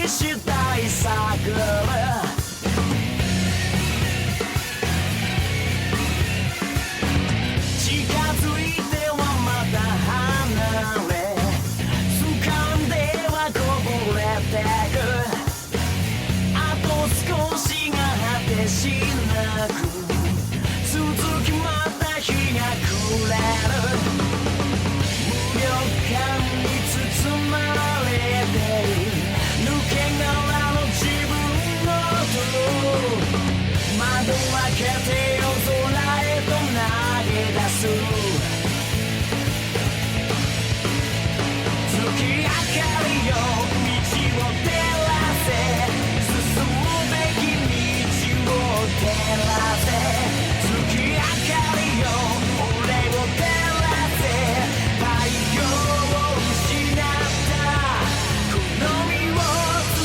したいサークル近づいてはまた離れ掴んではこぼれてくあと少しが果てしなく続きまた日が暮れる無力感に包まれてる抜け殻の自分の窓開けて夜空へと投げ出す月明かりよ道を照らせ進むべき道を照らせ月明かりよ俺を照らせ太陽を失ったこの身を包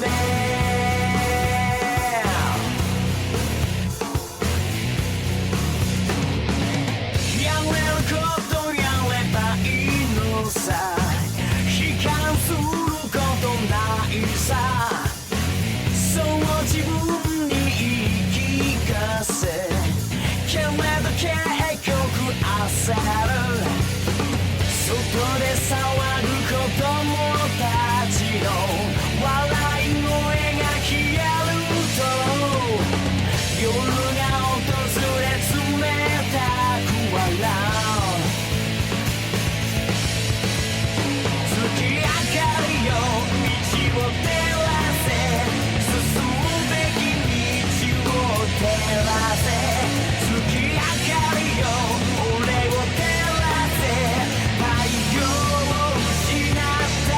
めやれることやればいいのさ悲観することないさそう自分に言い聞かせけれど結局焦る外で騒ぐ子供たちの笑い声が消えると夜が訪れ冷たく笑う月明かりよ道を照らせ進むべき道を照らせ月明かりよ俺を照らせ太陽を失った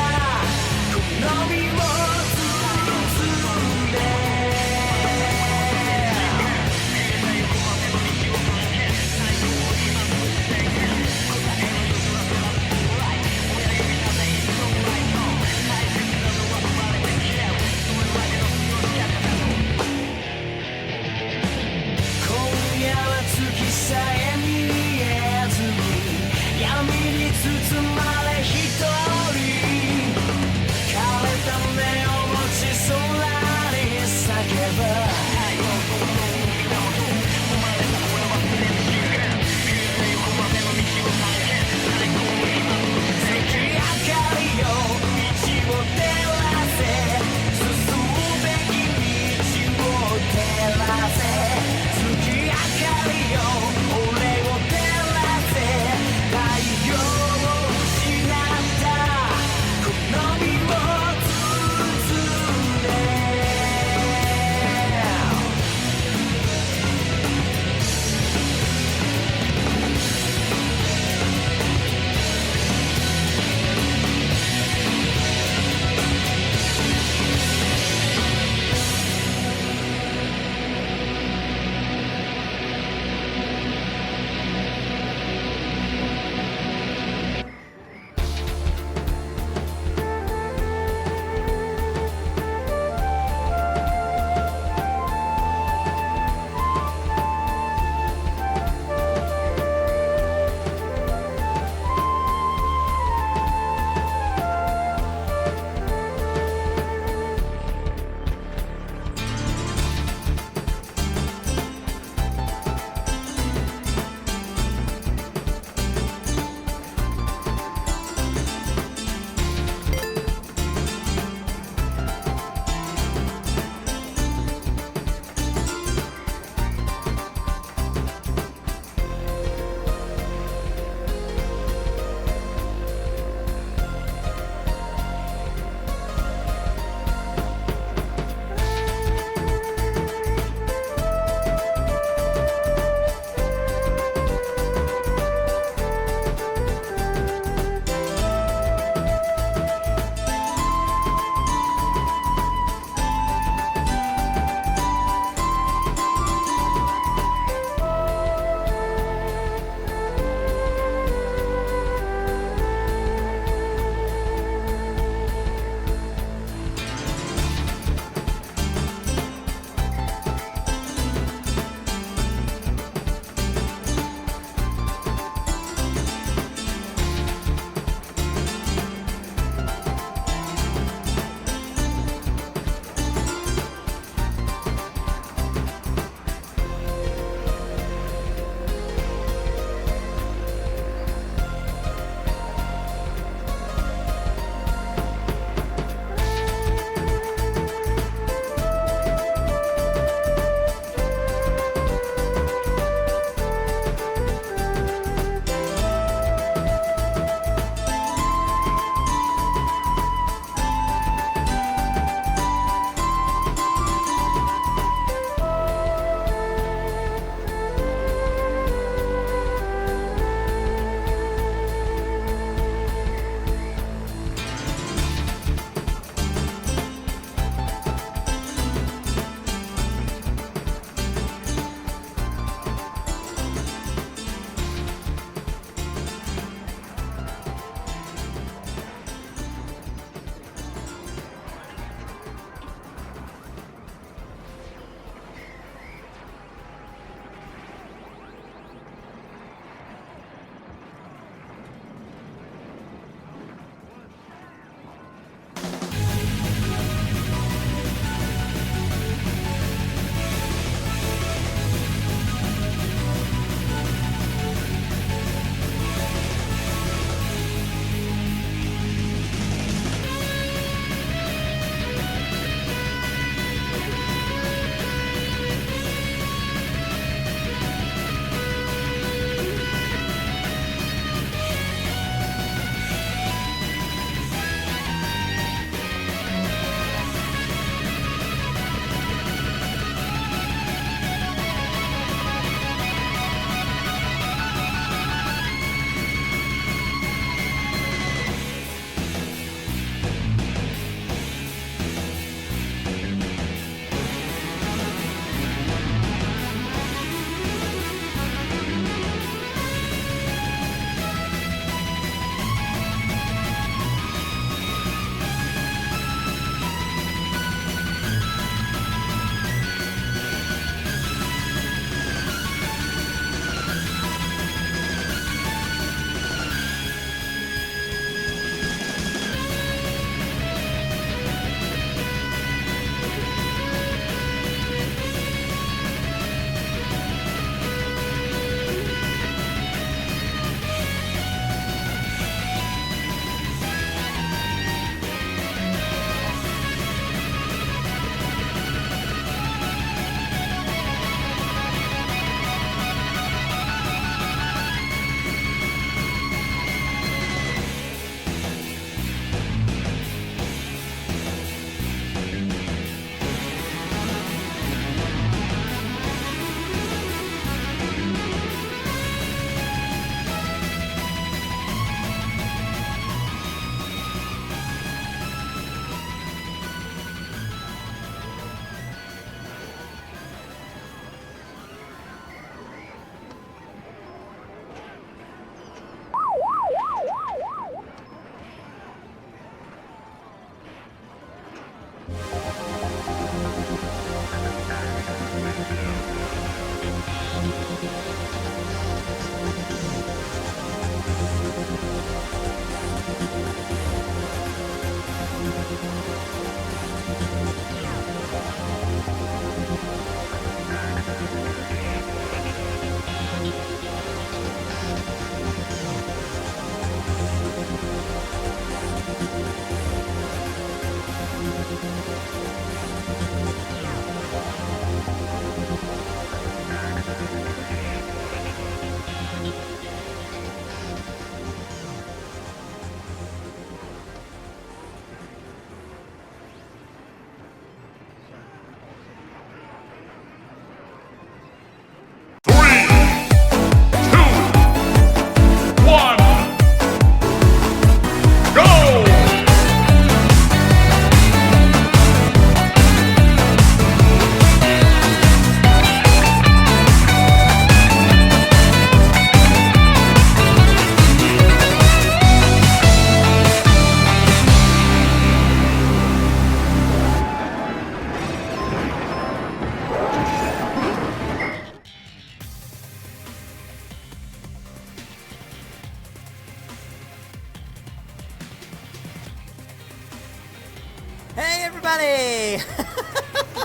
Hey everybody!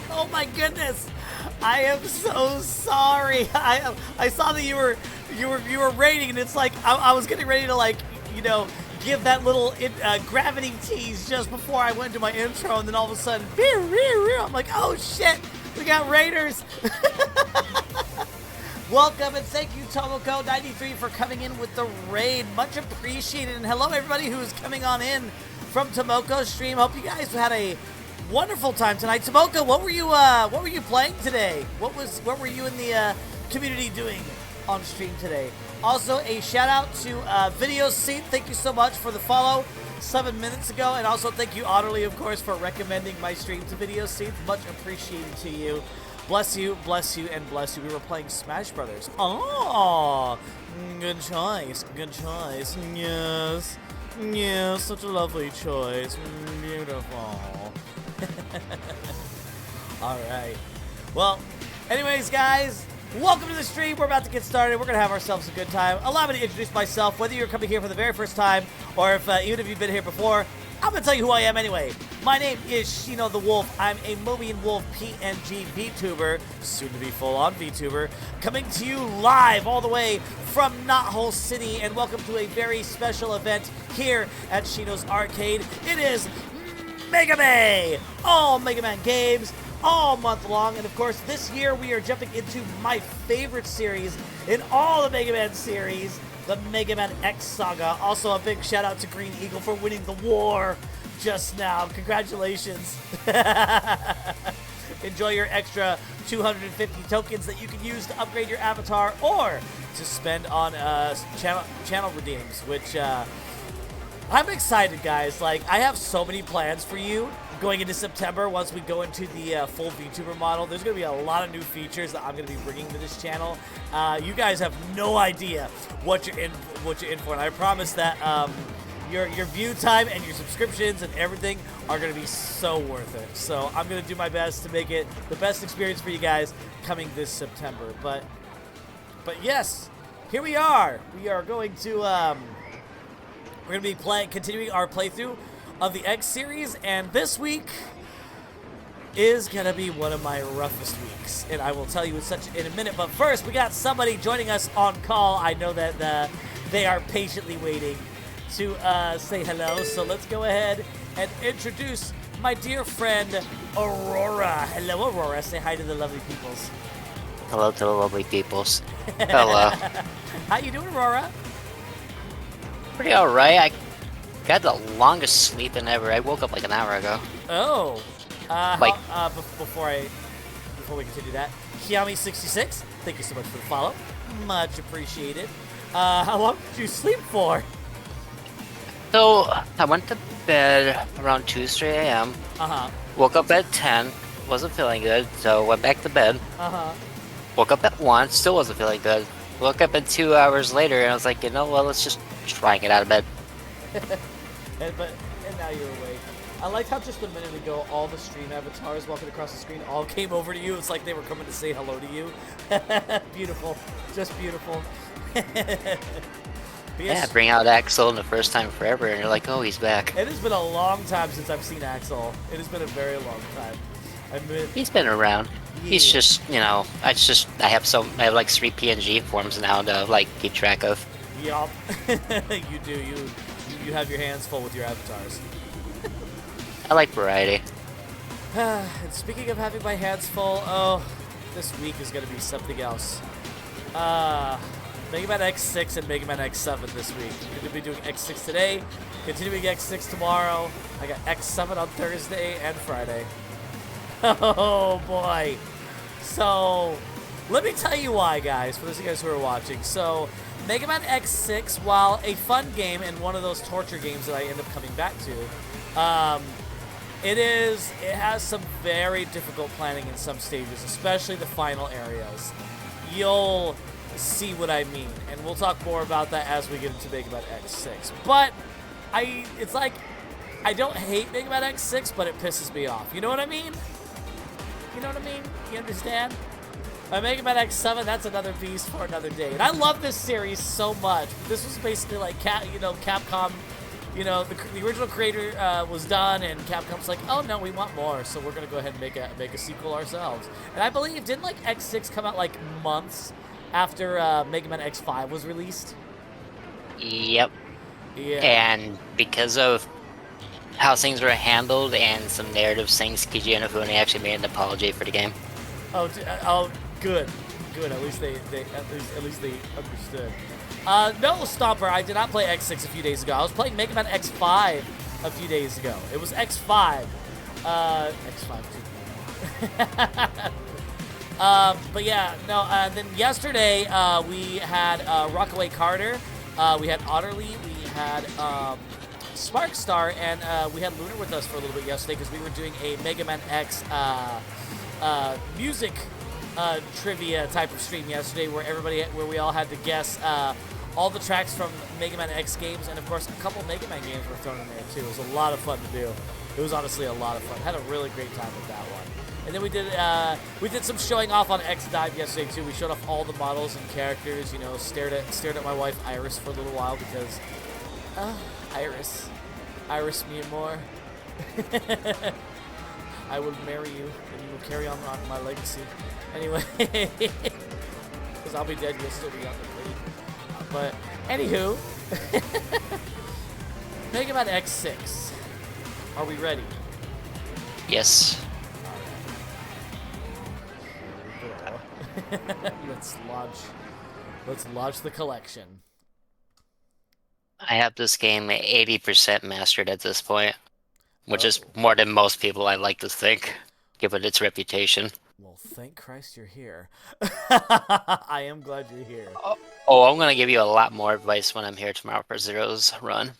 Oh my goodness! I am so sorry. I saw that you were rating, and it's like I was getting ready to give that little gravity tease just before I went to my intro, and then all of a sudden, I'm like, oh shit, we got raiders. Welcome and thank you, Tomoko93, for coming in with the raid. Much appreciated, and hello everybody who is coming on in from Tomoko's stream. Hope you guys had a wonderful time tonight. Tomoko, what were you playing today? What were you in the community doing on stream today? Also, a shout out to Video Seat. Thank you so much for the follow 7 minutes ago, and also thank you, Otterly, of course, for recommending my stream to Video Seat. Much appreciated to you. Bless you, and bless you. We were playing Smash Brothers. Oh, good choice, good choice. Yes. Yeah, such a lovely choice. Beautiful. Alright. Well, anyways, guys, welcome to the stream. We're about to get started. We're going to have ourselves a good time. Allow me to introduce myself, whether you're coming here for the very first time or if even if you've been here before. I'm going to tell you who I am anyway. My name is Shino the Wolf. I'm a Mobian Wolf PNG VTuber, soon to be full-on VTuber, coming to you live all the way from Knothole City, and welcome to a very special event here at Shino's Arcade. It is Mega May! All Mega Man games, all month long, and of course this year we are jumping into my favorite series in all the Mega Man series, the Mega Man X Saga. Also a big shout out to Green Eagle for winning the war just now. Congratulations. Enjoy your extra 250 tokens that you can use to upgrade your avatar or to spend on channel redeems, which I'm excited, guys. Like, I have so many plans for you going into September. Once we go into the full VTuber model, there's going to be a lot of new features that I'm going to be bringing to this channel. You guys have no idea what you're in for, and I promise that your view time and your subscriptions and everything are going to be so worth it. So I'm going to do my best to make it the best experience for you guys coming this September. But yes, here we are. We are going to we're going to be continuing our playthrough of the X series, and this week is going to be one of my roughest weeks, and I will tell you in a minute. But first, we got somebody joining us on call. I know that they are patiently waiting to say hello, so let's go ahead and introduce my dear friend Aurora. Hello, Aurora. Say hi to the lovely peoples. Hello to the lovely peoples. Hello. How you doing, Aurora? Pretty alright. I got the longest sleeping ever. I woke up like an hour ago. Oh. Before we continue that, Kiami66, thank you so much for the follow. Much appreciated. How long did you sleep for? So, I went to bed around 2, 3 a.m. Woke up at 10. Wasn't feeling good, so went back to bed. Woke up at 1. Still wasn't feeling good. Woke up at 2 hours later, and I was like, you know what, let's just try and get out of bed. and now you're awake. I liked how just a minute ago all the stream avatars walking across the screen all came over to you. It's like they were coming to say hello to you. Beautiful. Just beautiful. Yeah, bring out Axel in the first time forever, and you're like, oh, he's back. It has been a long time since I've seen Axel. It has been a very long time. He's been around. Yeah. He's just, you know, I have like 3 PNG forms now to like keep track of. Yup. You do. You have your hands full with your avatars. I like variety. And speaking of having my hands full, oh, this week is going to be something else. Mega Man X6 and Mega Man X7 this week. We're going to be doing X6 today, continuing X6 tomorrow. I got X7 on Thursday and Friday. Oh boy. So, let me tell you why, guys, for those of you guys who are watching. So, Mega Man X6, while a fun game and one of those torture games that I end up coming back to, it has some very difficult planning in some stages, especially the final areas. You'll see what I mean, and we'll talk more about that as we get into Mega Man X6. But it's like I don't hate Mega Man X6, but it pisses me off. You know what I mean? You know what I mean? You understand? Mega Man X7, that's another beast for another day. And I love this series so much. This was basically like Capcom you know, the original creator was done, and Capcom's like, oh no, we want more, so we're gonna go ahead and make a sequel ourselves. And I believe didn't like X6 come out like months after Mega Man X5 was released? Yep. Yeah. And because of how things were handled and some narrative things, Keiji Inafune actually made an apology for the game. Oh, good. At least they understood. No, Stomper, I did not play X6 a few days ago. I was playing Mega Man X5 a few days ago. It was X5. X5 2.0. But yeah, no, then yesterday we had Rockaway Carter, we had Otterly, we had Sparkstar, and we had Lunar with us for a little bit yesterday because we were doing a Mega Man X music trivia type of stream yesterday where we all had to guess all the tracks from Mega Man X games, and of course a couple Mega Man games were thrown in there too. It was a lot of fun to do. It was honestly a lot of fun. Had a really great time with that one. And then we did some showing off on X Dive yesterday too. We showed off all the models and characters. You know, stared at my wife Iris for a little while because Iris me and more. I will marry you, and you will carry on my legacy. Anyway, because I'll be dead, you'll still be on the plate. But anywho, Mega Man X6. Are we ready? Yes. Let's launch the collection. I have this game 80% mastered at this point, which is more than most people, I like to think, given its reputation. Well, thank Christ you're here. I am glad you're here. I'm going to give you a lot more advice when I'm here tomorrow for Zero's run.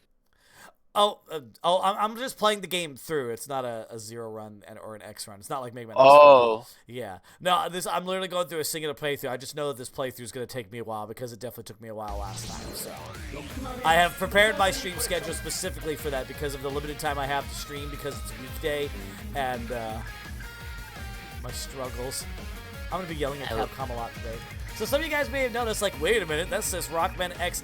I'm just playing the game through. It's not a Zero run or an X run. It's not like Mega Man. Oh. Yeah. No, I'm literally going through a singular playthrough. I just know that this playthrough is going to take me a while because it definitely took me a while last time. So I have prepared my stream schedule specifically for that because of the limited time I have to stream because it's a weekday and my struggles. I'm going to be yelling at Capcom a lot today. So some of you guys may have noticed, like, wait a minute, that says Rockman X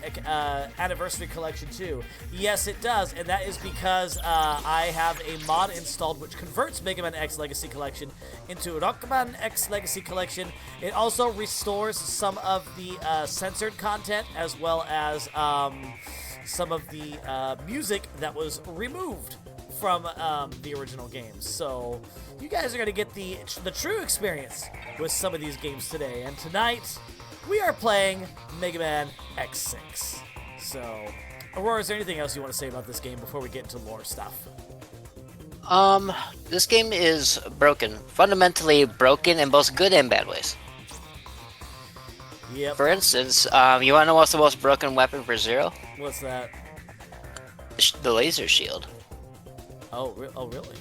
Anniversary Collection 2. Yes, it does, and that is because I have a mod installed which converts Mega Man X Legacy Collection into Rockman X Legacy Collection. It also restores some of the censored content as well as some of the music that was removed from the original games. So you guys are going to get the true experience with some of these games today. And tonight, we are playing Mega Man X6. So, Aurora, is there anything else you want to say about this game before we get into lore stuff? This game is broken. Fundamentally broken in both good and bad ways. Yep. For instance, you want to know what's the most broken weapon for Zero? What's that? The laser shield. Oh, really?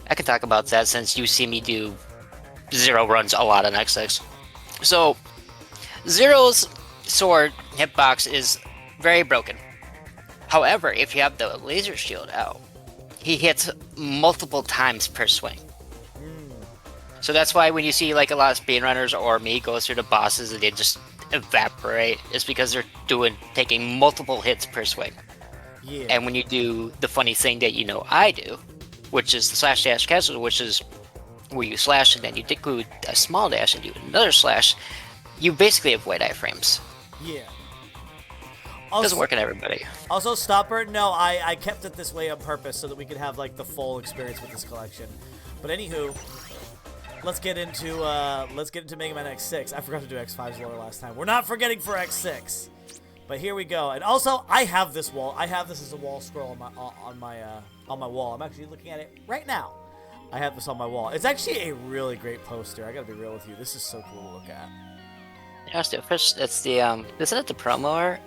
I can talk about that since you see me do Zero runs a lot on X6. So, Zero's sword hitbox is very broken. However, if you have the laser shield out, he hits multiple times per swing. So that's why when you see like a lot of speedrunners or me go through the bosses and they just evaporate, it's because they're taking multiple hits per swing. Yeah. And when you do the funny thing that you know I do, which is the slash dash cancel, which is where you slash and then you do a small dash and do another slash, you basically avoid iframes. Yeah. Doesn't work on everybody. Also, Stopper, no, I kept it this way on purpose so that we could have like the full experience with this collection. But anywho, let's get into Mega Man X6. I forgot to do X5's lore last time. We're not forgetting for X6. But here we go. And also, I have this wall. I have this as a wall scroll on my wall. I'm actually looking at it right now. I have this on my wall. It's actually a really great poster. I gotta be real with you. This is so cool to look at. Yeah, it's the isn't it the promo art?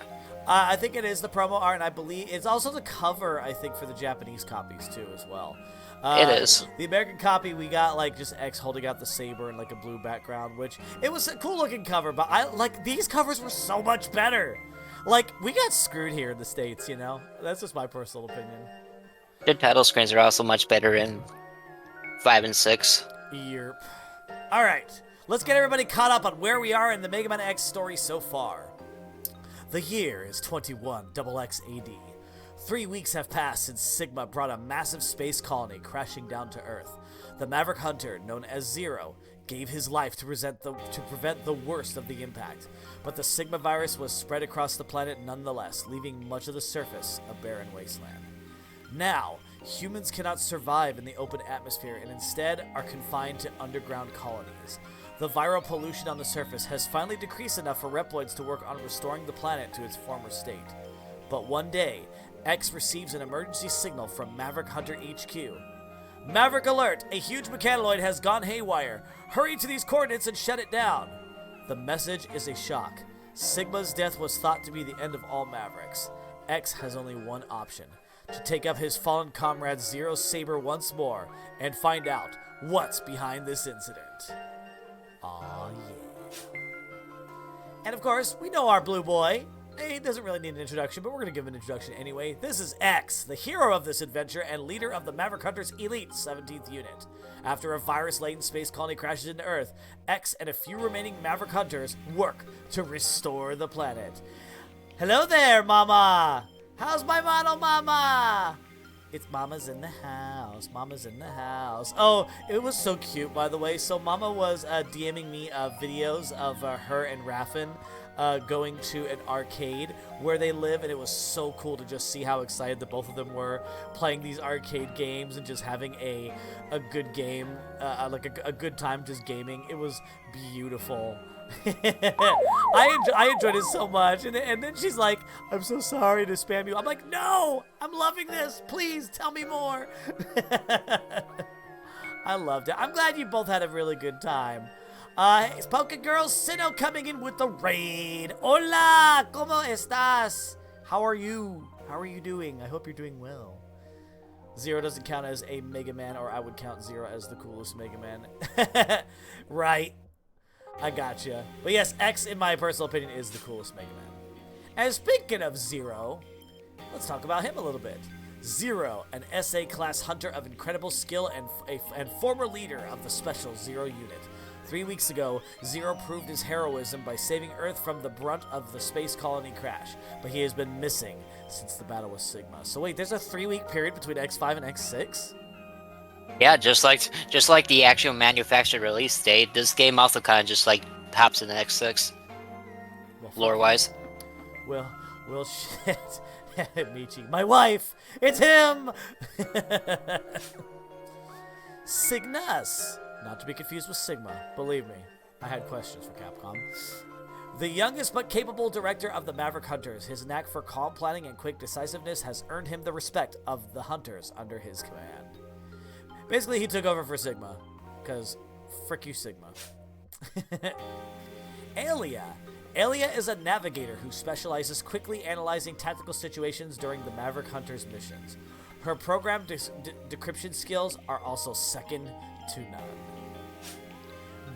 I think it is the promo art, and I believe it's also the cover, I think, for the Japanese copies, too, as well. It is. The American copy, we got, like, just X holding out the saber and, like, a blue background, which, it was a cool-looking cover, but these covers were so much better. Like, we got screwed here in the States, you know? That's just my personal opinion. The title screens are also much better in 5 and 6. Yerp. Alright, let's get everybody caught up on where we are in the Mega Man X story so far. The year is 21XX AD. 3 weeks have passed since Sigma brought a massive space colony crashing down to Earth. The Maverick Hunter, known as Zero, gave his life to prevent the worst of the impact. But the Sigma virus was spread across the planet nonetheless, leaving much of the surface a barren wasteland. Now, humans cannot survive in the open atmosphere and instead are confined to underground colonies. The viral pollution on the surface has finally decreased enough for Reploids to work on restoring the planet to its former state. But one day, X receives an emergency signal from Maverick Hunter HQ. Maverick alert! A huge mechanoid has gone haywire. Hurry to these coordinates and shut it down. The message is a shock. Sigma's death was thought to be the end of all Mavericks. X has only one option: to take up his fallen comrade Zero's saber once more and find out what's behind this incident. Aw, yeah. And of course, we know our blue boy. He doesn't really need an introduction, but we're going to give him an introduction anyway. This is X, the hero of this adventure and leader of the Maverick Hunters Elite 17th Unit. After a virus-laden space colony crashes into Earth, X and a few remaining Maverick Hunters work to restore the planet. Hello there, Mama! How's my model, Mama? It's Mama's in the house. Mama's in the house. Oh, it was so cute, by the way. So Mama was DMing me videos of her and Raffin going to an arcade where they live, and it was so cool to just see how excited the both of them were playing these arcade games and just having a good game, like a good time just gaming. It was beautiful. I enjoyed it so much, and then she's like, I'm so sorry to spam you. I'm like, no, I'm loving this, please tell me more. I loved it. I'm glad you both had a really good time. It's Poké Girl Sinnoh coming in with the raid. Hola, ¿cómo estás? How are you? How are you doing? I hope you're doing well. Zero doesn't count as a Mega Man, or I would count Zero as the coolest Mega Man. Right. I gotcha. But yes, X, in my personal opinion, is the coolest Mega Man. And speaking of Zero, let's talk about him a little bit. Zero, an SA-class hunter of incredible skill and former leader of the Special Zero Unit. 3 weeks ago, Zero proved his heroism by saving Earth from the brunt of the space colony crash, but he has been missing since the battle with Sigma. So wait, there's a 3-week period between X5 and X6? Yeah, just like the actual manufactured release date, this game also kind of just like hops in the X6, lore-wise. Well, shit. Michi, my wife! It's him! Cygnus! Not to be confused with Sigma. Believe me, I had questions for Capcom. The youngest but capable director of the Maverick Hunters, his knack for calm planning and quick decisiveness has earned him the respect of the hunters under his command. Basically, he took over for Sigma, because frick you, Sigma. Aelia. Aelia is a navigator who specializes quickly analyzing tactical situations during the Maverick Hunters' missions. Her program decryption skills are also second to none.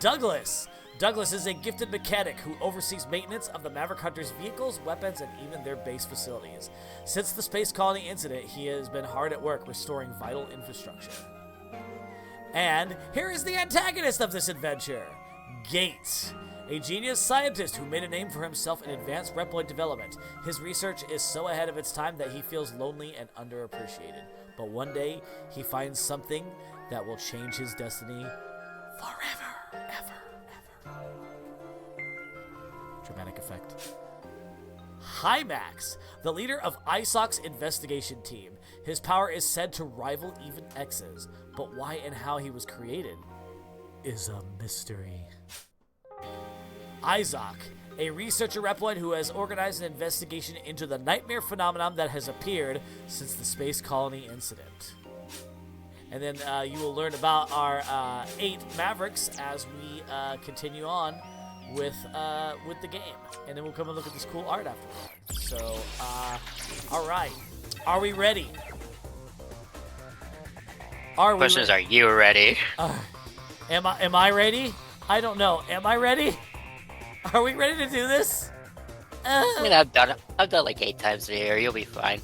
Douglas. Douglas is a gifted mechanic who oversees maintenance of the Maverick Hunters' vehicles, weapons, and even their base facilities. Since the space colony incident, he has been hard at work restoring vital infrastructure. And here is the antagonist of this adventure, Gates, a genius scientist who made a name for himself in advanced Reploid development. His research is so ahead of its time that he feels lonely and underappreciated. But one day, he finds something that will change his destiny forever, ever. Dramatic effect. Hymax, the leader of ISOC's investigation team. His power is said to rival even X's, but why and how he was created is a mystery. Izok, a researcher Reploid who has organized an investigation into the nightmare phenomenon that has appeared since the space colony incident. And then you will learn about our 8 Mavericks as we continue on with the game. And then we'll come and look at this cool art afterward. So, alright. Are we ready? Question is, are you ready? Am I ready? I don't know. Am I ready? Are we ready to do this? I mean, I've done like 8 times a year. You'll be fine.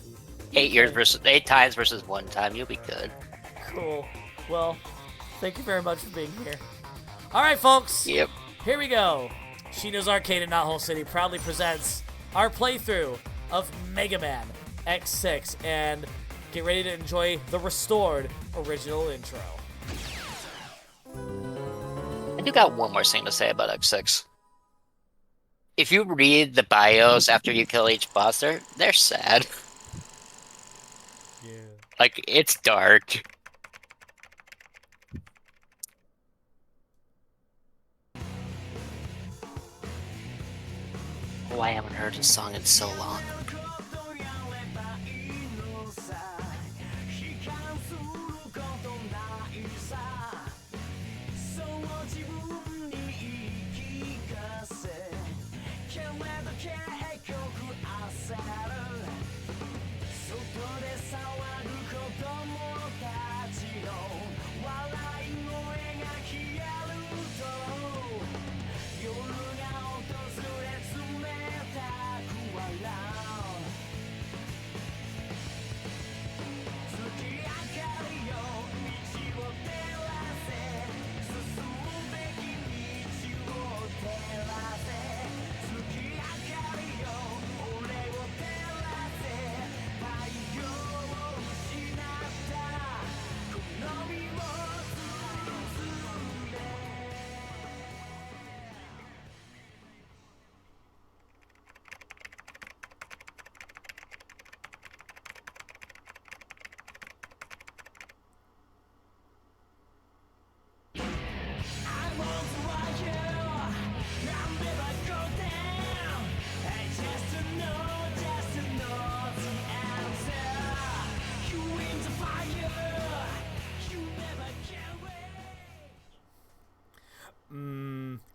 8 times versus 1 time. You'll be good. Cool. Well, thank you very much for being here. All right, folks. Yep. Here we go. Shino's Arcade in Knothole City proudly presents our playthrough of Mega Man X6 and get ready to enjoy the restored original intro. I do got one more thing to say about X6. If you read the bios after you kill each boss, they're sad. Yeah. Like, it's dark. Oh, I haven't heard this song in so long.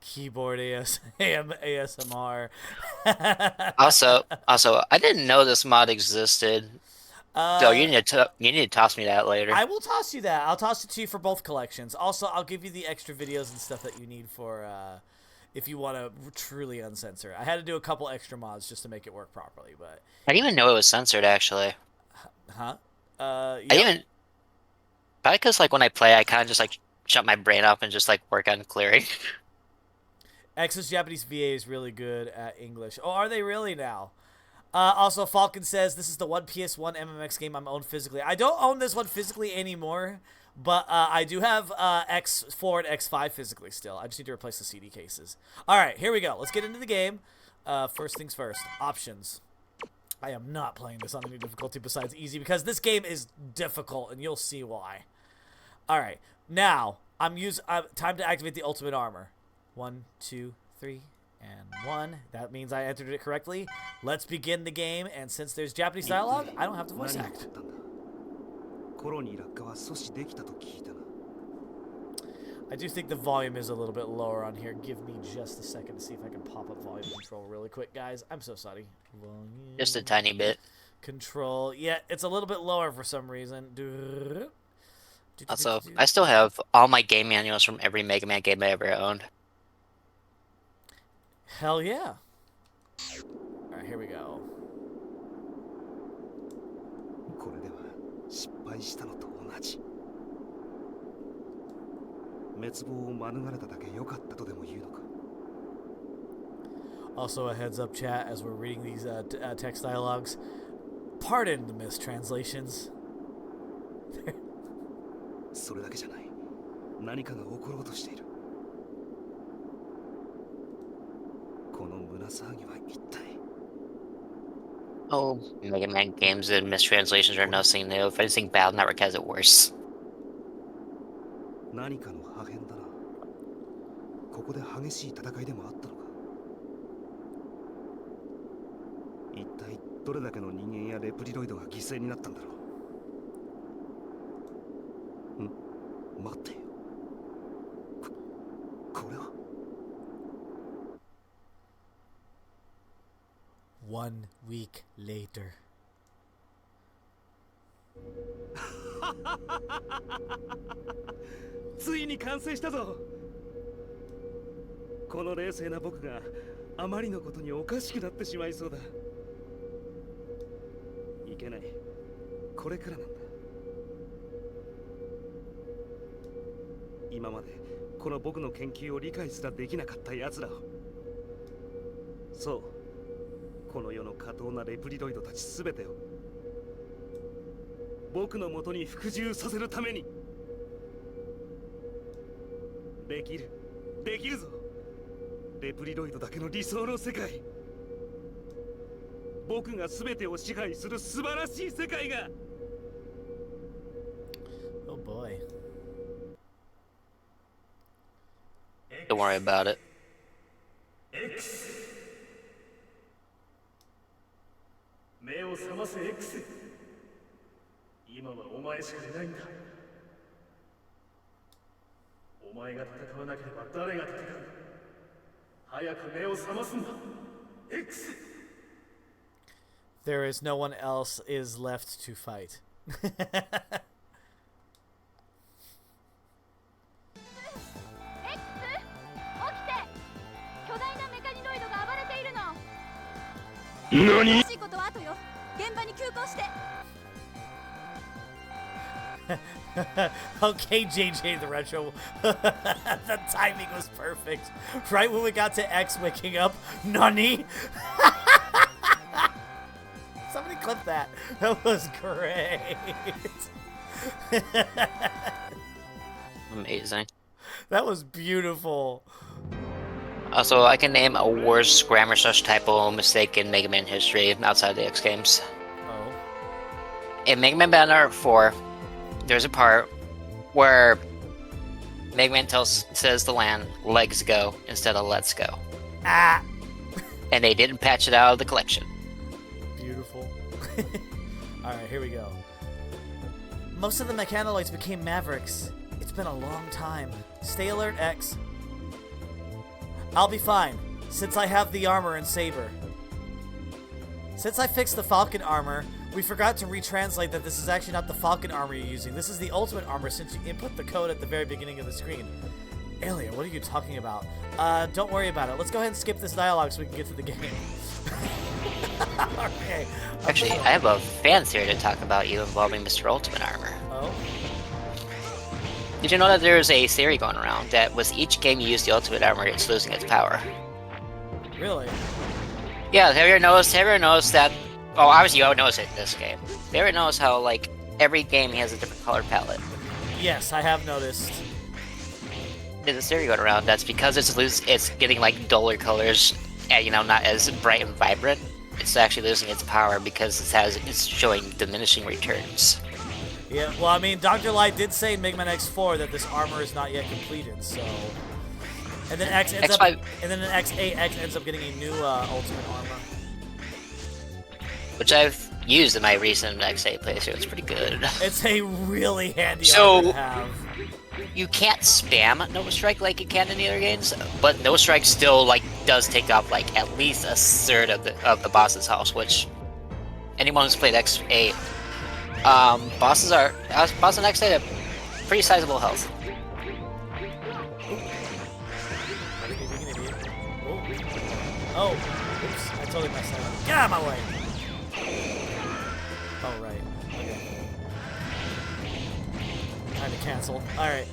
Keyboard ASMR. also, I didn't know this mod existed. So you need to toss me that later. I will toss you that. I'll toss it to you for both collections. Also, I'll give you the extra videos and stuff that you need for if you want to truly uncensor. I had to do a couple extra mods just to make it work properly, but I didn't even know it was censored actually. Huh? Yep. I didn't. Probably because like when I play, I kind of just like shut my brain off and just like work on clearing. X's Japanese VA is really good at English. Oh, are they really now? Also, Falcon says, this is the one PS1 MMX game I'm owned physically. I don't own this one physically anymore, but I do have X4 and X5 physically still. I just need to replace the CD cases. All right, here we go. Let's get into the game. First things first, options. I am not playing this on any difficulty besides easy because this game is difficult, and you'll see why. All right, now, time to activate the ultimate armor. 1, 2, 3, and 1. That means I entered it correctly. Let's begin the game, and since there's Japanese dialogue, I don't have to voice act. I do think the volume is a little bit lower on here. Give me just a second to see if I can pop up volume control really quick, guys. I'm so sorry. Volume Just a tiny bit. Control. Yeah, it's a little bit lower for some reason. Also, I still have all my game manuals from every Mega Man game I ever owned. Hell yeah. Alright, here we go. Also a heads up chat as we're reading these text dialogues. Pardon the mistranslations. それだけじゃない。何かが起ころうとしている。この胸騒ぎは一体。Oh, Mega Man games and mistranslations are nothing new. If anything, Battle Network has it worse. 何かの破片だな。ここで激しい戦いでもあったのか。一体どれだけの人間やレプリロイドが犠牲になったんだろう。待ってよ。これは 1 week later. ついに完成したぞ。この冷静な僕があまりのことにおかしくなってしまいそうだ。いけない。これからなんだ。今までこの僕の研究を理解すらできなかった奴らを。そう、この世の下等なレプリロイドたち全てを僕の元に服従させるために。できるぞ。レプリロイドだけの理想の世界。僕が全てを支配する素晴らしい世界が。 Oh boy. Don't worry about it. X 目を覚ませ X。 今はお前しかいないんだ。お前が戦わなければ誰が戦う。早く目を覚ますんだ X。 There is no one else is left to fight. NANI? Okay, JJ the Retro. The timing was perfect. Right when we got to X waking up. NANI? Somebody clip that. That was great. Amazing. That was beautiful. Also, I can name a worst grammar slash typo mistake in Mega Man history outside the X games. Oh. In Mega Man Battle Network 4, there's a part where Mega Man says the land, legs go, instead of let's go. Ah! And they didn't patch it out of the collection. Beautiful. Alright, here we go. Most of the mechanoids became Mavericks. It's been a long time. Stay alert, X. I'll be fine, since I have the armor and saber. Since I fixed the Falcon armor, we forgot to retranslate that this is actually not the Falcon armor you're using. This is the Ultimate armor since you input the code at the very beginning of the screen. Alien, what are you talking about? Don't worry about it. Let's go ahead and skip this dialogue so we can get to the game. Okay. Actually, I have a fan theory to talk about you involving Mr. Ultimate Armor. Oh? Did you know that there's a theory going around that with each game you use the Ultimate Armor, it's losing its power? Really? Yeah, have you ever noticed that... Oh, obviously you don't notice it in this game. Have you ever noticed how, like, every game has a different color palette? Yes, I have noticed. There's a theory going around that's because it's getting, like, duller colors, and, you know, not as bright and vibrant. It's actually losing its power because it's showing diminishing returns. Yeah, well, I mean, Dr. Light did say in Mega Man X4 that this armor is not yet completed, so... And then X ends up... And then in X8, X ends up getting a new Ultimate armor. Which I've used in my recent X8 playthrough. It's pretty good. It's a really handy armor to have. You can't spam No Strike like you can in the other games, but No Strike still, like, does take up, like, at least a third of the boss's health, which... Anyone who's played X8... Bosses on X8 have pretty sizable health. Oh, oops, I totally messed that up. Get out of my way! Oh, right. Okay. Trying to cancel. Alright.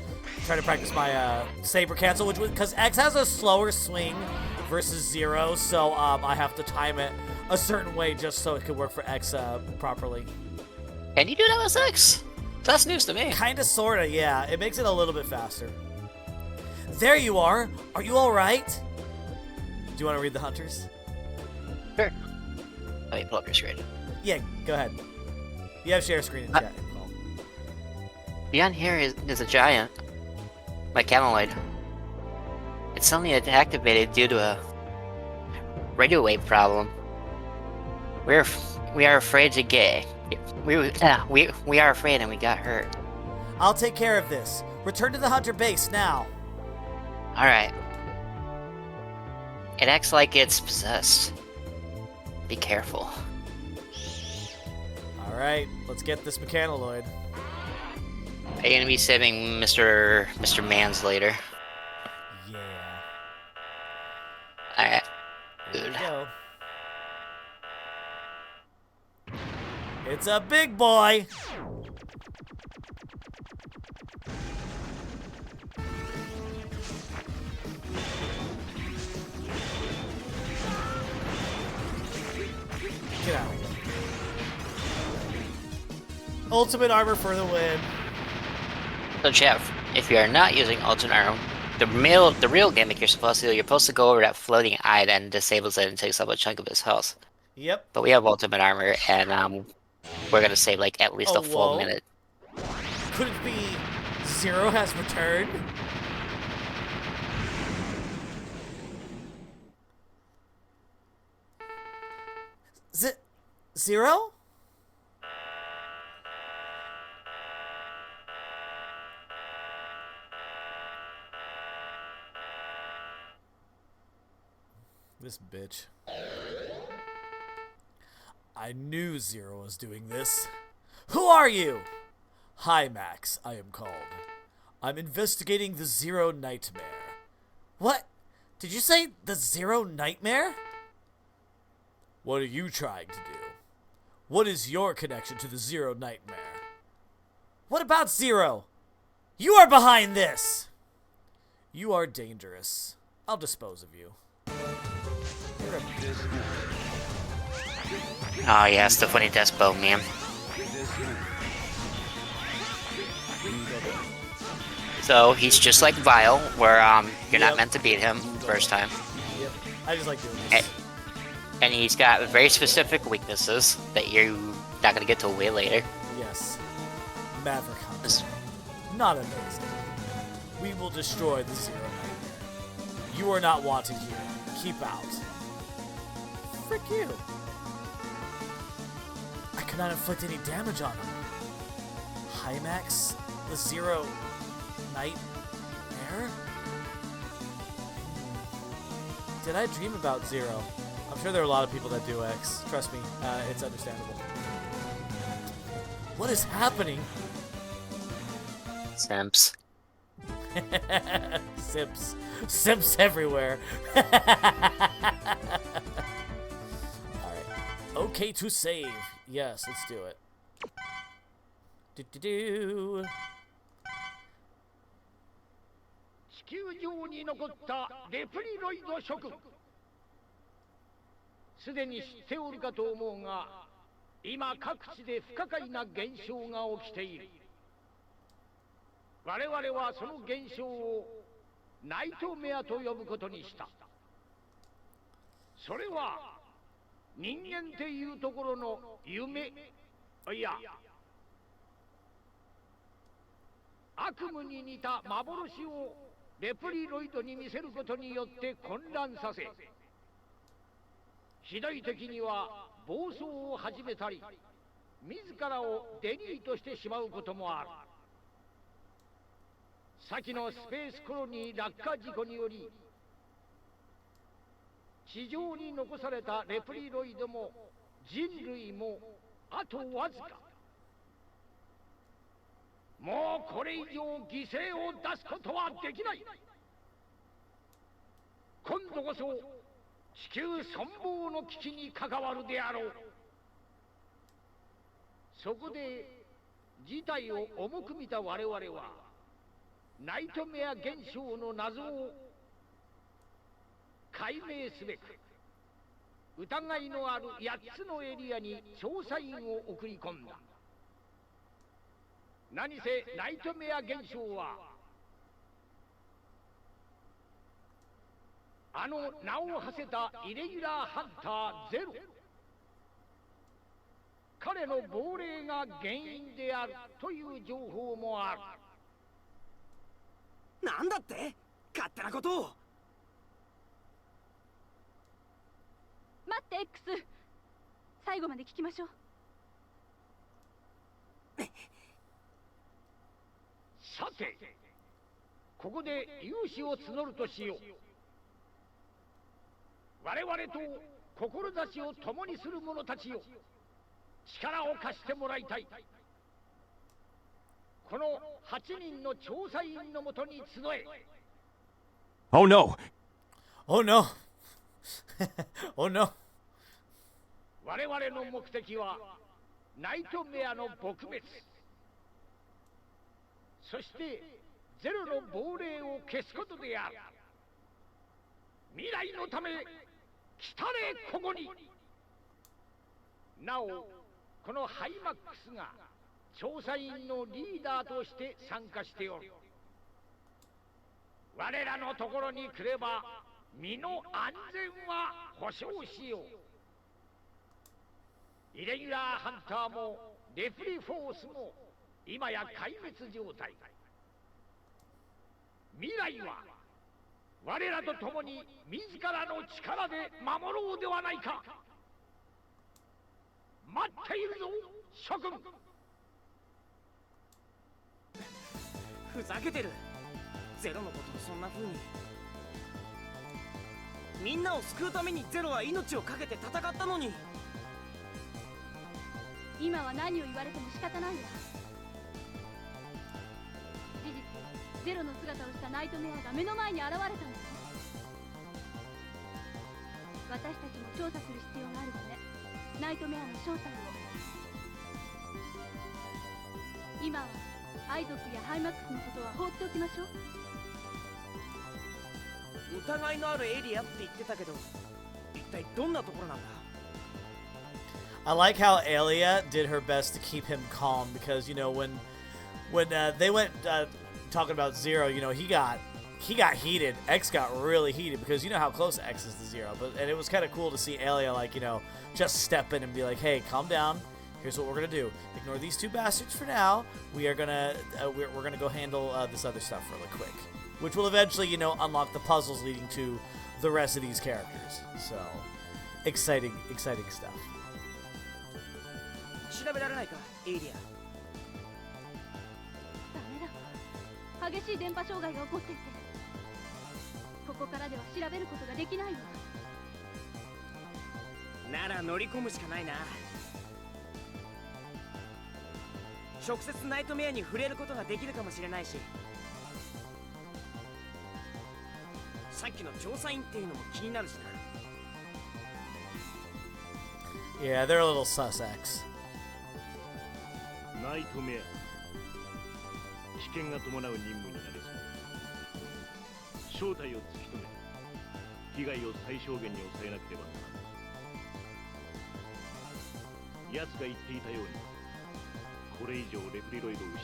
Trying to practice my saber cancel, which was because X has a slower swing versus Zero, so I have to time it a certain way just so it could work for X properly. Can you do that with X? That's news to me. Kinda, sorta, yeah. It makes it a little bit faster. There you are! Are you alright? Do you want to read the hunters? Sure. Let me pull up your screen. Yeah, go ahead. You have share screen in chat. Beyond here is a giant. Mechanoid. It's suddenly activated due to a radio wave problem. We are afraid to get... We are afraid and we got hurt. I'll take care of this. Return to the hunter base now. Alright. It acts like it's possessed. Be careful. Alright, let's get this mechanoid. Are you gonna be saving Mr. Mans later? Yeah. Alright. There Good. we go. It's a big boy! Get out of here. Ultimate armor for the win. So Jeff, if you are not using ultimate armor, the real gimmick you're supposed to do, you're supposed to go over that floating eye that disables it and takes up a chunk of his health. Yep. But we have ultimate armor, and we're gonna save like at least a full whoa. minute. Could it be Zero has returned? Zero? This bitch. I knew Zero was doing this. Who are you? Hi, Max, I am called. I'm investigating the Zero Nightmare. What? Did you say the Zero Nightmare? What are you trying to do? What is your connection to the Zero Nightmare? What about Zero? You are behind this! You are dangerous. I'll dispose of you. Oh yes, the funny Despo meme. So he's just like Vile, where you're not meant to beat him first time. Yep. I just like doing this. And he's got very specific weaknesses that you're not gonna get to way later. Yes. Maverick Hunter. Not amazing. We will destroy the Zero Nightmare. You are not wanted here. Keep out. Frick you. I cannot inflict any damage on him. Hymax? The Zero Nightmare? Did I dream about Zero? I'm sure there are a lot of people that do X. Trust me, it's understandable. What is happening? Simps. Simps. Simps everywhere. Alright. Okay to save. Yes, let's do it. Do-do-do. 地球上に残ったレプリロイド諸君、すでに知っておるかと思うが、今各地で不可解な現象が起きている。我々はその現象をナイトメアと呼ぶことにした。それは人間っていうところの夢、いや悪夢に似た幻をレプリロイドに見せることによって混乱させ、ひどい時には暴走を始めたり、自らをデリートしてしまうこともある。先のスペースコロニー落下事故により、地上に残されたレプリロイドも人類もあとわずか。もうこれ以上犠牲を出すことはできない。今度こそ地球存亡の危機に関わるであろう。そこで事態を重く見た我々はナイトメア現象の謎を解明すべく疑いのある8つのエリアに調査員を送り込んだ。何せナイトメア現象はあの名を馳せたイレギュラーハンターゼロ、彼の亡霊が原因であるという情報もある。なんだって？勝手なことを。待って X、 最後まで聞きましょう。さて、ここで勇姿を募るとしよう。我々と志を共にする者たちよ、力を貸してもらいたい。この8人の調査員のもとに集え。 Oh no! Oh no! Oh no! 我々の目的はナイトメアの撲滅、そしてゼロの亡霊を消すことである。未来のため来たれここに。なおこのハイマックスが調査員のリーダーとして参加しておる。我らのところに来れば身の安全は保証しよう。イレギュラーハンターもレプリフォースも今や壊滅状態。未来は我らと共に自らの力で守ろうではないか。待っているぞ諸君。ふざけてる。ゼロのことをそんな風に。みんなを救うためにゼロは命を懸けて戦ったのに。今は何を言われても仕方ないわ。事実ゼロの姿をしたナイトメアが目の前に現れたのよ。私たちも調査する必要があるわね。ナイトメアの正体を。今はアイゾックやハイマックスのことは放っておきましょう。疑いのあるエリアって言ってたけど、一体どんなところなんだ？ I like how Alia did her best to keep him calm because, you know, when they went talking about Zero, you know, he got heated. X got really heated because you know how close X is to Zero. And it was kind of cool to see Alia, like, you know, just step in and be like, hey, calm down. Here's what we're gonna do. Ignore these two bastards for now. We are gonna we're gonna go handle this other stuff really quick, which will eventually, you know, unlock the puzzles leading to the rest of these characters. So exciting stuff. 調べられないか、エイリア。ダメだわ。激しい電波障害が起こっていて、ここからでは調べることができないわ。なら乗り込むしかないな。直接ナイトメアに触れることができるかもしれないし、さっきの調査員っていうのも気になるしな。Yeah, they're a little sus, X. ナイトメア、危険が伴う任務になりそう。正体を突き止め、被害を最小限に抑えなければならない。奴が言っていたように、これ以上レプリロイドを失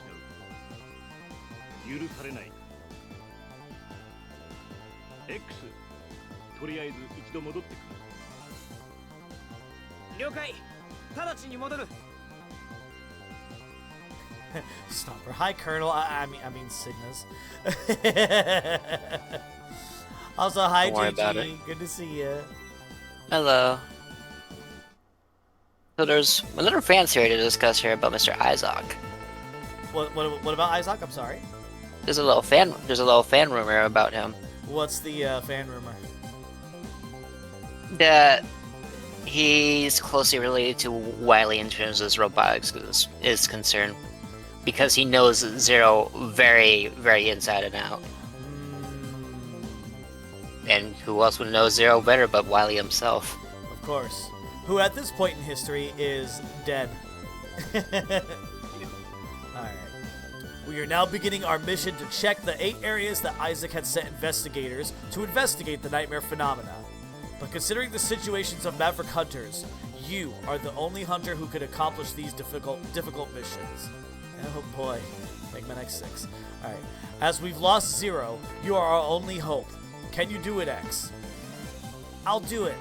う許されない。 X、とりあえず一度戻ってくる。了解。直ちに戻る。Stop her. Hi, Colonel. I mean Cygnus. Also, hi, JG. Good to see you. Hello. So there's another fan theory to discuss here about Mr. Isaac. What about Isaac? I'm sorry. There's a little fan rumor about him. What's the fan rumor? That he's closely related to Wily in terms of his robotics is concerned, because he knows Zero very, very inside and out. And who else would know Zero better but Wily himself? Of course. Who at this point in history is dead. Alright. We are now beginning our mission to check the 8 areas that Isaac had sent investigators to investigate the nightmare phenomena. But considering the situations of Maverick Hunters, you are the only hunter who could accomplish these difficult missions. Oh boy. Eggman X6. Alright. As we've lost Zero, you are our only hope. Can you do it, X? I'll do it.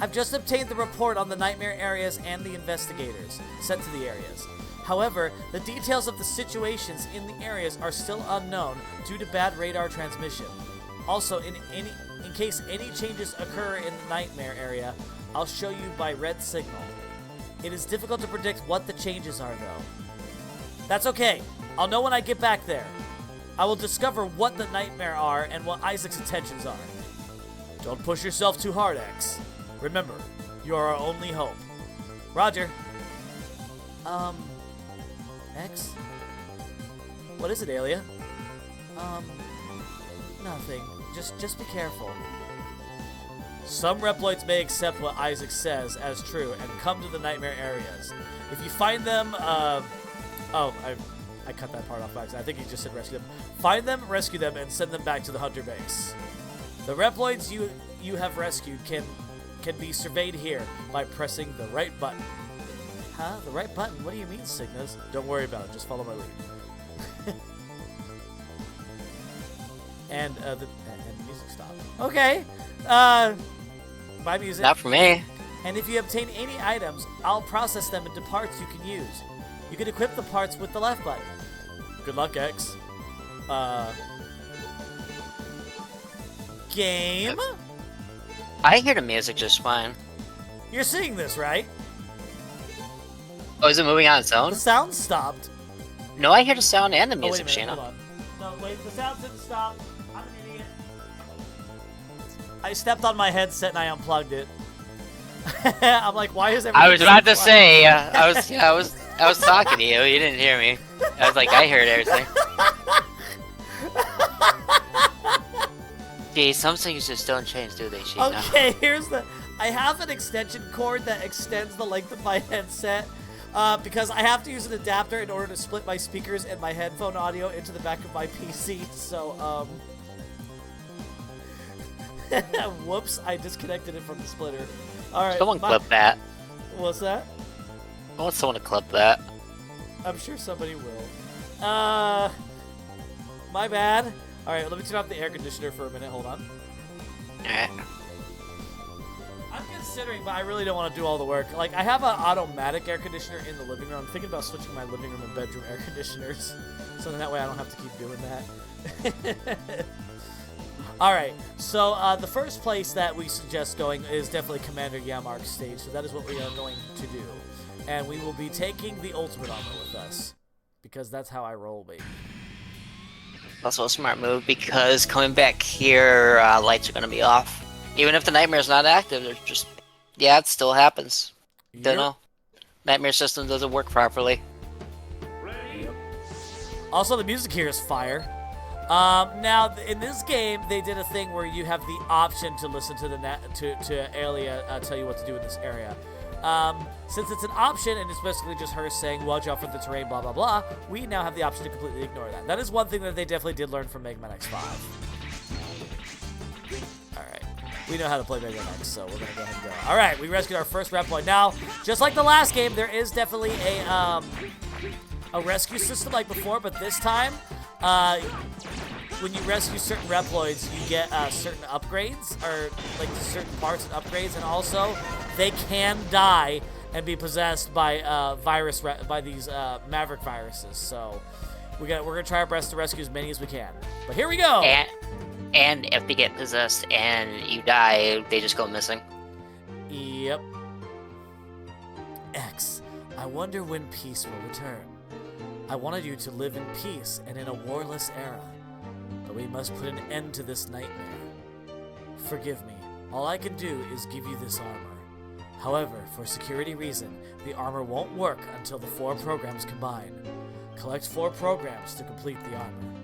I've just obtained the report on the nightmare areas and the investigators sent to the areas. However, the details of the situations in the areas are still unknown due to bad radar transmission. Also, in case any changes occur in the nightmare area, I'll show you by red signal. It is difficult to predict what the changes are, though. That's okay. I'll know when I get back there. I will discover what the nightmare are and what Isaac's intentions are. Don't push yourself too hard, X. Remember, you are our only hope. Roger. X? What is it, Alia? Nothing. Just be careful. Some Reploids may accept what Isaac says as true and come to the nightmare areas. If you find them, I cut that part off by accident. I think he just said rescue them. Find them, rescue them, and send them back to the Hunter base. The Reploids you have rescued can be surveyed here by pressing the right button. Huh? The right button? What do you mean, Cygnus? Don't worry about it. Just follow my lead. and the music stopped. Okay. Buy music. Not for me. And if you obtain any items, I'll process them into parts you can use. You can equip the parts with the left button. Good luck, X. Game? I hear the music just fine. You're seeing this, right? Oh, is it moving on its own? The sound stopped. No, I hear the sound and the Oh, wait a music, minute, Shayna. hold on. No, wait, the sound didn't stop. I'm an idiot. I stepped on my headset and I unplugged it. I'm like, why is everything I was about to so say, I was talking to you. You didn't hear me. I was like, I heard everything. Gee, some things just don't change, do they, Sheena? Okay, I have an extension cord that extends the length of my headset because I have to use an adapter in order to split my speakers and my headphone audio into the back of my PC. So, whoops, I disconnected it from the splitter. All right. Someone clip that. What's that? I want someone to clip that. I'm sure somebody will. My bad. All right, let me turn off the air conditioner for a minute. Hold on. Alright. I'm considering, but I really don't want to do all the work. Like, I have an automatic air conditioner in the living room. I'm thinking about switching my living room and bedroom air conditioners, so then that way I don't have to keep doing that. All right, so the first place that we suggest going is definitely Commander Yamark's stage, so that is what we are going to do. And we will be taking the ultimate armor with us, because that's how I roll, baby. Also a smart move, because coming back here, lights are going to be off. Even if the nightmare's not active, they're just... Yeah, it still happens. Don't know. Nightmare system doesn't work properly. Yep. Also, the music here is fire. Now, in this game, they did a thing where you have the option to listen to to Aelia tell you what to do in this area. Since it's an option and it's basically just her saying, watch out for the terrain, blah, blah, blah, we now have the option to completely ignore that. That is one thing that they definitely did learn from Mega Man X5. Alright. We know how to play Mega Man X, so we're going to go ahead and go. Alright, we rescued our first rep point. Now, just like the last game, there is definitely a rescue system like before, but this time, when you rescue certain Reploids, you get certain upgrades, or like certain parts and upgrades, and also they can die and be possessed by by these Maverick viruses. So we're gonna try our best to rescue as many as we can. But here we go. And if they get possessed and you die, they just go missing. Yep. X, I wonder when peace will return. I wanted you to live in peace and in a warless era. But we must put an end to this nightmare. Forgive me. All I can do is give you this armor. However, for security reason, the armor won't work until the 4 programs combine. Collect 4 programs to complete the armor.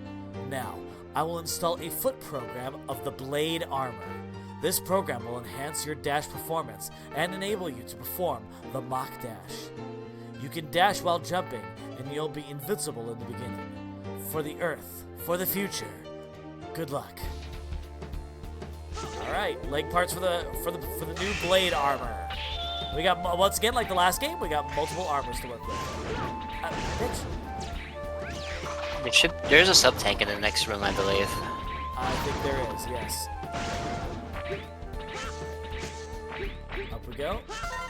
Now, I will install a foot program of the Blade Armor. This program will enhance your dash performance and enable you to perform the Mach Dash. You can dash while jumping, and you'll be invincible in the beginning. For the Earth, for the future. Good luck. All right, leg parts for the new Blade Armor. We got, once again, like the last game, we got multiple armors to work with. Bitch. There's a sub-tank in the next room, I believe. I think there is, yes. Up we go.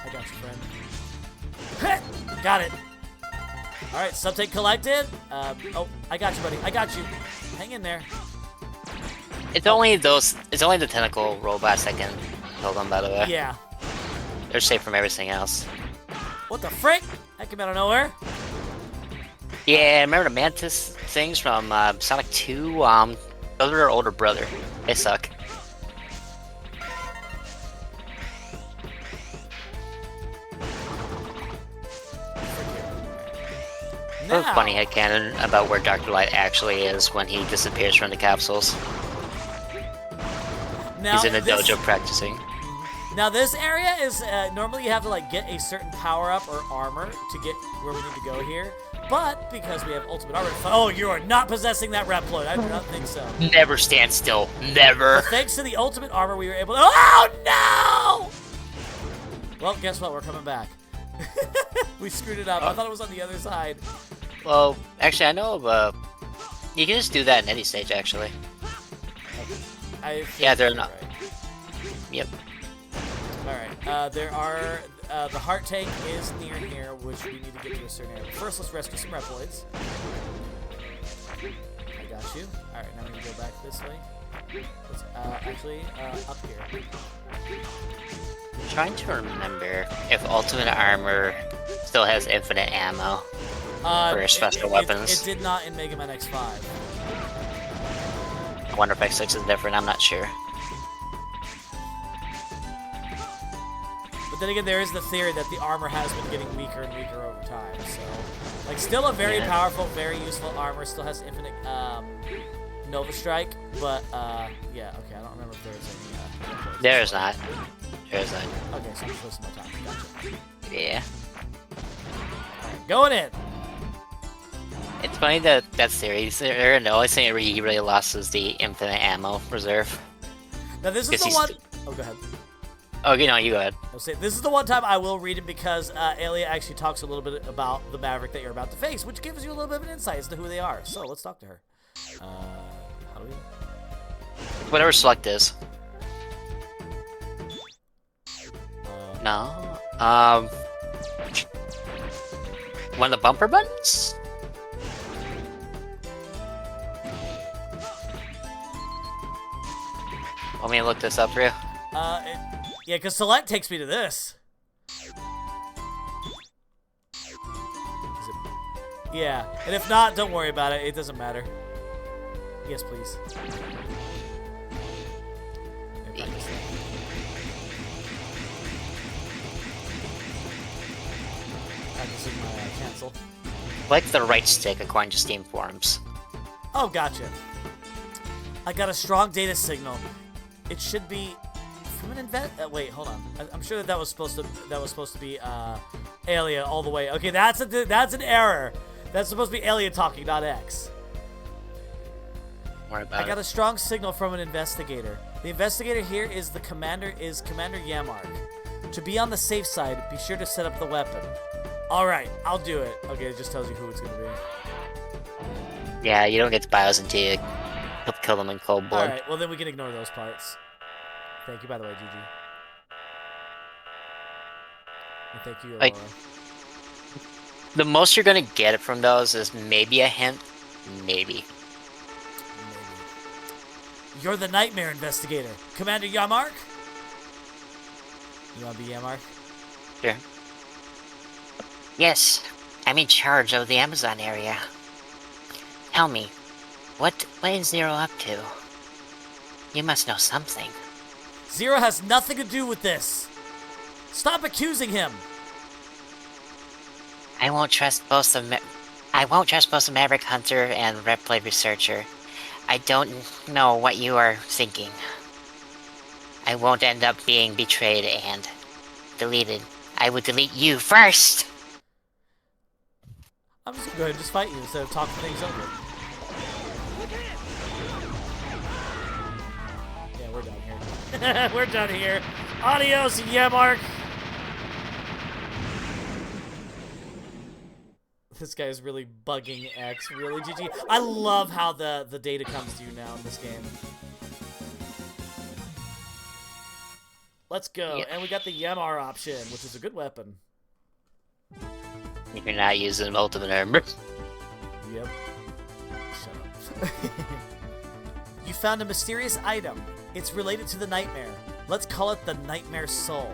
I got you, friend. Got it. All right, sub-tank collected. Oh, I got you, buddy. I got you. Hang in there. It's only the tentacle robots that can kill them, by the way. Yeah. They're safe from everything else. What the frick? That came out of nowhere. Yeah, remember the Mantis things from Sonic 2? Those are their older brother. They suck. Now, There's a funny headcanon about where Dr. Light actually is when he disappears from the capsules. now He's in the dojo practicing. Now this area is, normally you have to like get a certain power-up or armor to get where we need to go here. But because we have ultimate armor, oh, you are not possessing that Reploid. I do not think so. Never stand still. Never. But thanks to the ultimate armor, we were able to, oh no! Well, guess what? We're coming back. We screwed it up. I thought it was on the other side. Well, actually, I know of you can just do that in any stage, actually. Yeah, they're not. Right. Yep. Alright, there are, the heart tank is near here, which we need to get to a certain area. First, let's rescue some Reploids. I got you. Alright, now we need to go back this way. Let's, actually, up here. I'm trying to remember if Ultimate Armor still has infinite ammo for special weapons. It did not in Mega Man X5. I wonder if X6 is different, I'm not sure. But then again, there is the theory that the armor has been getting weaker and weaker over time, so... Like, still a very powerful, very useful armor, still has infinite, Nova Strike, but, yeah, okay, I don't remember if there's any, There's not. There's not. Okay, so I'm supposed to know time. Gotcha. Yeah. Alright, going in! It's funny that that series, the only thing where he really lost is the infinite ammo reserve. Now, this is the one... Oh, go ahead. Oh, you know, you go ahead. I'll say, this is the one time I will read it because Aelia actually talks a little bit about the Maverick that you're about to face, which gives you a little bit of an insight as to who they are. So, let's talk to her. How do we... Whatever select is. No. One of the bumper buttons? Want me to look this up for you? Yeah, because select takes me to this. Yeah, and if not, don't worry about it. It doesn't matter. Yes, please. Practicing my cancel. Like the right stick according to Steam forums. Oh, gotcha. I got a strong data signal. It should be from an wait, hold on. I'm sure that was supposed to be Aelia all the way. Okay, that's an error. That's supposed to be Aelia talking, not X. Worry about I got a strong signal from an investigator. The investigator here is Commander Yamark. To be on the safe side, be sure to set up the weapon. All right, I'll do it. Okay, it just tells you who it's gonna be. Yeah, you don't get the bios until you kill them in cold blood. All right, well then we can ignore those parts. Thank you, by the way, GG. And thank you, Aurora. Like, the most you're gonna get from those is maybe a hint, maybe. You're the Nightmare Investigator, Commander Yamark. You wanna be Yamark? Sure. Yes, I'm in charge of the Amazon area. Tell me, what is Zero up to? You must know something. Zero has nothing to do with this. Stop accusing him. I won't trust both the Maverick Hunter and Reploid Researcher. I don't know what you are thinking. I won't end up being betrayed and deleted. I would delete you first! I'm just gonna go ahead and just fight you instead of talking things over. Yeah, we're done here. We're done here. Adios, Yamark! This guy is really bugging X. Really, GG. I love how the data comes to you now in this game. Let's go. Yeah. And we got the Yamar option, which is a good weapon. You're not using ultimate armor. Yep. Shut up. You found a mysterious item. It's related to the Nightmare. Let's call it the Nightmare Soul.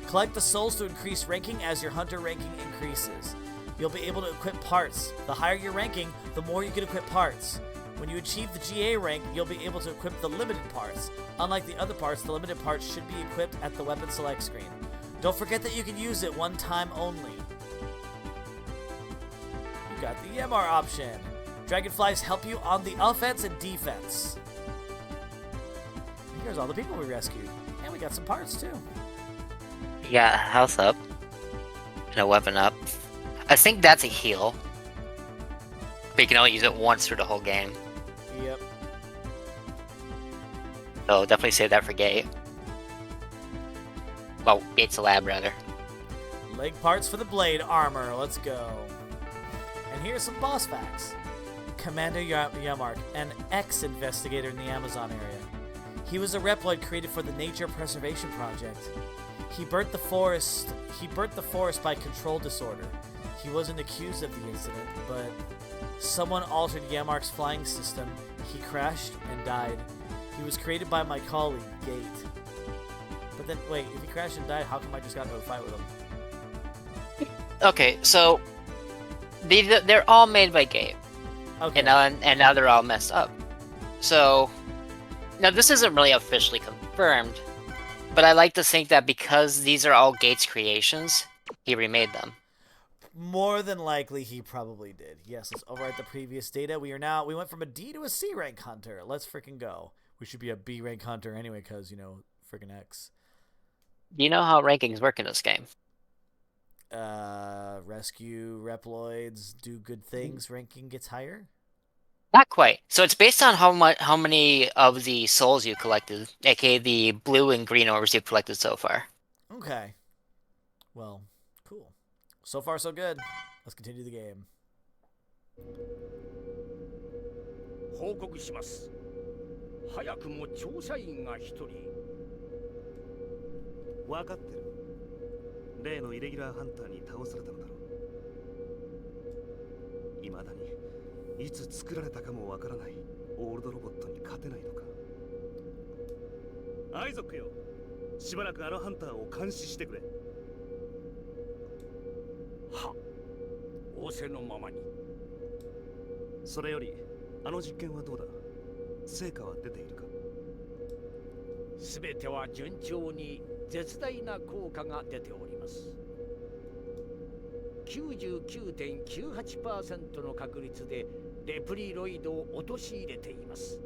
Collect the souls to increase ranking as your hunter ranking increases. You'll be able to equip parts. The higher your ranking, the more you can equip parts. When you achieve the GA rank, you'll be able to equip the limited parts. Unlike the other parts, the limited parts should be equipped at the weapon select screen. Don't forget that you can use it one time only. You got the Yamar option. Dragonflies help you on the offense and defense. Here's all the people we rescued. And we got some parts too. You got a health up. And a weapon up. I think that's a heal. But you can only use it once through the whole game. Yep. So definitely save that for Gate. Well, Gate's a lab, rather. Leg parts for the blade armor. Let's go. And here's some boss facts. Commander Yamark, an ex-investigator in the Amazon area. He was a Reploid created for the Nature Preservation Project. He burnt the forest by control disorder. He wasn't accused of the incident, but someone altered Yamark's flying system. He crashed and died. He was created by my colleague, Gate. But then, wait, if he crashed and died, how come I just got into a fight with him? Okay, so they're all made by Gate. Okay. And now they're all messed up. So now this isn't really officially confirmed, but I like to think that because these are all Gate's creations, he remade them. More than likely, he probably did. Yes, let's overwrite the previous data. We went from a D to a C rank hunter. Let's freaking go. We should be a B rank hunter anyway, because, you know, freaking X. Do you know how rankings work in this game? Rescue Reploids, do good things, ranking gets higher? Not quite. So it's based on how many of the souls you collected, aka the blue and green orbs you've collected so far. Okay. Well, cool. So far, so good. Let's continue the game. 報告します。早くも調査員が一人。分かってる。例のイレギュラーハンターに倒されたのだろう。未だにいつ作られたかもわからないオールドロボットに勝てないのか。アイゾックよ、しばらくあのハンターを監視してくれ。は、仰せのままに。それより、あの実験はどうだ？成果は出ているか？すべては順調に絶大な効果が出ております。99.98% の確率でレプリロイドを陥れています。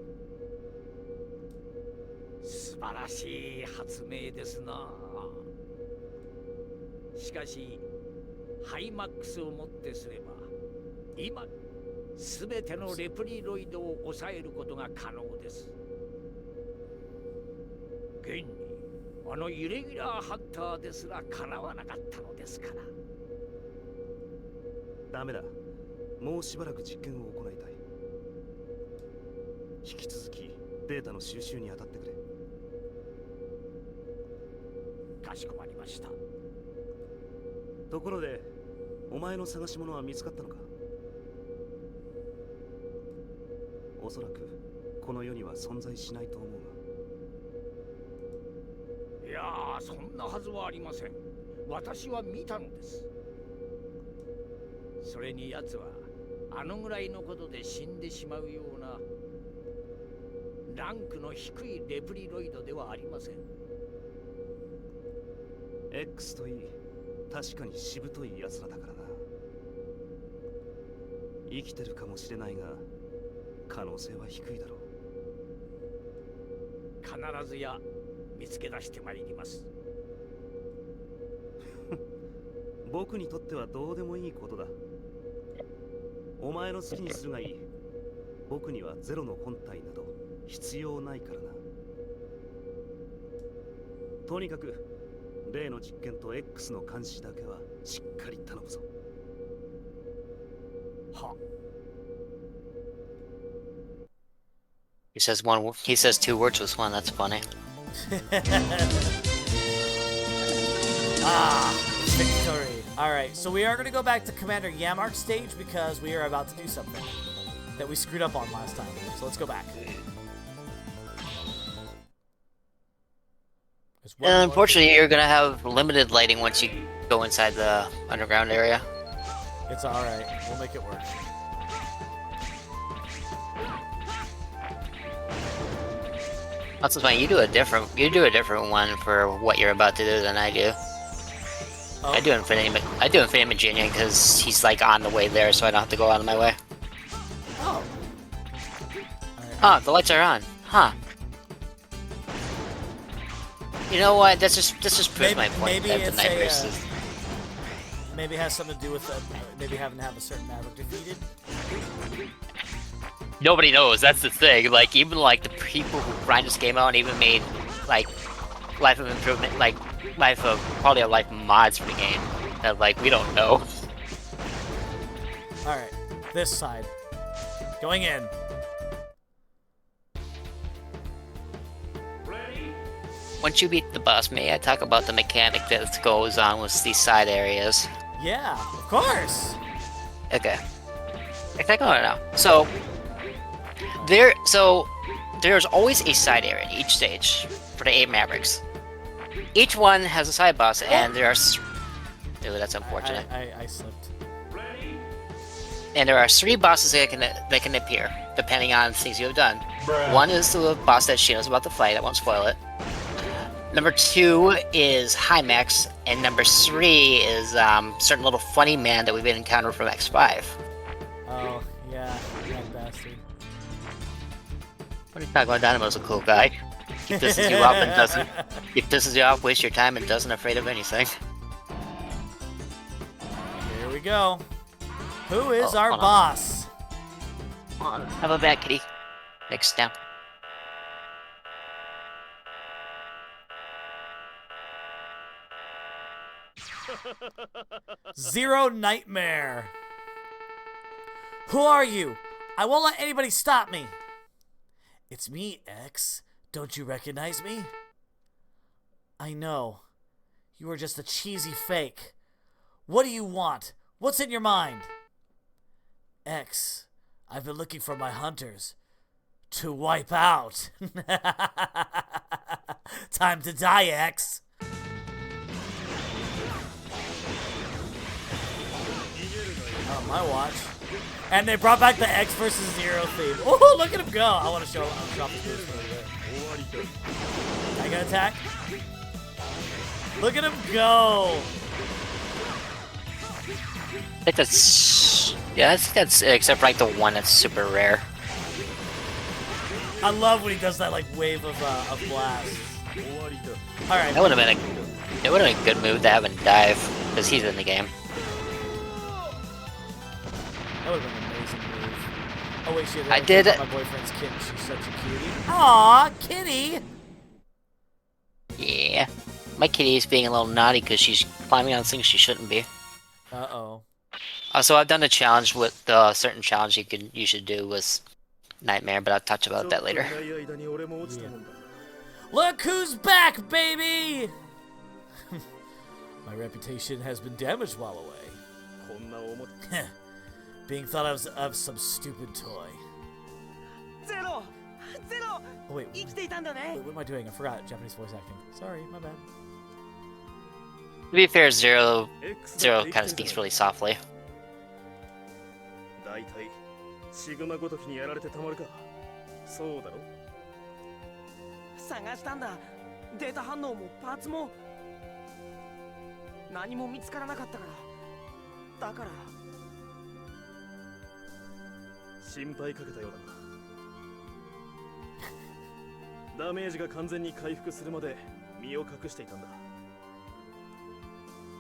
素晴らしい発明ですな。しかしハイマックスをもってすれば今すべてのレプリロイドを抑えることが可能です。現にあのイレギュラーハンターですらかなわなかったのですから。ダメだ。もうしばらく実験を行いたい。引き続きデータの収集に当たってくれ。かしこまりました。ところで、お前の探し物は見つかったのか？おそらくこの世には存在しないと思うが。いやー、そんなはずはありません。私は見たのです。それに奴はあのぐらいのことで死んでしまうようなランクの低いレプリロイドではありません。 X といい、確かにしぶとい奴らだからな。生きてるかもしれないが可能性は低いだろう。必ずや見つけ出してまいります。僕にとってはどうでもいいことだ。お前の好きにするがいい。僕にはゼロの本体など必要ないからな。とにかく例の実験と X の監視だけはしっかり頼むぞ。は。He says two words with one. That's funny. Victory. Alright, so we are going to go back to Commander Yamark's stage because we are about to do something that we screwed up on last time. So let's go back. And unfortunately, you're going to have limited lighting once you go inside the underground area. It's alright. We'll make it work. That's fine. You do a different one for what you're about to do than I do. Oh. I do Infinity Maginian because he's like on the way there, so I don't have to go out of my way. Oh. Oh, the lights are on. Huh. You know what? This just proves my point that the Night Race maybe it has something to do with maybe having to have a certain Maverick defeated. Nobody knows. That's the thing. Like even like the people who grind this game out and even made like Life of Improvement, like Life of Quality of Life mods for the game. And like, we don't know. Alright, this side. Going in. Once you beat the boss, may I talk about the mechanic that goes on with these side areas? Yeah, of course. Okay. I think I know. So there's always a side area in each stage for the 8 Mavericks. Each one has a side boss, and there are. Ooh, that's unfortunate. I slipped. And there are 3 bosses that can appear depending on things you have done. One is the boss that Shino's about to fight. I won't spoil it. Number 2 is Hymax, and number 3 is certain little funny man that we've been encountering from X5. Oh yeah, that bastard. What are you talking about? Dynamo's a cool guy. He pisses you off and doesn't. He pisses you off, wastes your time, and doesn't afraid of anything. Here we go. Who is our hold on. boss? Come on, have a back, kitty. Next down. Zero Nightmare. Who are you? I won't let anybody stop me. It's me, X. Don't you recognize me? I know. You are just a cheesy fake. What do you want? What's in your mind? X, I've been looking for my hunters to wipe out. Time to die, X. On my watch. And they brought back the X versus Zero theme. Oh, look at him go. I want to show off his moves for a bit. I got attack. Look at him go. I think that's... Yeah, I think that's it, except for like the one that's super rare. I love when he does that like wave of blast. Alright. That would have been a good move to have him dive, because he's in the game. That would have been an amazing move. Oh wait, shit. I did it. My boyfriend's kitten. She's such a cutie. Aw, kitty. Yeah. My kitty is being a little naughty because she's climbing on things she shouldn't be. Uh-oh. So I've done a challenge with the certain challenge you should do with Nightmare, but I'll touch about that later. Yeah. Look who's back, baby! My reputation has been damaged while away. Being thought of some stupid toy. Zero! Zero! Oh wait, 生きていたんだね what am I doing? I forgot Japanese voice acting. Sorry, my bad. To be fair, Zero kind of speaks really softly. 大体シグマごときにやられてたまるか。そうだろ。探したんだ。データ反応もパーツも何も見つからなかったから。だから心配かけたようだな。ダメージが完全に回復するまで身を隠していたんだ。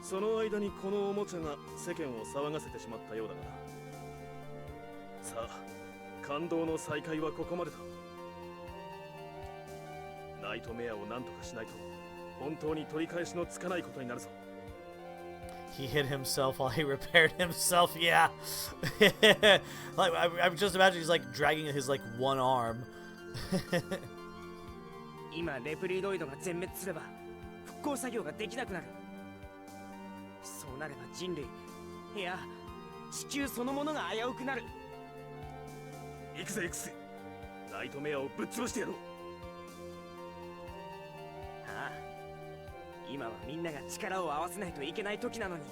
その間にこのおもちゃが世間を騒がせてしまったようだがな。さあ、感動の再会はここまでだ。ナイトメアを何とかしないと本当に取り返しのつかないことになるぞ。He hit himself while he repaired himself. Yeah. Like I'm just imagining he's like dragging his like one arm. 今レプリドイドが全滅すれば復興作業ができなくなる。そうなれば人類、いや地球そのものが危うくなる。行くぜ行くぜ。ナイトメアをぶっ潰してやろう。ああ、今はみんなが力を合わせないといけない時なのに。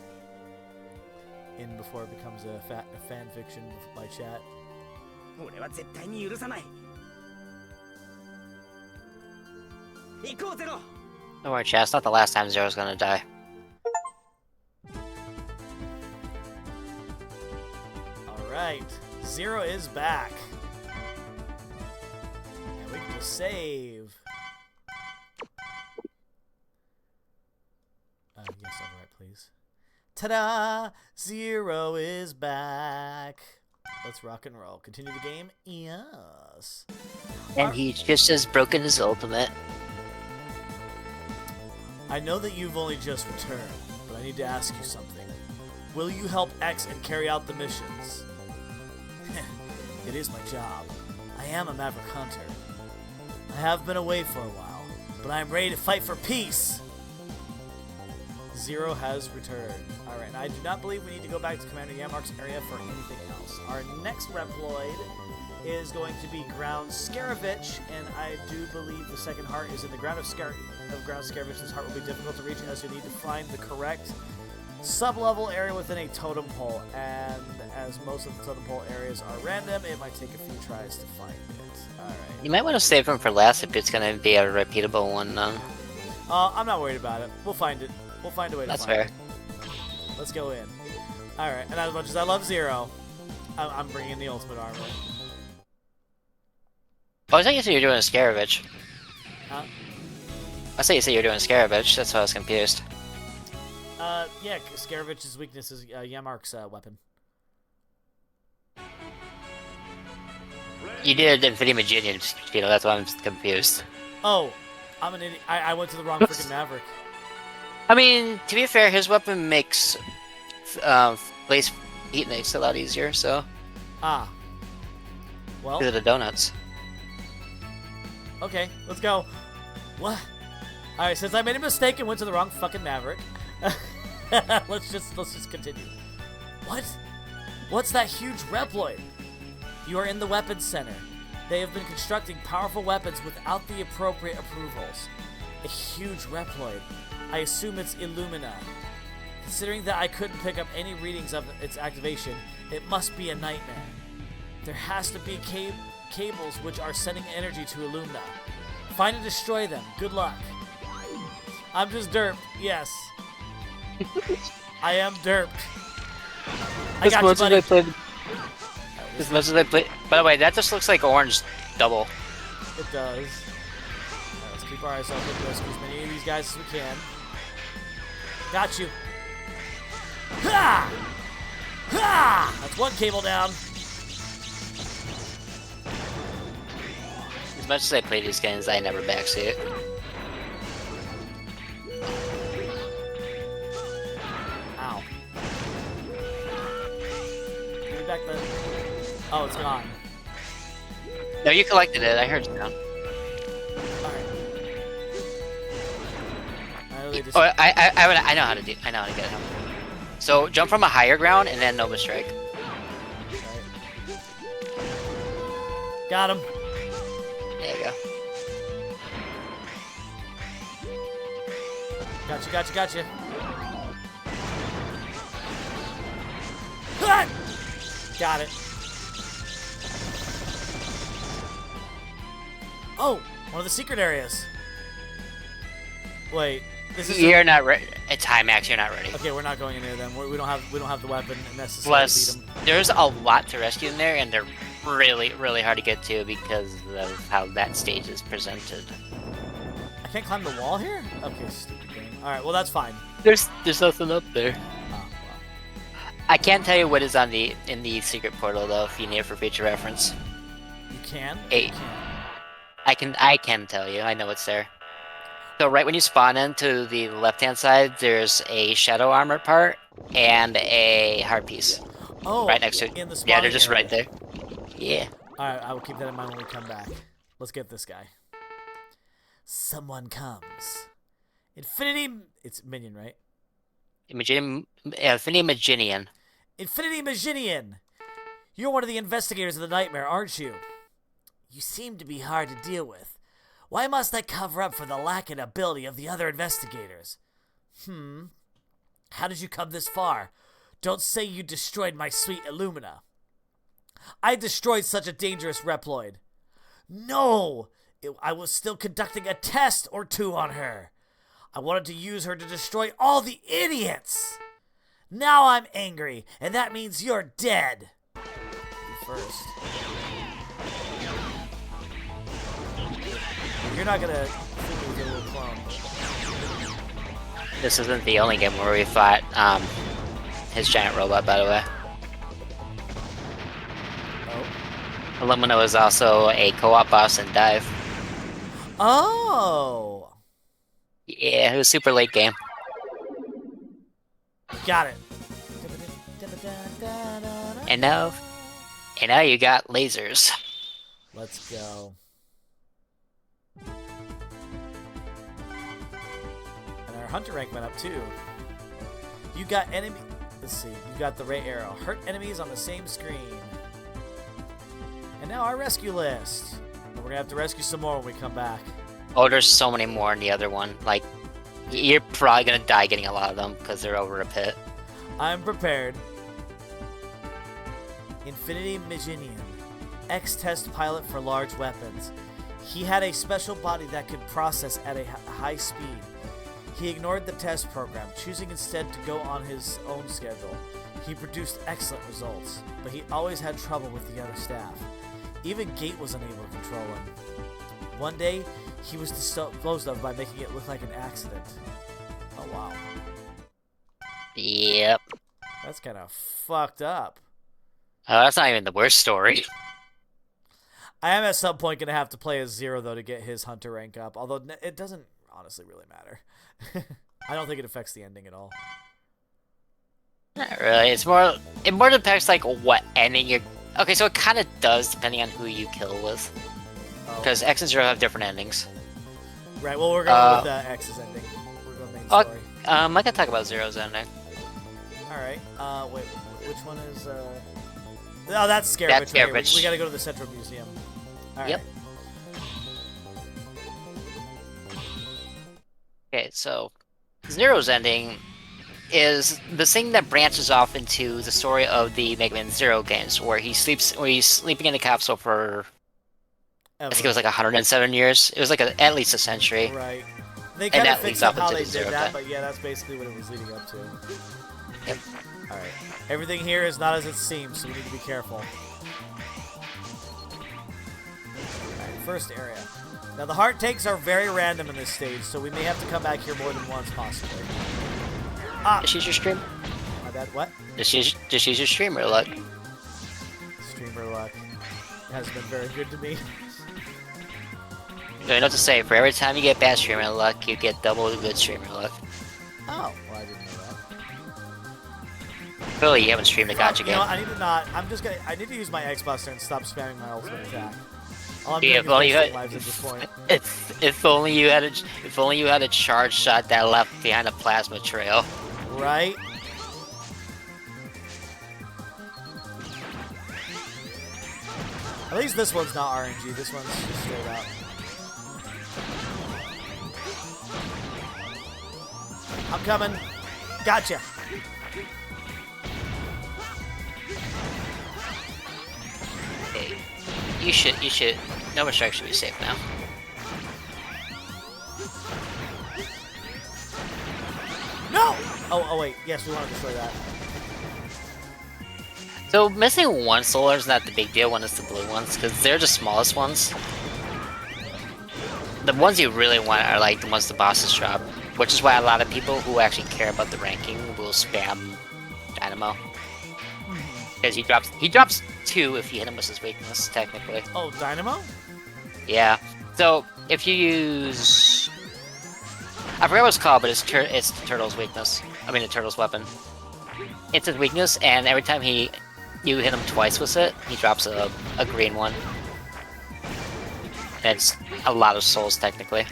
In before it becomes a fan fiction by chat. 俺は絶対に許さない。行こうゼロ。 Don't worry, chat. It's not the last time Zero's gonna die. Alright. Zero is back. And we can just save. Yes, alright, please. Ta-da! Zero is back. Let's rock and roll. Continue the game? Yes. And he just has broken his ultimate. I know that you've only just returned, but I need to ask you something. Will you help X and carry out the missions? It is my job. I am a Maverick Hunter. I have been away for a while, but I am ready to fight for peace. Zero has returned. Alright, I do not believe we need to go back to Commander Yamark's area for anything else. Our next Reploid is going to be Ground Scaravich, and I do believe the second heart is in the ground of Ground Scaravich. This heart will be difficult to reach as you need to find the correct sub-level area within a totem pole, and as most of the totem pole areas are random, it might take a few tries to find it. Alright. You might want to save him for last if it's going to be a repeatable one. I'm not worried about it. We'll find it. We'll find a way to That's find fair. it. Let's go in. Alright, and as much as I love Zero, I'm bringing in the ultimate armor. Oh, I thought you said you were doing a Scaravich. Huh? I thought you said you were doing a Scaravich, that's why I was confused. Yeah, Scaravich's weakness is Yamark's weapon. You did Infinity Maginian, that's why I'm confused. Oh, I'm an idiot. I went to the wrong freaking Maverick. I mean, to be fair, his weapon makes place heat makes it a lot easier, so. Ah. Well. Because of the donuts. Okay, let's go. What? Alright, since I made a mistake and went to the wrong fucking Maverick, let's just continue. What? What's that huge Reploid? You are in the weapons center. They have been constructing powerful weapons without the appropriate approvals. A huge Reploid. I assume it's Illumina. Considering that I couldn't pick up any readings of its activation, it must be a nightmare. There has to be cables which are sending energy to Illumina. Find and destroy them. Good luck. I'm just derped. Yes. I am derped. I got you, buddy. As much as I play. By the way, that just looks like orange double. It does. Right, let's keep our eyes open. Rescue as many of these guys as we can. Got you. Ha! Ha! That's one cable down. As much as I play these games, I never backseat. Ow. Give me back the... Oh, it's gone. No, you collected it. I heard you down. Alright. Oh, I know how to do. I know how to get him. So jump from a higher ground and then Nova Strike. Got him. There you go. Gotcha. Ah! Got it. Oh, one of the secret areas. Wait, this is. You're not ready. It's high max. You're not ready. Okay, we're not going in there then. We don't have the weapon necessarily to beat them. There's a lot to rescue in there, and they're really, really hard to get to because of how that stage is presented. I can't climb the wall here? Okay, stupid game. Alright, well that's fine. There's nothing up there. Oh, well. I can't tell you what is on in the secret portal though, if you need it for future reference. You can? 8. You can. I can tell you. I know it's there. So right when you spawn in to the left-hand side, there's a shadow armor part and a heart piece. Oh, right next to it. in the Yeah, they're just area. right there. Yeah. Alright, I will keep that in mind when we come back. Let's get this guy. Someone comes. Infinity... It's Minion, right? Infinity Maginian. Infinity Maginian! You're one of the investigators of the Nightmare, aren't you? You seem to be hard to deal with. Why must I cover up for the lack of ability of the other investigators? How did you come this far? Don't say you destroyed my sweet Illumina. I destroyed such a dangerous Reploid. No! I was still conducting a test or two on her. I wanted to use her to destroy all the idiots. Now I'm angry, and that means you're dead. You first. You're not gonna fool me with your little clone. This isn't the only game where we fought his giant robot, by the way. Oh. Illumina was also a co-op boss in Dive. Oh. Yeah, it was super late game. Got it. And now you got lasers. Let's go. And our hunter rank went up too. You got enemy. Let's see. You got the ray arrow. Hurt enemies on the same screen. And now our rescue list. And we're gonna have to rescue some more when we come back. Oh, there's so many more in the other one. Like, you're probably gonna die getting a lot of them because they're over a pit. I'm prepared. Infinity Miginian, X-Test pilot for large weapons. He had a special body that could process at a high speed. He ignored the test program, choosing instead to go on his own schedule. He produced excellent results, but he always had trouble with the other staff. Even Gate was unable to control him. One day, he was disposed of by making it look like an accident. Oh wow. Yep. That's kind of fucked up. Oh, that's not even the worst story. I am at some point going to have to play as Zero, though, to get his hunter rank up. Although it doesn't honestly really matter. I don't think it affects the ending at all. Not really. It more depends like what ending you're. Okay, so it kind of does depending on who you kill with. Because X and Zero have different endings. Right. Well, we're going with X's ending. We're going main story. I can talk about Zero's ending. All right. Wait. Which one is? Oh, that's Scare That's Witch. Scare Witch. We got to go to the Central Museum. All right. Yep. Okay, so Zero's ending is the thing that branches off into the story of the Mega Man Zero games, where he's sleeping in a capsule for I think it was like 107 years. It was like at least a century. Right. They kind of fixed up how they did Zero that, time. but yeah, that's basically what it was leading up to. Yep. All right. Everything here is not as it seems, so we need to be careful. Alright, first area. Now, the heart takes are very random in this stage, so we may have to come back here more than once, possibly. Ah! Just use your stream. My bad, what? Just use your streamer luck. Streamer luck has been very good to me. You know what to say, for every time you get bad streamer luck, you get double the good streamer luck. Oh, well, I didn't know that. Clearly, you haven't streamed a gotcha You game. know what, I need to not. I need to use my X-Buster and stop spamming my ultimate attack. All I'm Yeah, doing if only is you wasting had, lives at this point. if only you had a charge shot that left behind a plasma trail. Right? At least this one's not RNG. This one's just straight up. I'm coming. Gotcha. Okay. You should. Nova Strike should be safe now. No! Oh, wait. Yes, we want to destroy that. So missing one solar is not the big deal when it's the blue ones, because they're the smallest ones. The ones you really want are like the ones the bosses drop, which is why a lot of people who actually care about the ranking will spam Dynamo. Because he drops 2 if you hit him with his weakness, technically. Oh, Dynamo? Yeah. So if you use, I forgot what it's called, but it's the turtle's weakness. I mean the turtle's weapon. It's his weakness, and every time you hit him twice with it, he drops a green one. And it's a lot of souls, technically.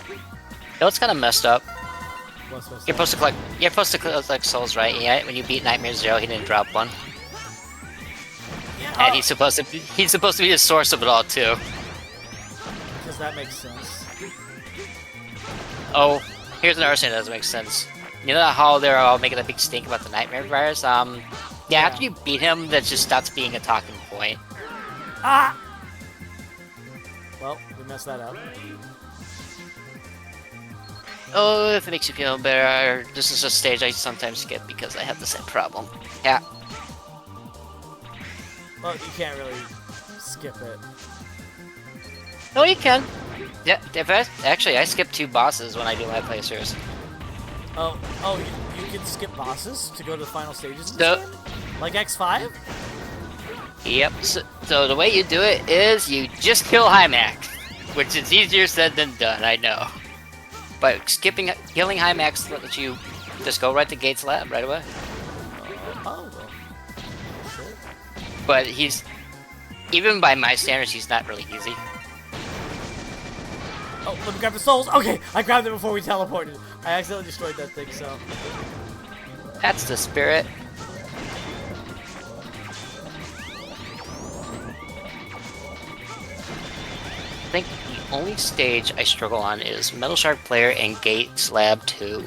You know what's kind of messed up? You're supposed to collect souls, right? Yeah. When you beat Nightmare Zero, he didn't drop one. Yeah, And he's supposed to be the source of it all too. Because that makes sense. Oh, here's another thing that doesn't make sense. You know how they're all making a big stink about the Nightmare virus? Yeah, after you beat him, that just stops being a talking point. Ah! Well, we messed that up. Oh, if it makes you feel better, this is a stage I sometimes skip because I have the same problem. Yeah. Well, you can't really skip it. No, you can. Yeah, actually, I skip 2 bosses when I do my playthroughs. Oh, you can skip bosses to go to the final stages of this game? Like X5? Yep, so the way you do it is you just kill Hymax, which is easier said than done, I know. but killing High Max lets you just go right to Gates Lab right away. Oh, well. Sure. But he's, even by my standards, he's not really easy. Oh, let me grab the souls. Okay, I grabbed it before we teleported. I accidentally destroyed that thing, so. That's the spirit. I think the only stage I struggle on is Metal Shark Player and Gates Lab 2.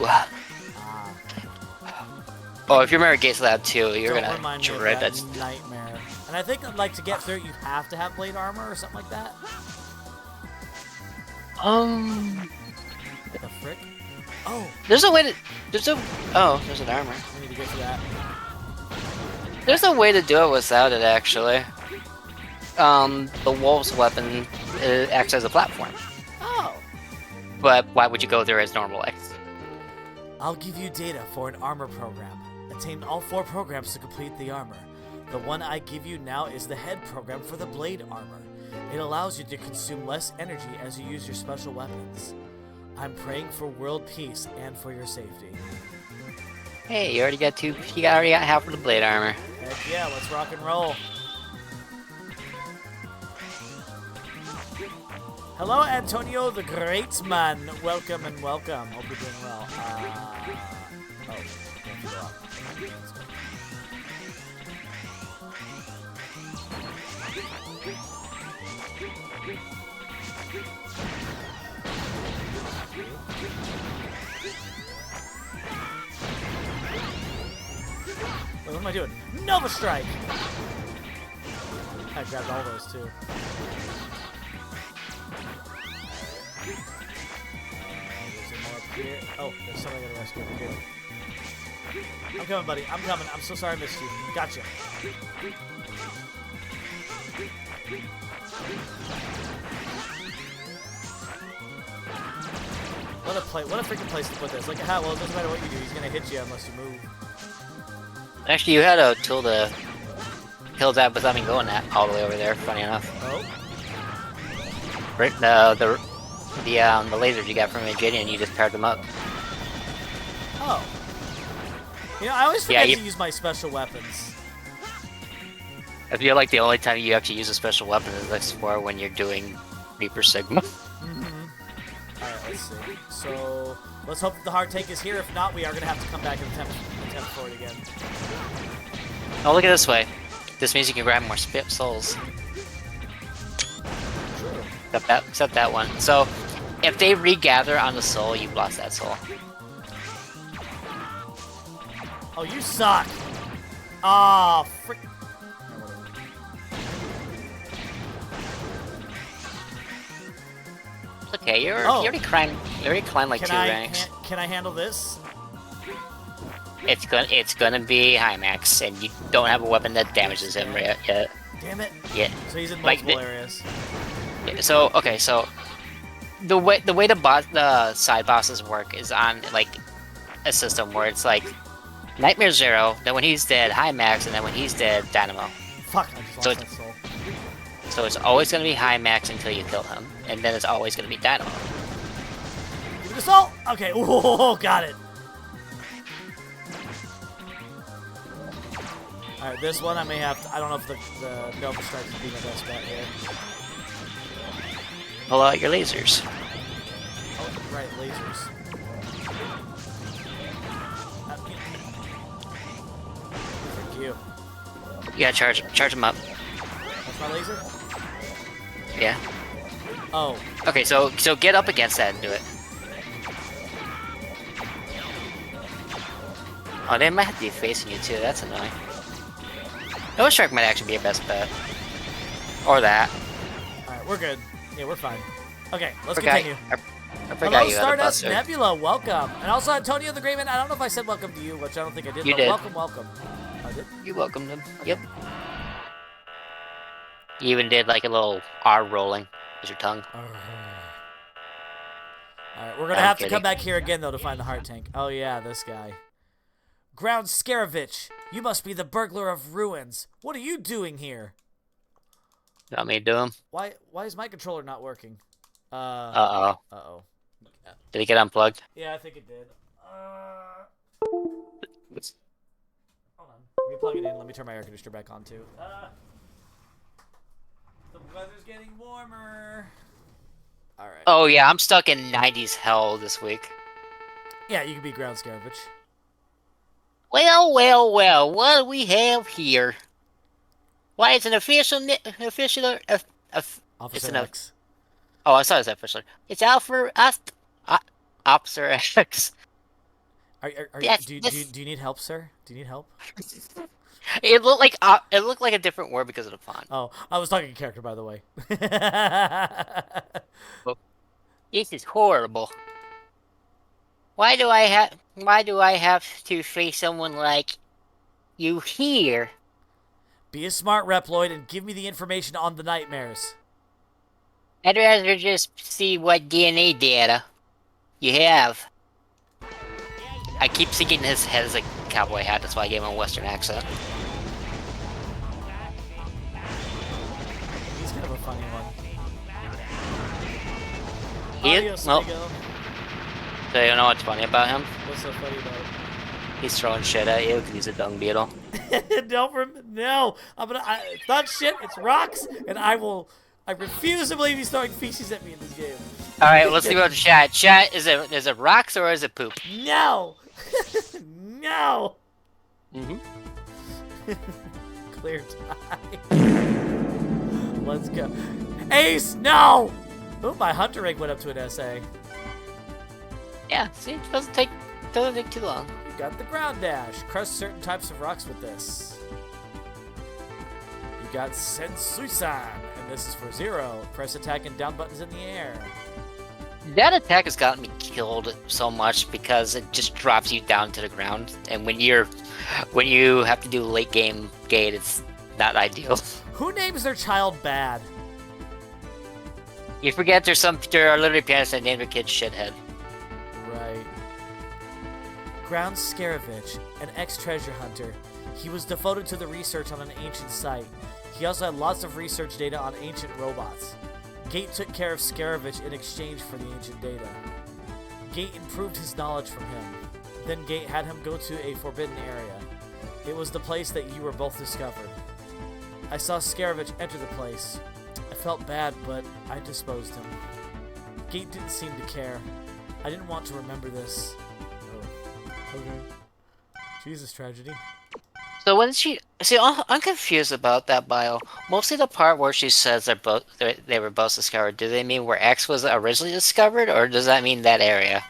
Oh, if you remember Gates Lab 2, you're Don't gonna remind me of dread that that. nightmare. And I think, like, to get through it, you have to have blade armor or something like that. The frick? Oh, There's a way to. There's an armor. I need to get to that. There's a way to do it without it, actually. The wolf's weapon acts as a platform. Oh. But why would you go there as normal X? I'll give you data for an armor program. Attain all 4 programs to complete the armor. The one I give you now is the head program for the blade armor. It allows you to consume less energy as you use your special weapons. I'm praying for world peace and for your safety. Hey, you already got 2. You already got half of the blade armor. Heck yeah, let's rock and roll. Hello, Antonio the Great Man. Welcome and welcome. Hope you're doing well. Oh, can't go up. Wait, what am I doing? Nova Strike! I grabbed all those too. Here. Oh, there's somebody I gotta rescue over here. I'm coming, buddy. I'm coming. I'm so sorry I missed you. Gotcha. What a freaking place to put this. Like, well, it doesn't matter what you do. He's gonna hit you unless you move. Actually, you had a tool to kill that without me going that all the way over there. Funny enough. Oh. Right, the lasers you got from Virginia, you just paired them up. Oh. You know, I always forget Yeah, to use my special weapons. I feel like the only time you actually use a special weapon is X4 when you're doing Reaper Sigma. Alright, let's see. So, let's hope that the hard tank is here. If not, we are going to have to come back and attempt for it again. Oh, look at it this way. This means you can grab more souls. True. Except that one. So, if they regather on the soul, you've lost that soul. Oh, you suck! Ah, frick. Okay, you already climbed like 2 ranks. Can I handle this? It's gonna be High Max, and you don't have a weapon that damages him yet. Damn it. Yeah. So he's in multiple areas. So okay, so the way the side bosses work is on like a system where it's like Nightmare 0, then when he's dead, High Max, and then when he's dead, Dynamo. Fuck, I just lost my soul. So it's always gonna be High Max until you kill him, and then it's always gonna be Dynamo. Give me the soul! Okay, ooh, got it. Alright, this one I may have to, I don't know if the Nova Strike would be my best bet here. Pull out your lasers. Oh, right, lasers. Thank you. Yeah, charge them up. That's my laser? Yeah. Oh. Okay, so get up against that and do it. Oh, they might have to be facing you too. That's annoying. Nova Strike might actually be your best bet. Or that. Alright, we're good. Yeah, we're fine. Okay, let's continue. I forgot Hello, you had a Stardust buster. Nebula, welcome. And also Antonio the Great Man. I don't know if I said welcome to you, which I don't think I did, You but did. welcome. I did? You welcomed him. Yep. You even did like a little R rolling with your tongue. Alright, we're gonna have to come back here again though to find the heart tank. Oh yeah, this guy. Ground Scaravich, you must be the burglar of ruins. What are you doing here? You want me to do him? Why is my controller not working? Uh-oh. Uh-oh. Did he get unplugged? Yeah, I think it did. Hold on. Let me plug it in. Let me turn my air conditioner back on too. The weather's getting warmer. All right. Oh yeah, I'm stuck in 90s hell this week. Yeah, you can be Ground Scaravich. Well, well, well. What do we have here? Why, it's an official... Officer it's X. Oh, I saw it's official. It's Officer X. Do you need help, sir? Do you need help? It looked like a different word because of the font. Oh, I was talking character, by the way. This is horrible. Why do I have to face someone like you here? Be a smart Reploid and give me the information on the nightmares. I'd rather just see what DNA data you have. I keep thinking his head is a cowboy hat, that's why I gave him a Western accent. He's kind of a funny one. He Adios, is? Well, amigo. so you know what's funny about him? What's so funny about it? He's throwing shit at you because he's a dung beetle. No, it's not shit. It's rocks, and I refuse to believe he's throwing feces at me in this game. All right, let's see about the chat. Chat, is it rocks or is it poop? No, no. Mm-hmm. Clear time. Let's go. Ace, no. Oh, my hunter rank went up to an SA. Yeah, see, it doesn't take too long. You got the ground dash. Crush certain types of rocks with this. You got Sensui-san, and this is for 0. Press attack and down buttons in the air. That attack has gotten me killed so much because it just drops you down to the ground, and when you have to do late game gate, it's not ideal. Who names their child Bad? You forget there are literally parents that name their kid Shithead. Right. Ground Scaravich, an ex-treasure hunter. He was devoted to the research on an ancient site. He also had lots of research data on ancient robots. Gate took care of Scaravich in exchange for the ancient data. Gate improved his knowledge from him. Then Gate had him go to a forbidden area. It was the place that you were both discovered. I saw Scaravich enter the place. I felt bad, but I disposed him. Gate didn't seem to care. I didn't want to remember this. Oh. Okay. Jesus, tragedy. So when I'm confused about that bio. Mostly the part where she says they were both discovered. Do they mean where X was originally discovered, or does that mean that area?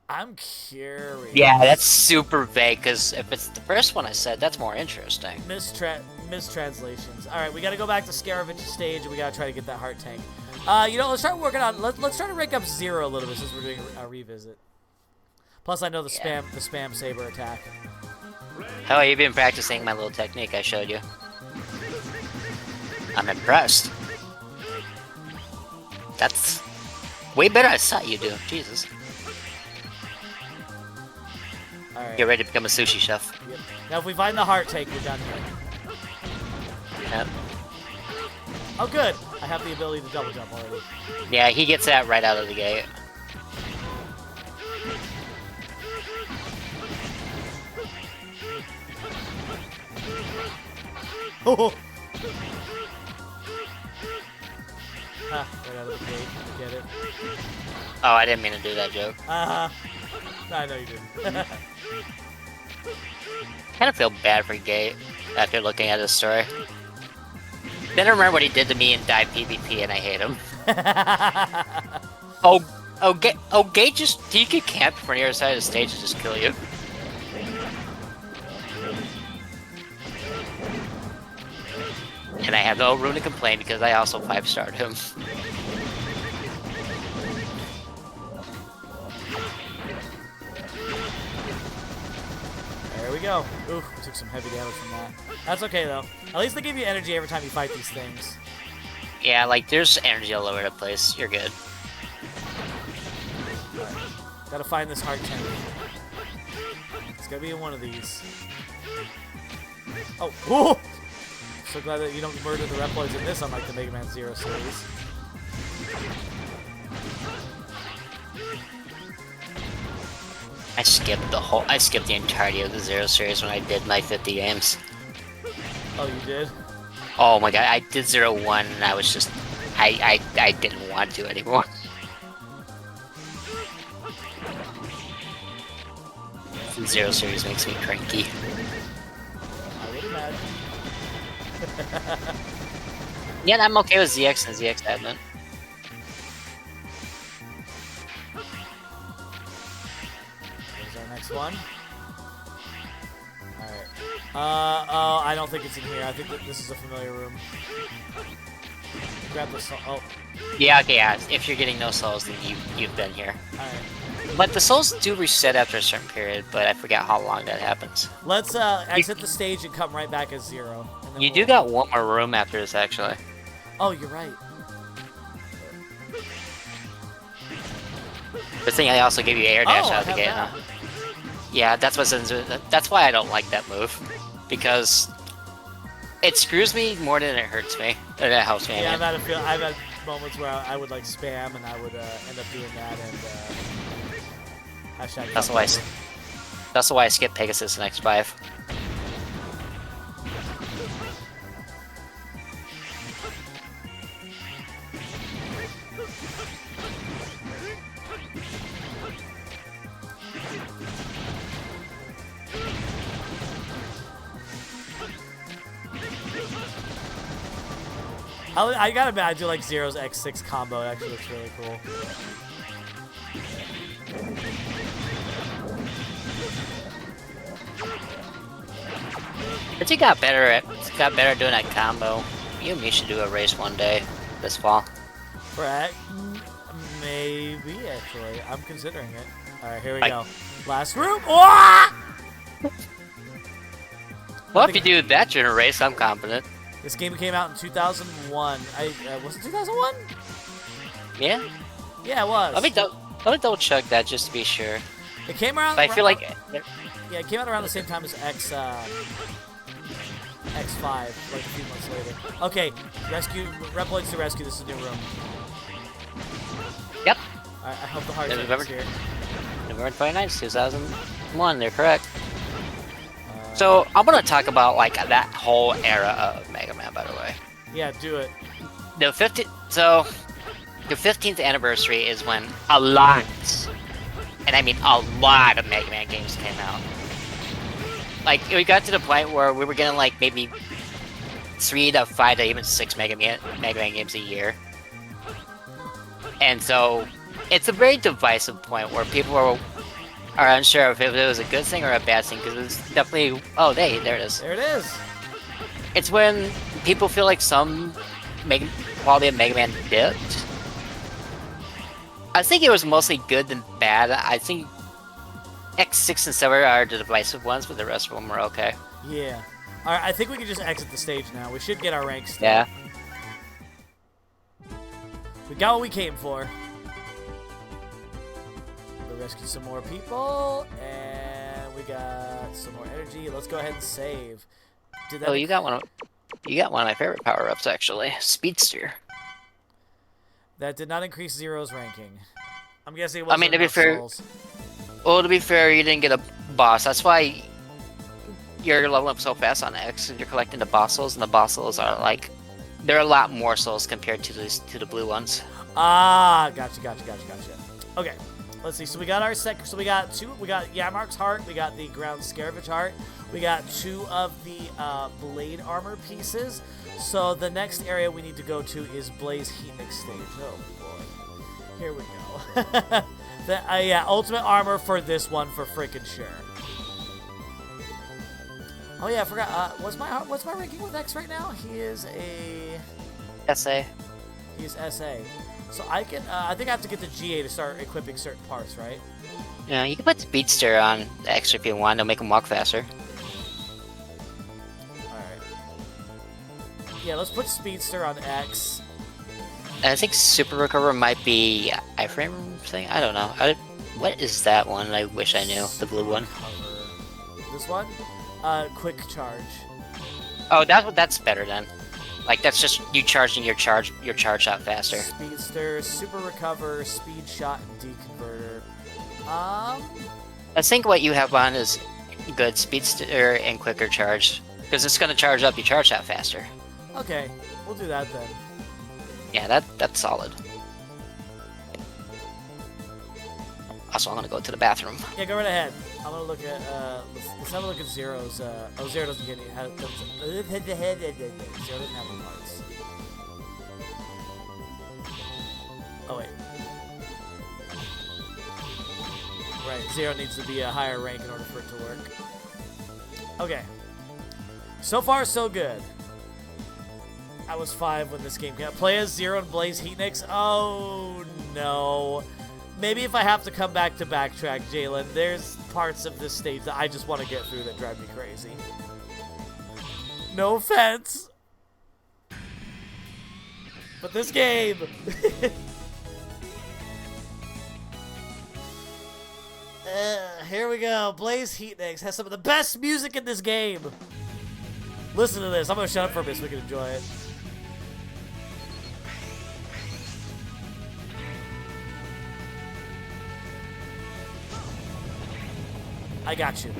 I'm curious. Yeah, that's super vague. Because if it's the first one I said, that's more interesting. Mistranslations. All right, we got to go back to Scaravich's stage, and we got to try to get that heart tank. Let's start working on. Let's try to rank up 0 a little bit since we're doing a revisit. Plus, I know the spam saber attack. How have you been practicing my little technique I showed you? I'm impressed. That's way better than I thought you do. Jesus. All right. Get ready to become a sushi chef. Yep. Now, if we find the heart tank, we're done here. Yep. Oh, good. I have the ability to double jump already. Yeah, he gets that right out of the gate. Oh! Right out of the gate. Get it? Oh, I didn't mean to do that joke. No, I know you didn't. Kind of feel bad for Gate after looking at his story. Then I remember what he did to me in Die PvP, and I hate him. Gate he could camp from the other side of the stage and just kill you. And I have no room to complain because I also 5-starred him. There we go. Ooh, we took some heavy damage from that. That's okay, though. At least they give you energy every time you fight these things. Yeah, like, there's energy all over the place. You're good. Right. Gotta find this heart tank. It's gotta be in one of these. Oh, whoa! So glad that you don't murder the Reploids in this, unlike the Mega Man Zero series. I skipped the entirety of the Zero series when I did my 50 games. Oh, you did? Oh my god, I did 0-1 and I was just... I didn't want to anymore. The Zero series makes me cranky. I would imagine. Yeah, I'm okay with ZX and ZX Advent. Here's our next one. Alright. Oh, I don't think it's in here. I think that this is a familiar room. Grab this. Oh. Yeah, okay, yeah. If you're getting no souls, then you've been here. Alright. But the souls do reset after a certain period, but I forgot how long that happens. Let's exit the stage and come right back as 0. And then You do got one more room after this, actually. Oh, you're right. Good thing I also gave you air dash Oh, out of the I gate. have Huh? Yeah, that's why I don't like that move, because it screws me more than it hurts me. Or that helps me. Yeah, I've had moments where I would like spam and I would end up doing that and hashtag. That's why I skip Pegasus and X5. I gotta admit, I do like Zero's X6 combo. It actually looks really cool. But you got better doing that combo. You and me should do a race one day this fall. Right? Maybe, actually. I'm considering it. Alright, here we go. Last room. Well, if you do that during a race, I'm confident. This game came out in 2001. Was it 2001? Yeah? Yeah, it was. Let me double check that just to be sure. It came around. But I feel like... Yeah, it came out around the same time as X5, like a few months later. Okay, Reploids to rescue. This is a new room. Yep. I hope the heart is here. November 29th, 2001. They're correct. So I'm gonna talk about like that whole era of Mega Man. By the way. Yeah, do it. The 15th anniversary is when a lot, and I mean a lot of Mega Man games came out. Like, we got to the point where we were getting like maybe 3 to 5 to even 6 Mega Man games a year. And so it's a very divisive point where people are unsure if it was a good thing or a bad thing, because it's definitely... Oh, there it is. There it is. It's when people feel like some quality of Mega Man dipped. I think it was mostly good than bad. I think X6 and 7 are the divisive ones, but the rest of them are okay. Yeah. Alright, I think we can just exit the stage now. We should get our ranks still. Yeah. We got what we came for. We rescued some more people, and we got some more energy. Let's go ahead and save. Oh, you got one of my favorite power-ups, actually. Speedster. That did not increase Zero's ranking. I'm guessing it wasn't to be fair... souls. Well, to be fair, you didn't get a boss. That's why you're leveling up so fast on X, and you're collecting the boss souls, and the boss souls are like... They're a lot more souls compared to the blue ones. Ah, gotcha. Okay, let's see. So we got our So we got Yamark's heart. We got the ground Scaravage heart. We got 2 of the blade armor pieces. So the next area we need to go to is Blaze Heat Mix stage. Oh boy, here we go. Yeah, ultimate armor for this one for frickin' sure. Oh yeah, I forgot. What's my ranking with X right now? He is a SA. He's SA. So I can. I think I have to get the GA to start equipping certain parts, right? Yeah, you can put Speedster on the X if you want. It'll make him walk faster. All right. Yeah, let's put Speedster on X. And I think Super Recover might be iframe thing. I don't know. What is that one? I wish I knew. The blue one. This one? Quick charge. Oh, that's better then. Like, that's just you charging your charge shot faster. Speedster, Super Recover, Speed Shot, and Deconverter. I think what you have on is good speedster and quicker charge. Because it's going to charge up, you charge that faster. Okay, we'll do that then. Yeah, that's solid. Also, I'm going to go to the bathroom. Yeah, go right ahead. I'm gonna look at, let's have a look at Zero's, oh, Zero doesn't get any, Zero doesn't have any parts. Oh, wait. Right, Zero needs to be a higher rank in order for it to work. Okay. So far, so good. I was 5 when this game came out. Play as Zero and Blaze Heatnix? Oh, no. Maybe if I have to come back to backtrack, Jalen, there's parts of this stage that I just want to get through that drive me crazy. No offense. But this game... here we go. Blaze Heatnix has some of the best music in this game. Listen to this. I'm going to shut up for a bit so we can enjoy it. I got you.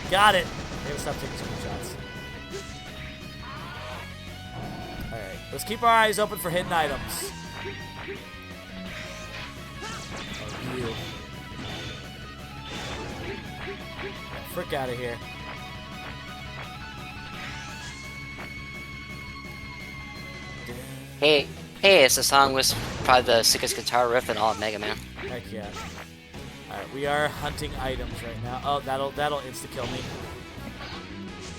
Got it. Maybe stop taking screenshots. Alright, let's keep our eyes open for hidden items. Oh, you. Frick out of here. Hey, it's a song with probably the sickest guitar riff in all of Mega Man. Heck yeah. Alright, we are hunting items right now. Oh, that'll insta-kill me.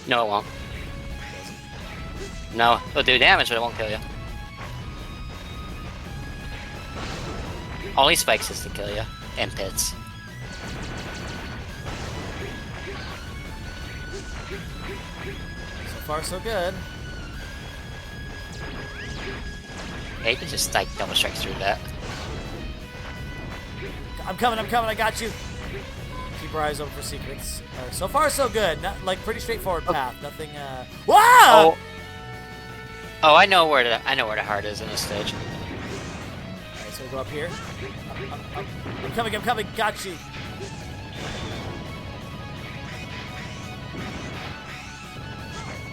No, it won't. No, it'll do damage, but it won't kill you. Only spikes is to kill you, and pits. So far, so good. Yeah, you can just like double strike through that. I'm coming, I got you. Keep our eyes open for secrets. Alright, so far, so good. Not, like, pretty straightforward path. Nothing, Wow! Oh, I know where the heart is in this stage. Alright, so we'll go up here. Up. I'm coming, got you.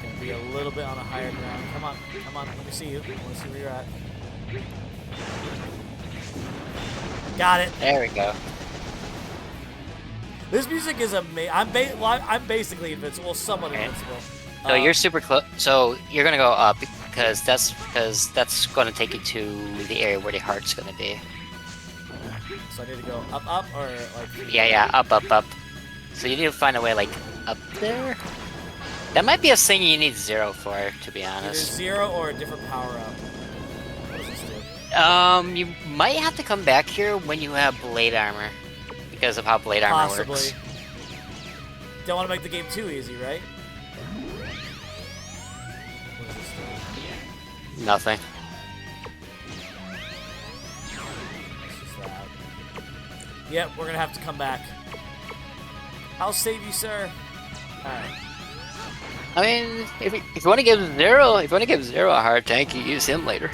Gonna be a little bit on a higher ground. Come on, let me see you. I wanna see where you're at. Got it. There we go. This music is amazing. I'm basically invincible, somewhat invincible. So you're super close. So you're gonna go up because that's going to take you to the area where the heart's gonna be. So I need to go up, or like. Yeah, up. So you need to find a way like up there. That might be a thing you need Zero for, to be honest. Either Zero or a different power up. What does this do? You might have to come back here when you have blade armor, because of how blade armor works. Don't want to make the game too easy, right? Nothing. Yep, we're gonna have to come back. I'll save you, sir. All right. I mean, if you want to give Zero a hard tank, you use him later.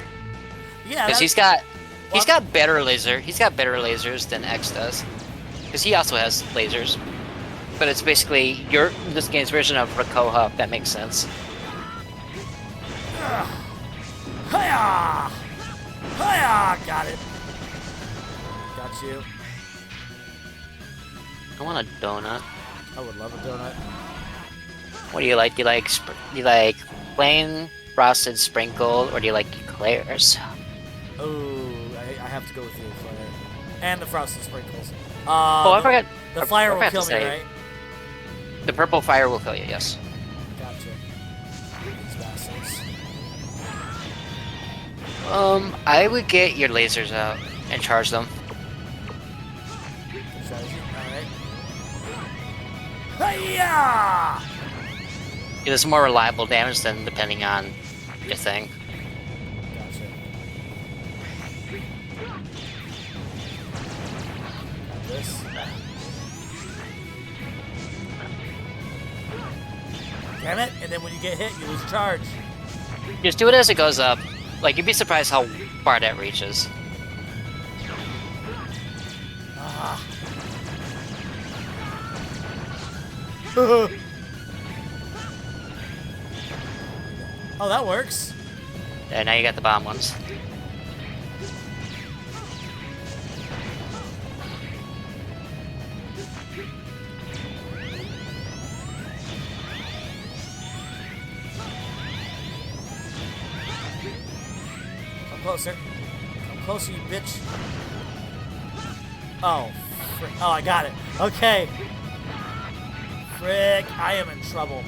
Yeah, because he's got better lasers than X does. Because he also has lasers, but it's basically this game's version of Rakoha. If that makes sense. Hiya! Hiya! Got it. Got you. I want a donut. I would love a donut. What do you like? Do you like plain frosted sprinkled, or do you like eclairs? Oh, I have to go with the eclair and the frosted sprinkles. Oh, I forgot. The fire will kill me, right? The purple fire will kill you. Yes. Gotcha. These bastards. I would get your lasers out and charge them. Alright. Hiya! It is more reliable damage than depending on your thing. Gotcha. Got this. Damn it! And then when you get hit, you lose charge. Just do it as it goes up. Like, you'd be surprised how far that reaches. Ah. Oh, that works. And now you got the bomb ones. Come closer. Come closer, you bitch. Oh, frick. Oh, I got it. Okay. Frick, I am in trouble.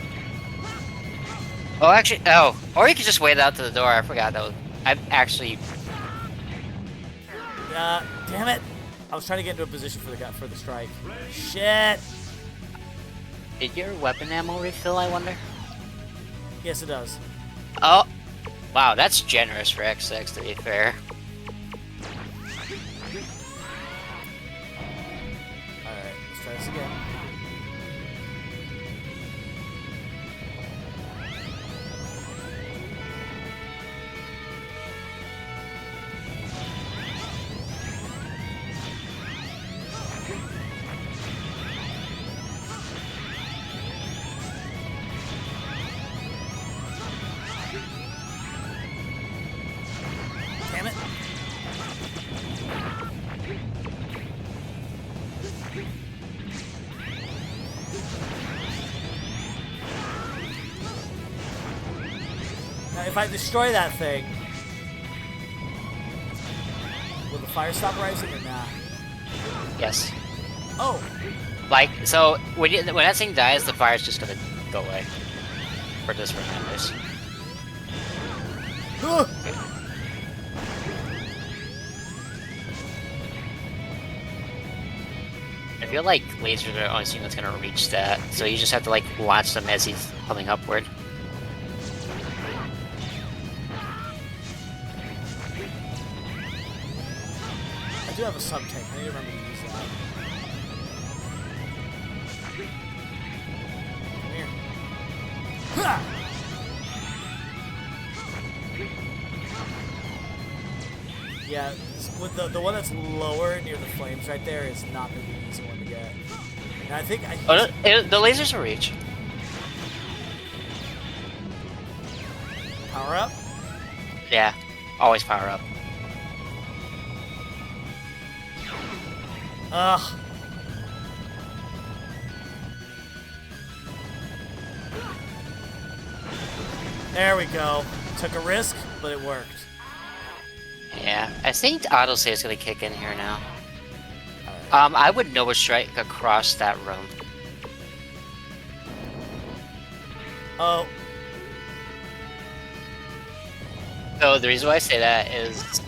Oh, actually, oh. Or you could just wait out to the door. I forgot that was... I've actually... Damn it. I was trying to get into a position for the strike. Shit. Did your weapon ammo refill, I wonder? Yes, it does. Oh. Wow, that's generous for X6, to be fair. Alright, let's try this again. Damn it. Now, if I destroy that thing, will the fire stop rising or not? Yes. Oh, Like, so, when that thing dies, the fire's just gonna go away. For just reminders. Ugh. I feel like lasers are the only thing that's gonna reach that, so you just have to, like, watch them as he's coming upward. I do have a sub tank. I need to remember to use that. Come here. Ha! Yeah, with the one that's lower near the flames right there is not going to be an easy one to get. And I think Oh, the lasers will reach. Power up. Yeah, always power up. Ugh. There we go. Took a risk, but it worked. Yeah, I think autosave is gonna kick in here now. I would Nova Strike across that room. Oh. So the reason why I say that is...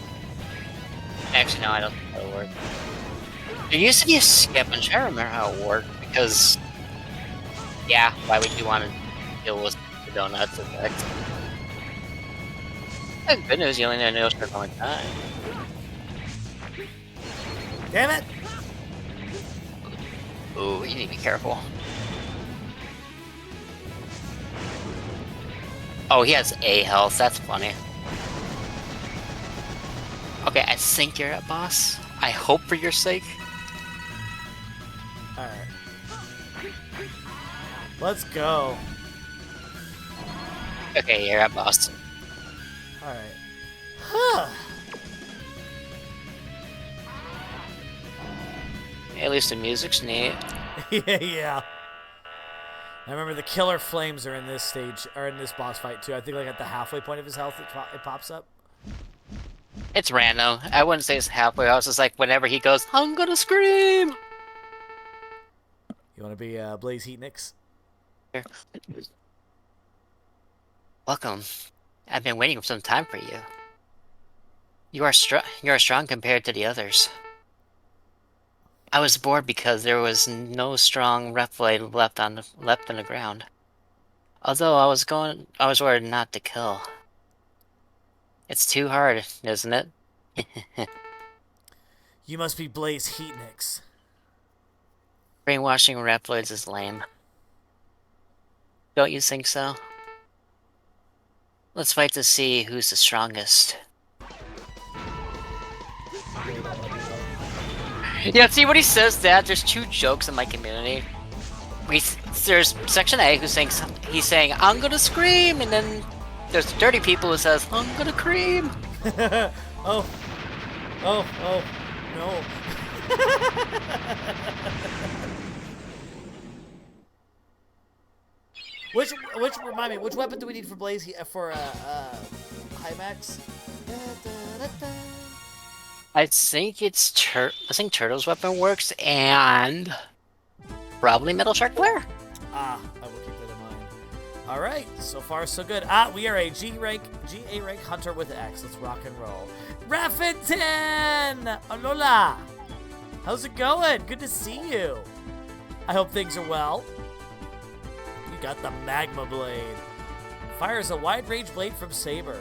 Actually, no, I don't think that'll work. There used to be a skip, and I'm trying to remember how it worked, because... Yeah, why would you want to deal with the donuts effect? Oh, good news, you only need a no strike one time. Damn it! Ooh, you need to be careful. Oh, he has A health, that's funny. Okay, I think you're at boss. I hope for your sake. Alright. Let's go. Okay, you're at boss. Alright. Huh. At least the music's neat. Yeah. I remember the killer flames are in this stage, or in this boss fight too. I think like at the halfway point of his health, it pops up. It's random. I wouldn't say it's halfway. I was just like, whenever he goes, I'm gonna scream! You want to be Blaze Heatnix? Here. Welcome. I've been waiting for some time for you. You are strong compared to the others. I was bored because there was no strong Reploid left on the ground. Although I was worried not to kill. It's too hard, isn't it? You must be Blaze Heatnix. Brainwashing Reploids is lame. Don't you think so? Let's fight to see who's the strongest. Yeah, see what he says, Dad? There's 2 jokes in my community. There's Section A who's saying, he's saying, I'm gonna scream, and then there's the dirty people who says, I'm gonna cream. Oh, no. Which remind me, which weapon do we need for Blaze for Hymax? I think I think Turtle's weapon works, and probably Metal Shark Flare. I will keep that in mind. All right, so far so good. We are a GA rank hunter with X. Let's rock and roll. Raffington! Alola! How's it going? Good to see you. I hope things are well. You got the Magma Blade. Fires a wide-range blade from Saber.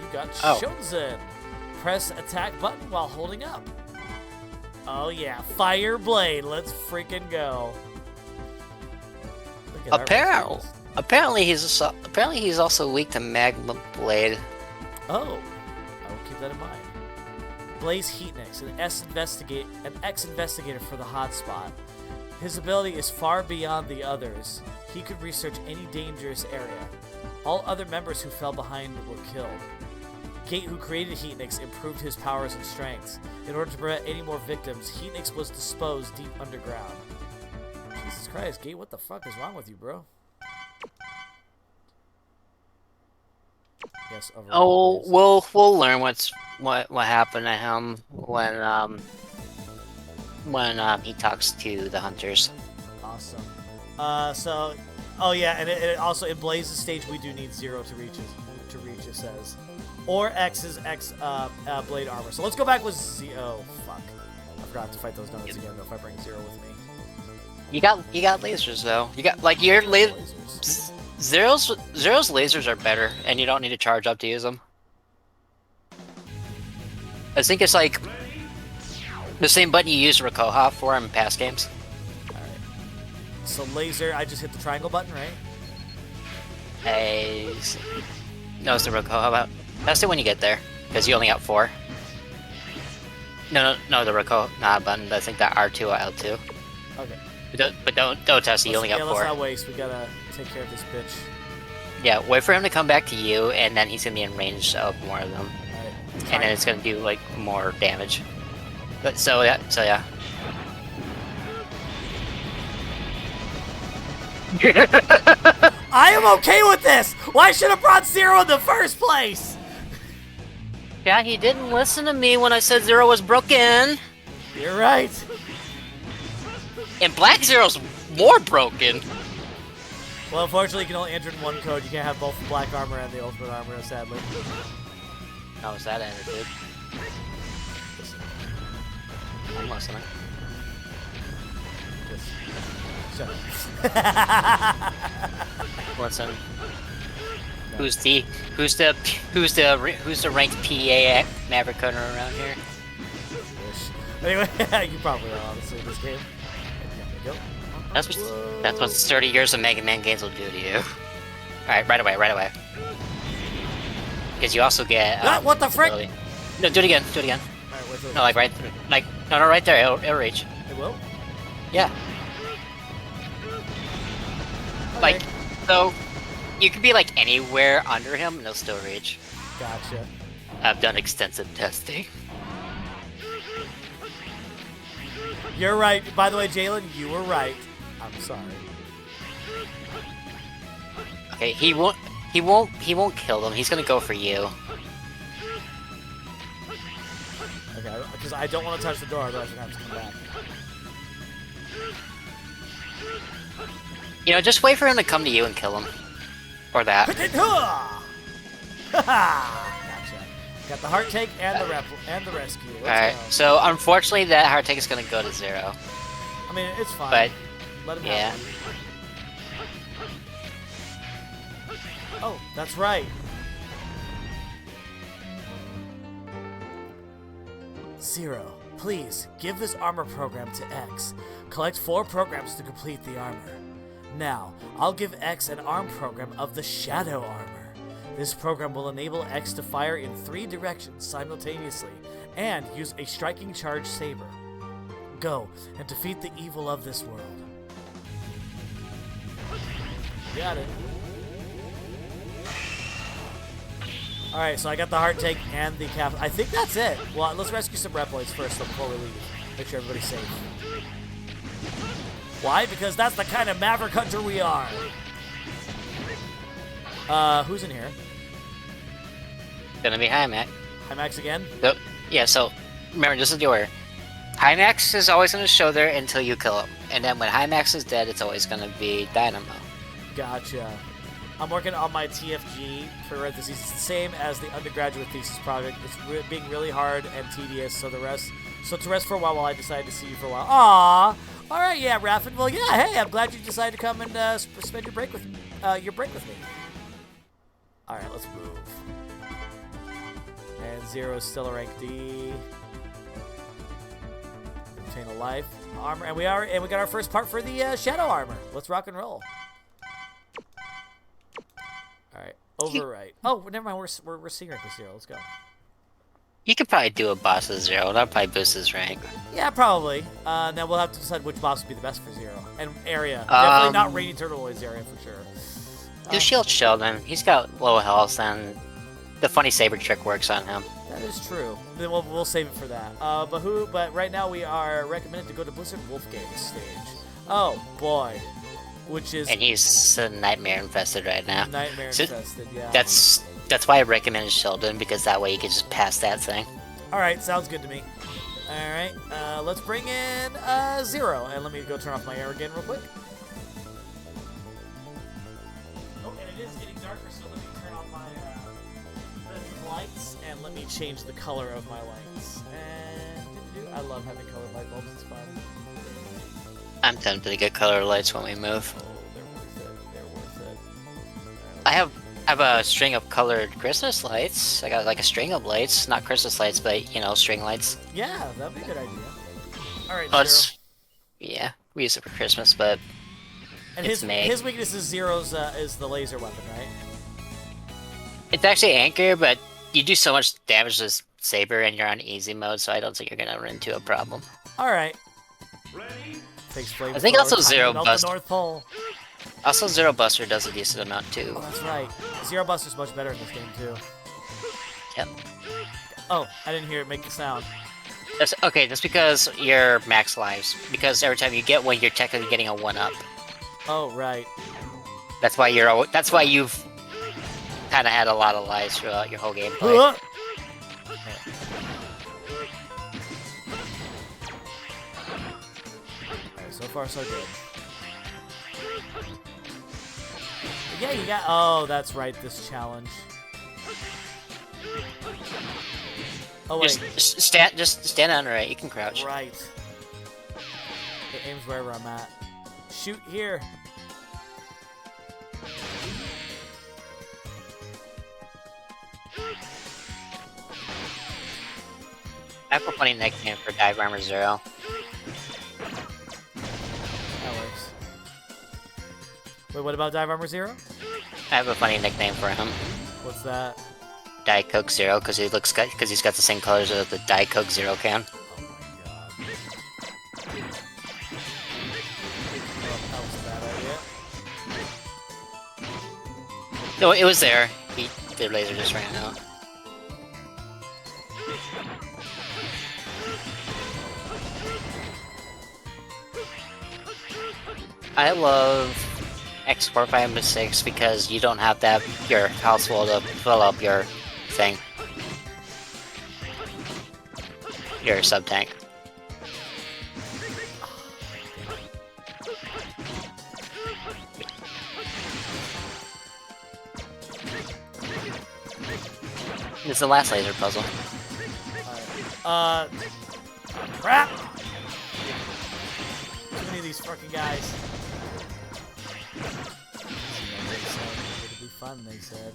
You got Shunzen. Press attack button while holding up. Oh yeah, Fire Blade. Let's freaking go. Look at Apparently he's also weak to Magma Blade. Oh, I will keep that in mind. Blaze Heatnix, an ex-investigator for the hotspot. His ability is far beyond the others. He could research any dangerous area. All other members who fell behind were killed. Gate, who created Heatnix, improved his powers and strengths. In order to prevent any more victims, Heatnix was disposed deep underground. Jesus Christ, Gate, what the fuck is wrong with you, bro? Yes, we'll learn what happened to him when he talks to the hunters. Awesome. Oh yeah, and it also in Blaze's stage we do need 0 to reach it says, or X's blade armor. So let's go back with Z. Oh fuck, I forgot to fight those donuts again though. If I bring 0 with me, you got lasers though. You got like your lasers. Zero's lasers are better, and you don't need to charge up to use them. I think it's like the same button you use Rakoha for in past games. Alright. So laser, I just hit the triangle button, right? No, it's the Rakoha button. That's it when you get there, because you only got 4. No, the Rakoha button. I think that R2 or L2. Okay. But don't test it. You only got 4. Let's not waste. We gotta take care of this bitch. Yeah, wait for him to come back to you, and then he's gonna be in range of more of them, Right. and then it's gonna do like more damage. But so yeah. I am okay with this. Why should have brought 0 in the first place? Yeah, he didn't listen to me when I said 0 was broken. You're right. And Black Zero's more broken. Well, unfortunately, you can only enter in one code. You can't have both the black armor and the ultimate armor, sadly. How was that ended, dude? I'm listening. Shut up. Listen. Who's the ranked PA Maverick Hunter around here? Anyway, you probably are honestly in this game. Go. That's what 30 years of Mega Man games will do to you. Alright, right away. Because you also get... what the frick? Ability. No, do it again. Alright, wait till No, like right through. Like, no, right there. It'll reach. It will? Yeah. Okay. Like, so, you could be like anywhere under him and he'll still reach. Gotcha. I've done extensive testing. You're right. By the way, Jalen, you were right. I'm sorry. Okay, he won't kill them. He's gonna go for you. Okay, because I don't want to touch the door, otherwise I'm gonna have to come back. You know, just wait for him to come to you and kill him. Or that. Gotcha. Got the heart take and the rescue. Alright, so unfortunately that heart take is gonna go to 0. I mean, it's fine. But let him yeah. have it. Oh, that's right. 0, please give this armor program to X. Collect 4 programs to complete the armor. Now, I'll give X an arm program of the Shadow Armor. This program will enable X to fire in 3 directions simultaneously and use a striking charge saber. Go and defeat the evil of this world. Got it. Alright, so I got the heart take and the cap. I think that's it. Well, let's rescue some Reploids first before we leave. Make sure everybody's safe. Why? Because that's the kind of maverick hunter we are. Who's in here? Gonna be Hymax. Hymax again? So, yeah, so remember, this is the order. Hymax is always gonna show there until you kill him. And then when Hymax is dead, it's always gonna be Dynamo. Gotcha. I'm working on my TFG parentheses. It's the same as the undergraduate thesis project. It's being really hard and tedious, so to rest for a while I decide to see you for a while. Aww. All right, yeah, Raffin. Well, yeah. Hey, I'm glad you decided to come and spend your break with me. All right, let's move. And Zero's still a rank D. Obtain a life, armor, and we got our first part for the shadow armor. Let's rock and roll. All right, overwrite. Oh, never mind. We're seeing rank with Zero. Let's go. You could probably do a boss with Zero. That'll probably boost his rank. Yeah, probably. Then we'll have to decide which boss would be the best for Zero. And area. Definitely not Rainy Turtleoid's area for sure. Do Shield Sheldon. He's got low health, and the funny saber trick works on him. That is true. Then we'll save it for that. But right now we are recommended to go to Blizzard Wolfgang stage. Oh boy. Which is... And he's nightmare infested right now. Nightmare infested, yeah. That's why I recommended Sheldon, because that way you can just pass that thing. Alright, sounds good to me. Alright, let's bring in Zero. And let me go turn off my air again real quick. Oh, and it is getting darker, so let me turn off my lights. And let me change the color of my lights. And I love having colored light bulbs, it's fun. I'm tempted to get color lights when we move. Oh, they're worth it. They're worth it. I have a string of colored Christmas lights. I got like a string of lights, not Christmas lights, but you know, string lights. Yeah, that'd be a good idea. All right, well, Zero. Yeah, we use it for Christmas, but and it's his weakness is Zero's is the laser weapon, right? It's actually Anchor, but you do so much damage to this saber, and you're on easy mode, so I don't think you're gonna run into a problem. All right. Ready? I think also Zero Buster. North Pole. Also, Zero Buster does a decent amount too. Oh, that's right. Zero Buster's much better in this game too. Yep. Oh, I didn't hear it make a sound. That's because you're max lives. Because every time you get one, you're technically getting a 1-up. Oh, right. That's why you've kind of had a lot of lives throughout your whole gameplay. So far, so good. Yeah, you got... Oh, that's right, this challenge. Oh, wait. Just stand on right. You can crouch. Right. It aims wherever I'm at. Shoot here. I have a funny nickname for Dive Armor Zero. That works. Wait, what about Dive Armor Zero? I have a funny nickname for him. What's that? Diet Coke Zero, because he's got the same colors as the Diet Coke Zero can. Oh my god. Oh, that was a bad idea. No, it was there. The laser just ran out. I love X45 because you don't have that your house full to fill up your thing. Your sub tank. It's the last laser puzzle. Crap! Too many of these fucking guys. It'd be fun, they said.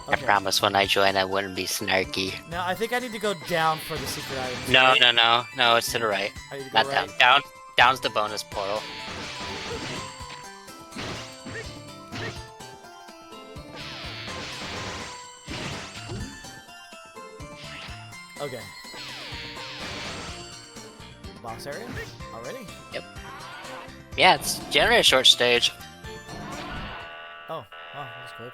I promise when I join I wouldn't be snarky. No, I think I need to go down for the secret items. No, it's to the right. I need to go Not right. down. Down's the bonus portal. Okay. Boss area? Already? Yep. Yeah, it's generally a short stage. Oh, wow, that was quick.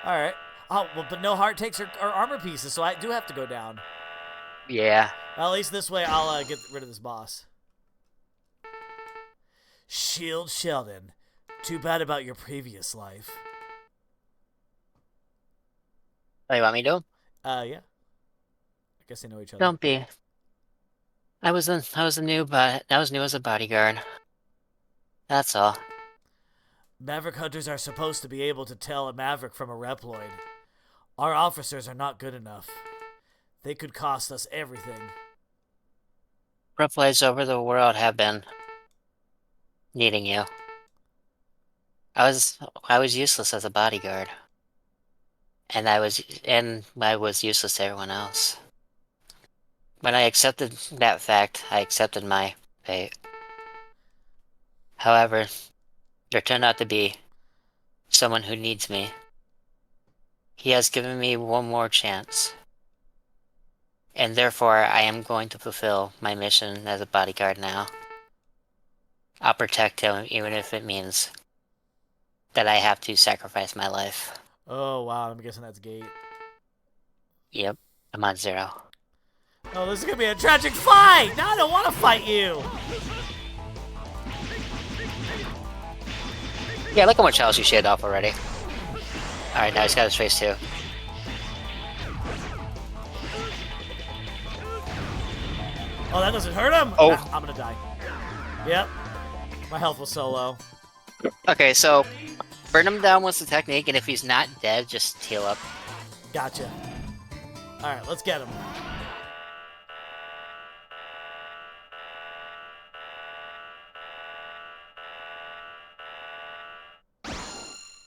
Alright. Oh, well, but no heart takes or armor pieces, so I do have to go down. Yeah. Well, at least this way I'll get rid of this boss. Shield Sheldon. Too bad about your previous life. Oh, you want me to? Yeah. I guess they know each other. Don't be. I was new as a bodyguard. That's all. Maverick hunters are supposed to be able to tell a Maverick from a Reploid. Our officers are not good enough. They could cost us everything. Reploids over the world have been needing you. I was useless as a bodyguard. And I was useless to everyone else. When I accepted that fact, I accepted my fate. However, there turned out to be someone who needs me. He has given me one more chance. And therefore, I am going to fulfill my mission as a bodyguard now. I'll protect him, even if it means that I have to sacrifice my life. Oh, wow. I'm guessing that's Gate. Yep, I'm on 0. Oh, this is going to be a tragic fight! No, I don't want to fight you! Yeah, look how much else you shaved off already. Alright, now he's got his face too. Oh, that doesn't hurt him? Oh. Nah, I'm going to die. Yep. My health was so low. Okay, so burn him down was the technique, and if he's not dead, just heal up. Gotcha. Alright, let's get him.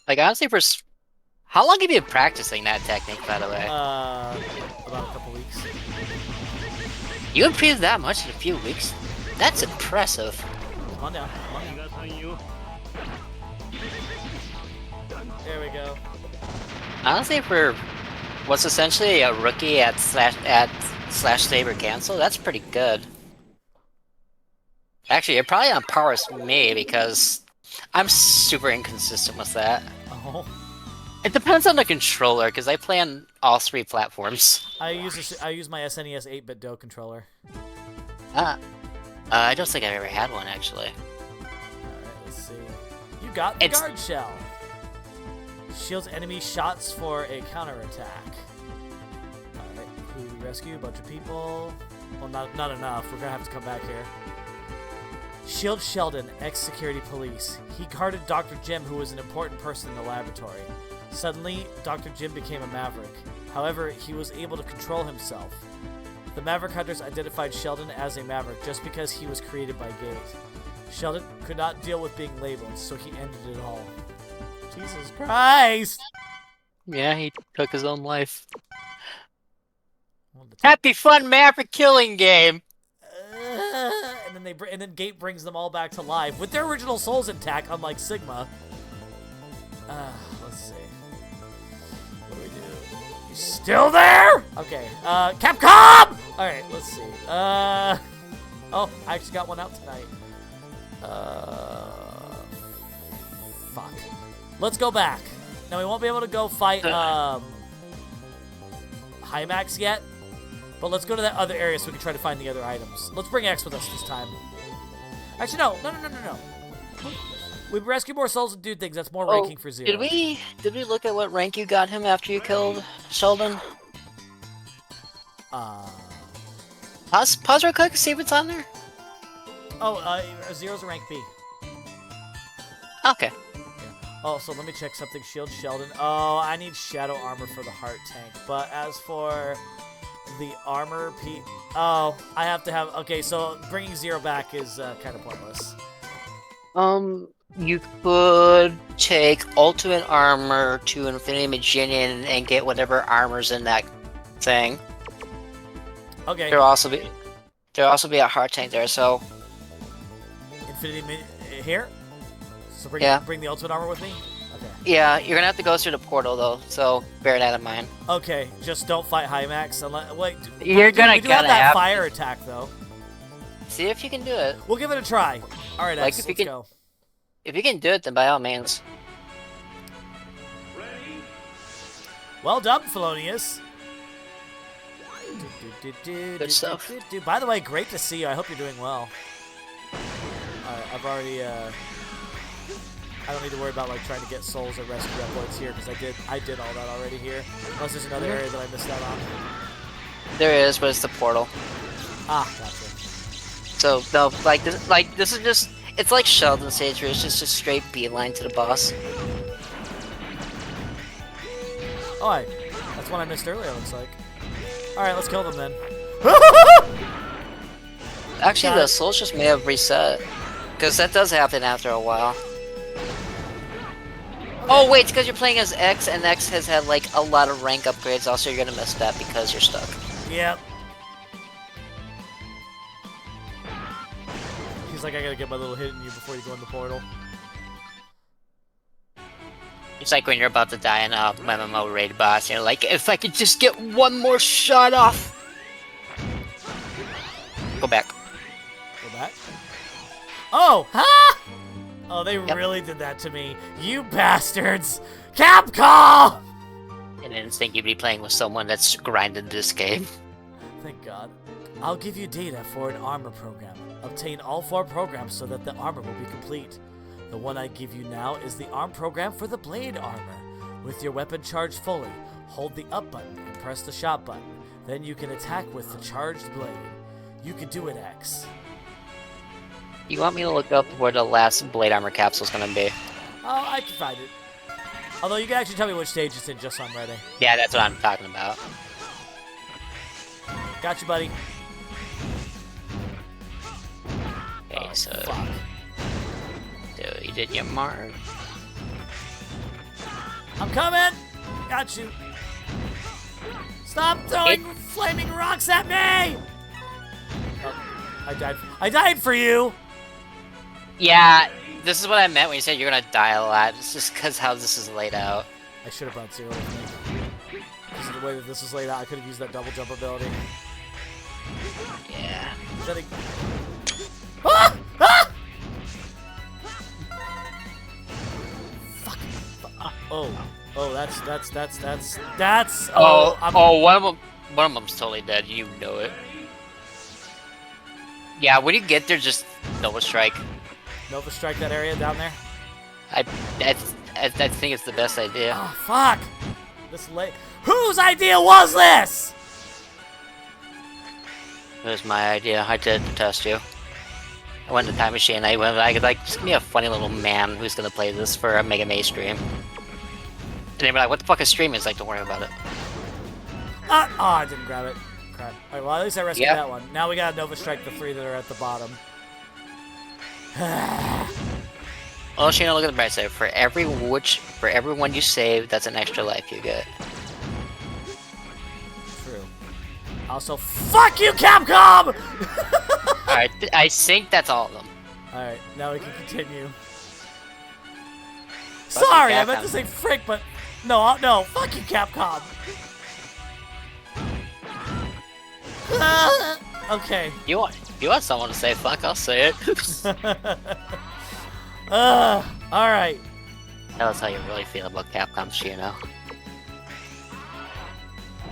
Like, honestly, how long have you been practicing that technique, by the way? About a couple weeks. You improved that much in a few weeks? That's impressive. Come on down. Come on down. There we go. Honestly, for what's essentially a rookie at slash saber cancel, that's pretty good. Actually, you're probably on par with me because I'm super inconsistent with that. Oh. It depends on the controller because I play on all 3 platforms. I use my SNES 8-bit Do controller. I don't think I've ever had one actually. Alright, let's see. You got the guard shell. Shields enemy shots for a counterattack. Alright, who we rescue? A bunch of people. Well, not enough. We're gonna have to come back here. Shield Sheldon, ex-security police. He guarded Dr. Jim, who was an important person in the laboratory. Suddenly, Dr. Jim became a Maverick. However, he was able to control himself. The Maverick Hunters identified Sheldon as a Maverick just because he was created by Gate. Sheldon could not deal with being labeled, so he ended it all. Jesus Christ! Yeah, he took his own life. Happy fun Maverick killing game! And then Gate brings them all back to life with their original souls intact, unlike Sigma. Let's see. What do we do? You still there? Okay. Capcom! Alright, let's see. Oh, I actually got one out tonight. Fuck. Let's go back. Now, we won't be able to go fight, Hymax yet. But let's go to that other area so we can try to find the other items. Let's bring X with us this time. Actually, no. We rescue more souls and do things. That's more ranking for 0. Did we look at what rank you got him after you killed Sheldon? Pause real quick, see if it's on there. Oh, 0's a rank B. Okay. Yeah. Oh, so let me check something. Shield Sheldon. Oh, I need shadow armor for the heart tank. But as for the armor oh, I have to have... Okay, so bringing 0 back is kind of pointless. You could take ultimate armor to Infinity Maginian and get whatever armor's in that thing. Okay. There'll also be a heart tank there, so... Infinity here? So bring the ultimate armor with me? Okay. Yeah, you're gonna have to go through the portal though, so bear that in mind. Okay, just don't fight Hymax. Unless, wait, You're gonna we do have gotta that have fire attack though. See if you can do it. We'll give it a try. All right, Like, X, if you let's can- go. If you can do it, then by all means. Well done, Felonious. Good stuff. By the way, great to see you. I hope you're doing well. I've already. I don't need to worry about like trying to get souls or rescue uploads here because I did all that already here. Unless there's another area that I missed out on. There is, but it's the portal. Ah, gotcha. So no, this is just it's like Sheldon Stage where it's just a straight beeline to the boss. Oh, that's one I missed earlier. Looks like. All right, let's kill them then. Actually, the souls just may have reset, because that does happen after a while. Oh wait, it's because you're playing as X, and X has had like a lot of rank upgrades. Also, you're gonna miss that because you're stuck. Yep. He's like, I gotta get my little hit in you before you go in the portal. It's like when you're about to die in a MMO raid boss, and you're like, if I could just get one more shot off. Go back. Go back? Oh! Ha! Oh, they really did that to me. You bastards! Capcom! I didn't think you'd be playing with someone that's grinded this game. Thank God. I'll give you data for an armor program. Obtain all 4 programs so that the armor will be complete. The one I give you now is the arm program for the blade armor. With your weapon charged fully, hold the up button and press the shot button. Then you can attack with the charged blade. You can do it, X. You want me to look up where the last blade armor capsule is gonna be? Oh, I can find it. Although you can actually tell me which stage it's in just so I'm ready. Yeah, that's what I'm talking about. Got you, buddy. Okay, so Fuck. you did your mark. I'm coming! Got you. Stop throwing flaming rocks at me! Oh, I died for you! Yeah, this is what I meant when you said you're gonna die a lot. It's just because how this is laid out. I should have brought Zero with me. Because of the way that this is laid out, I could have used that double jump ability. Yeah. Ah! Ah! Fuck. Oh, that's. One of them's totally dead. You know it. Yeah, when you get there, just Nova Strike. Nova Strike that area down there? I think it's the best idea. Oh, fuck! This late. Whose idea was this? It was my idea. I did test you. I went to Time Machine. I could like, just give me a funny little man who's gonna play this for a Mega May stream. And they were like, what the fuck is stream? It's like, don't worry about it. Oh, I didn't grab it. Crap. Alright, well, at least I rescued that one. Now we gotta Nova Strike the 3 that are at the bottom. Well, Shana, look at the bright side. For every one you save, that's an extra life you get. True. Also, fuck you, Capcom! Alright, I think that's all of them. Alright, now we can continue. Fuck Sorry, you, I meant to say frick, but no, no, fuck you, Capcom. Okay. You want someone to say fuck? I'll say it. Alright. Tell us how you really feel about Capcom, Shino.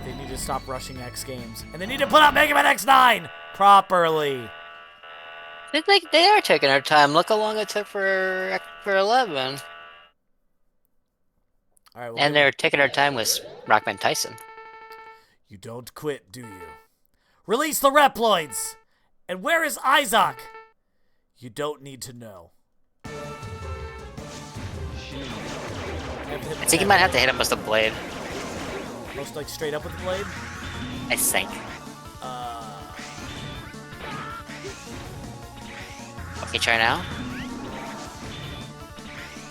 They need to stop rushing X games. And they need to put out Mega Man X9 properly. They are taking their time. Look how long it took for 11. All right, And they're taking their time with Rockman Tyson. You don't quit, do you? Release the Reploids! And where is Isaac? You don't need to know. I think you might have to hit him with the blade. Most like straight up with the blade? I think. Okay, try now.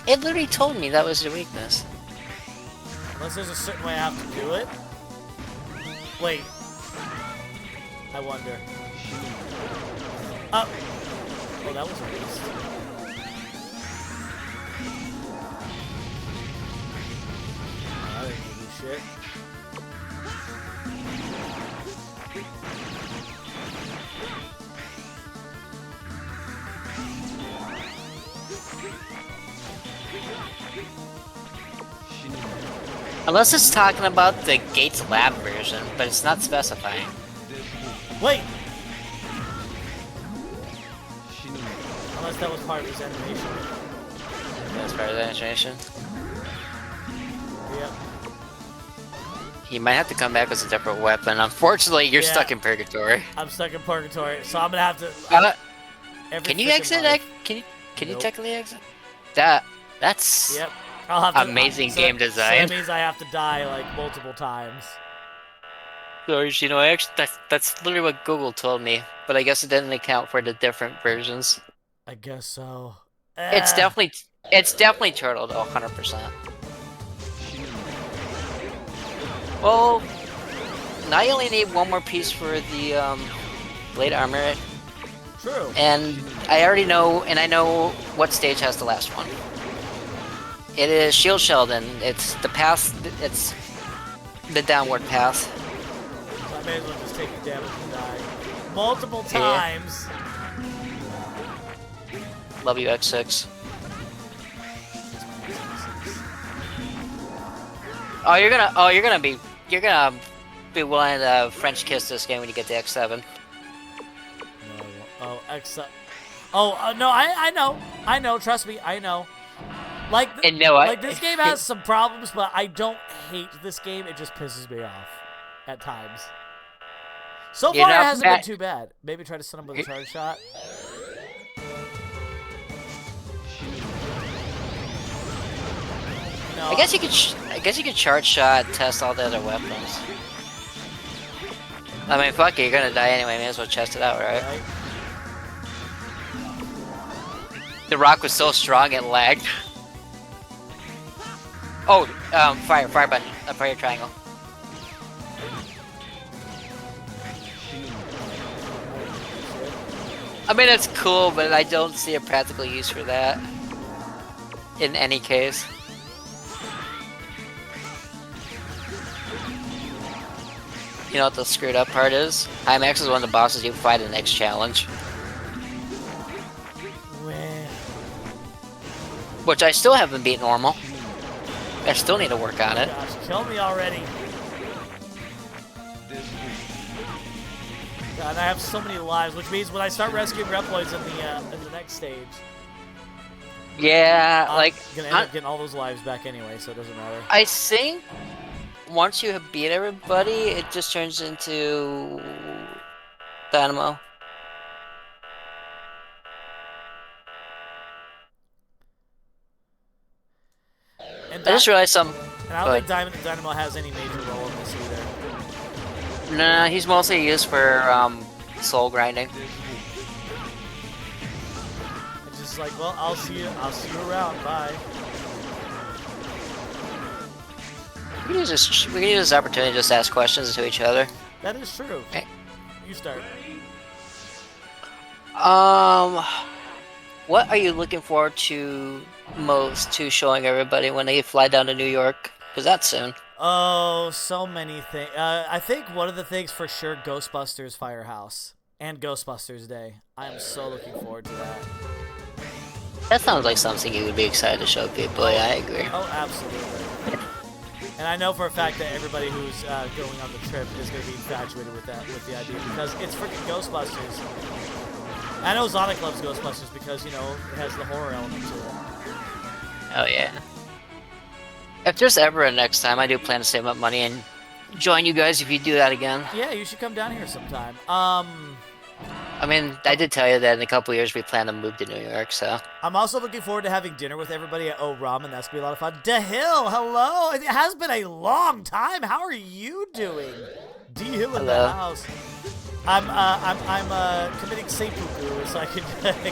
It literally told me that was your weakness. Unless there's a certain way I have to do it. Wait. I wonder. Oh, that was a waste. shit. Unless it's talking about the Gates Lab version, but it's not specifying. Wait! Unless that was part of his animation. That's part of the animation. Yep. He might have to come back with a different weapon. Unfortunately, you're Yeah. stuck in purgatory. I'm stuck in purgatory, so I'm gonna have to. Every Can you freaking exit? life. Can you Nope. technically exit? That's Yep. I'll have to. amazing so game So design. that means I have to die like multiple times. So, you know, actually, that's literally what Google told me, but I guess it didn't account for the different versions. I guess so. It's definitely Turtle though, 100%. Well, now you only need one more piece for the blade armor, True. and I already know, and I know what stage has the last one. It is Shield Sheldon. It's the path. It's the downward path. So I may as well just take the damage and die multiple Yeah. times. Love you, X6. You're gonna be willing to French kiss this game when you get to X7. No. Oh, X. Oh no, I know. Trust me, I know. Like, And know what? like this game has some problems, but I don't hate this game. It just pisses me off at times. So You're far, it not hasn't been bad. too bad. Maybe try to send him with a charge shot. No, I guess you could charge shot, test all the other weapons. I mean, fuck it, you're gonna die anyway. May as well test it out, right? right? The rock was so strong it lagged. Oh, fire button, fire triangle. I mean, it's cool, but I don't see a practical use for that. In any case. You know what the screwed up part is? IMAX is one of the bosses you fight in the next challenge. Meh. Which I still haven't beat normal. I still need to work on it. Gosh, kill me already. God, I have so many lives, which means when I start rescuing Reploids in the next stage, Yeah, I'm like, gonna end up getting all those lives back anyway, so it doesn't matter. I think once you have beat everybody, it just turns into Dynamo. And I just realized some. and I don't think Dynamo has any major role in this either. No, he's mostly used for soul grinding. It's just like, well, I'll see you around. Bye. We can use this opportunity to just ask questions to each other. That is true. Okay. You start. What are you looking forward to most to showing everybody when they fly down to New York? Because that's soon. Oh, so many things. I think one of the things for sure, Ghostbusters Firehouse and Ghostbusters Day. I am so looking forward to that. That sounds like something you would be excited to show people. Yeah, I agree. Oh, absolutely. And I know for a fact that everybody who's going on the trip is going to be infatuated with the idea, because it's freaking Ghostbusters. I know Zonic loves Ghostbusters because, you know, it has the horror element to it. Oh yeah. If there's ever a next time, I do plan to save up money and join you guys if you do that again. Yeah, you should come down here sometime. I mean, I did tell you that in a couple years we plan to move to New York, so. I'm also looking forward to having dinner with everybody at O Ramen. That's going to be a lot of fun. DeHill, hello. It has been a long time. How are you doing? D-Hill in the Hello. house. I'm committing seppuku so I can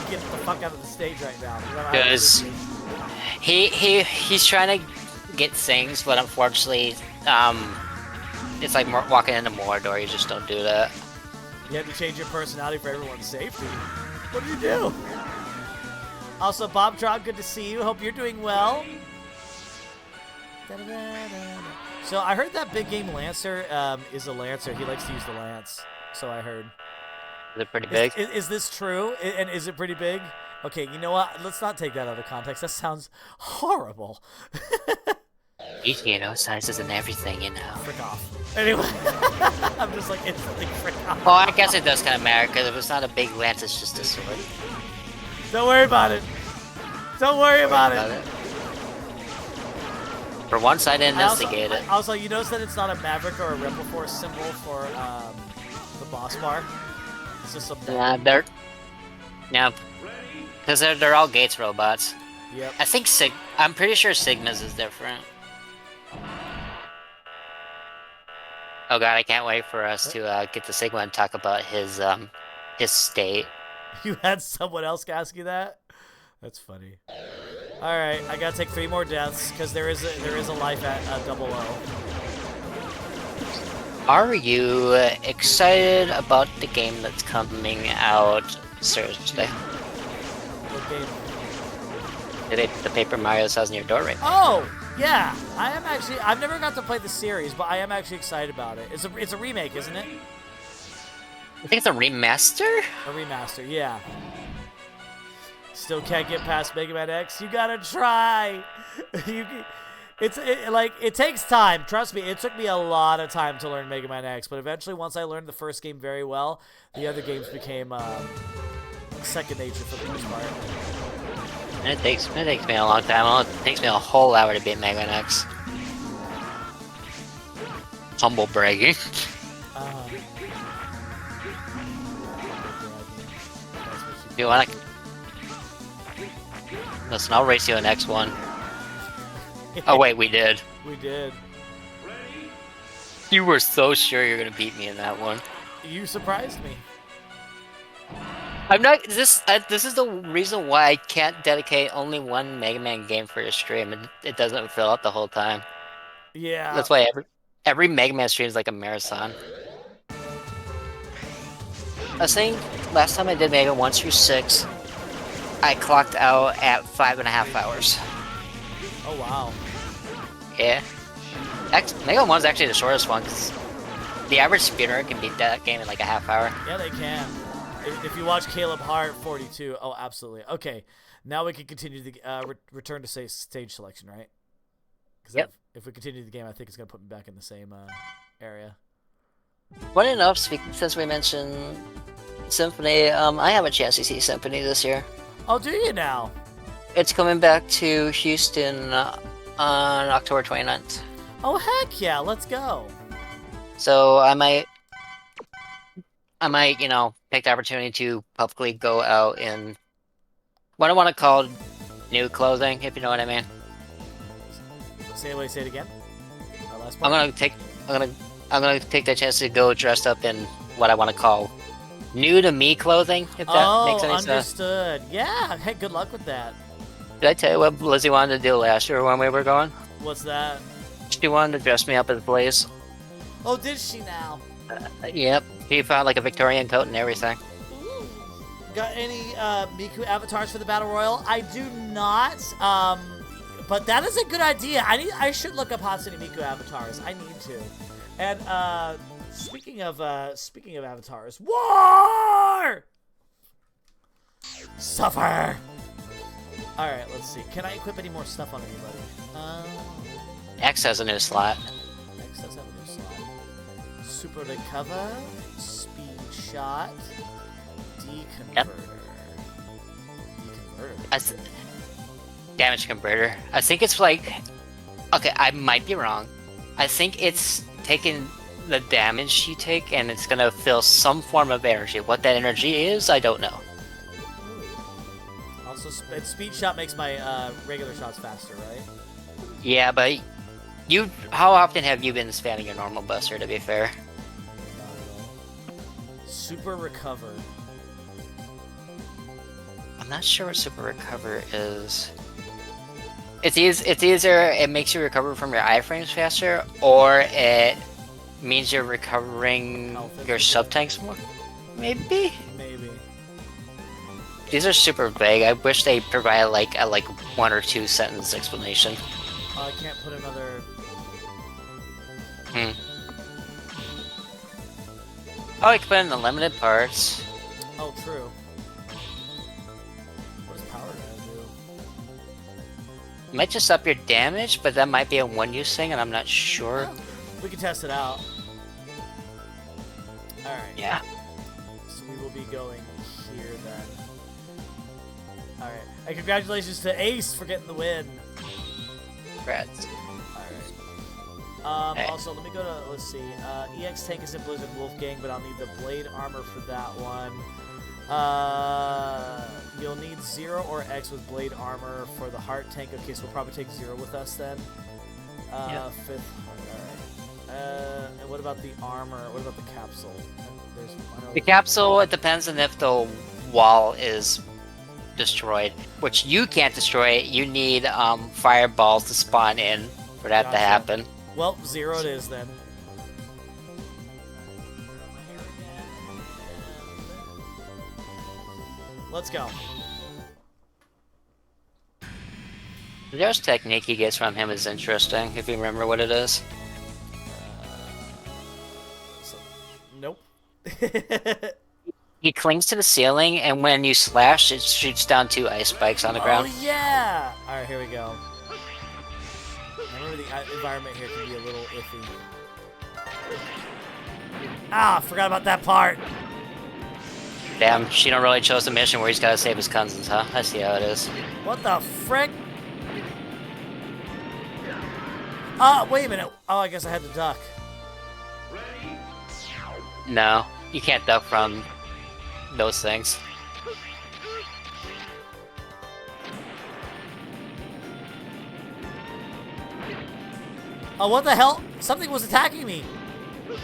get the fuck out of the stage right now. Because he's trying to get things, but unfortunately, it's like walking into Mordor. You just don't do that. You have to change your personality for everyone's safety. What do you do? Also, Bob Tron, good to see you. Hope you're doing well. Da-da-da-da-da. So I heard that big game Lancer is a Lancer. He likes to use the lance. So I heard. Is it pretty big? Is this true? And is it pretty big? Okay, you know what? Let's not take that out of context. That sounds horrible. ETNO sizes and everything, you know. Frick off. Anyway, I'm just like instantly frick off. Well, I guess it does kind of matter, because if it's not a big lance, it's just a sword. Don't worry about it. Don't worry about it. For once, I didn't investigate it. Also, you notice that it's not a Maverick or a Rebel Force symbol for the boss bar? It's just a... Yeah, because they're all Gates robots. Yep. I think I'm pretty sure Sigma's is different. Oh god, I can't wait for us to get to Sigma and talk about his state. You had someone else ask you that? That's funny. All right, I gotta take 3 more deaths because there is a life at double O. Are you excited about the game that's coming out Thursday? What game? Today, the Paper Mario's house near your door right now. Oh, yeah. I am actually. I've never got to play the series, but I am actually excited about it. It's a remake, isn't it? I think it's a remaster? A remaster, yeah. Still can't get past Mega Man X. You gotta try. It takes time. Trust me, it took me a lot of time to learn Mega Man X, but eventually, once I learned the first game very well, the other games became second nature for the most part. And it takes me a long time. It takes me a whole hour to beat Mega Man X. Humble bragging. You wanna? Listen, I'll race you in X1. Oh wait, we did. We did. You were so sure you're gonna beat me in that one. You surprised me. I'm not. This is the reason why I can't dedicate only one Mega Man game for a stream. It doesn't fill out the whole time. Yeah. That's why every Mega Man stream is like a marathon. I was saying last time I did Mega 1 through 6, I clocked out at 5.5 hours. Oh wow. Yeah. Mega 1 is actually the shortest one because the average speedrunner can beat that game in like a half hour. Yeah, they can. If you watch Caleb Hart 42, oh, absolutely. Okay, now we can continue the return to stage selection, right? Because if we continue the game, I think it's gonna put me back in the same area. Funny enough, since we mentioned Symphony, I have a chance to see Symphony this year. Oh, do you now? It's coming back to Houston on October 29th. Oh, heck yeah, let's go. So I might, you know, take the opportunity to publicly go out in what I want to call new clothing, if you know what I mean. Say it again. Our last I'm part. gonna take the chance to go dressed up in what I want to call new to me clothing, if that makes any sense. Understood. Yeah. Hey, good luck with that. Did I tell you what Lizzie wanted to do last year when we were going? What's that? She wanted to dress me up as Blaze. Oh, did she now? Yep. She found like a Victorian coat and everything. Ooh. Got any Miku avatars for the Battle Royal? I do not. But that is a good idea. I should look up Hatsune Miku avatars. I need to. And speaking of avatars, war! Suffer! Alright, let's see. Can I equip any more stuff on anybody? X has a new slot. X does have a new slot. Super recover, speed shot, deconverter. Yep. Deconverter. Damage converter. I think it's like... Okay, I might be wrong. I think it's taking the damage you take and it's gonna fill some form of energy. What that energy is, I don't know. Also, speed shot makes my regular shots faster, right? Yeah, but how often have you been spamming your normal buster, to be fair? Super recover. I'm not sure what super recover is. It's either it makes you recover from your iframes faster, or it means you're recovering your sub-tanks more? Maybe? Maybe. These are super vague. I wish they provided like a 1 or 2 sentence explanation. I can't put another... Oh, you can put in the limited parts. Oh, true. What does power gonna do? Might just up your damage, but that might be a one-use thing, and I'm not sure. We can test it out. Alright. Yeah. So we will be going here then. Alright. And congratulations to Ace for getting the win. Congrats. Alright. Also, let me go to, let's see. EX tank is in Blizzard Wolfgang, but I'll need the blade armor for that one. You'll need 0 or X with blade armor for the heart tank. Okay, so we'll probably take 0 with us then. Yep. 5th. Alright. And what about the armor? What about the capsule? The capsule, it depends on if the wall is destroyed, which you can't destroy it. You need fireballs to spawn in for that to happen. Well, 0 it is then. Let's go. There's technique he gets from him is interesting, if you remember what it is. Nope. He clings to the ceiling, and when you slash, it shoots down 2 ice spikes on the ground. Oh, yeah! Alright, here we go. I remember the environment here can be a little iffy. Ah, forgot about that part! Damn, she don't really chose the mission where he's gotta save his cousins, huh? I see how it is. What the frick? Wait a minute. Oh, I guess I had to duck. No, you can't duck from those things. Oh, what the hell? Something was attacking me.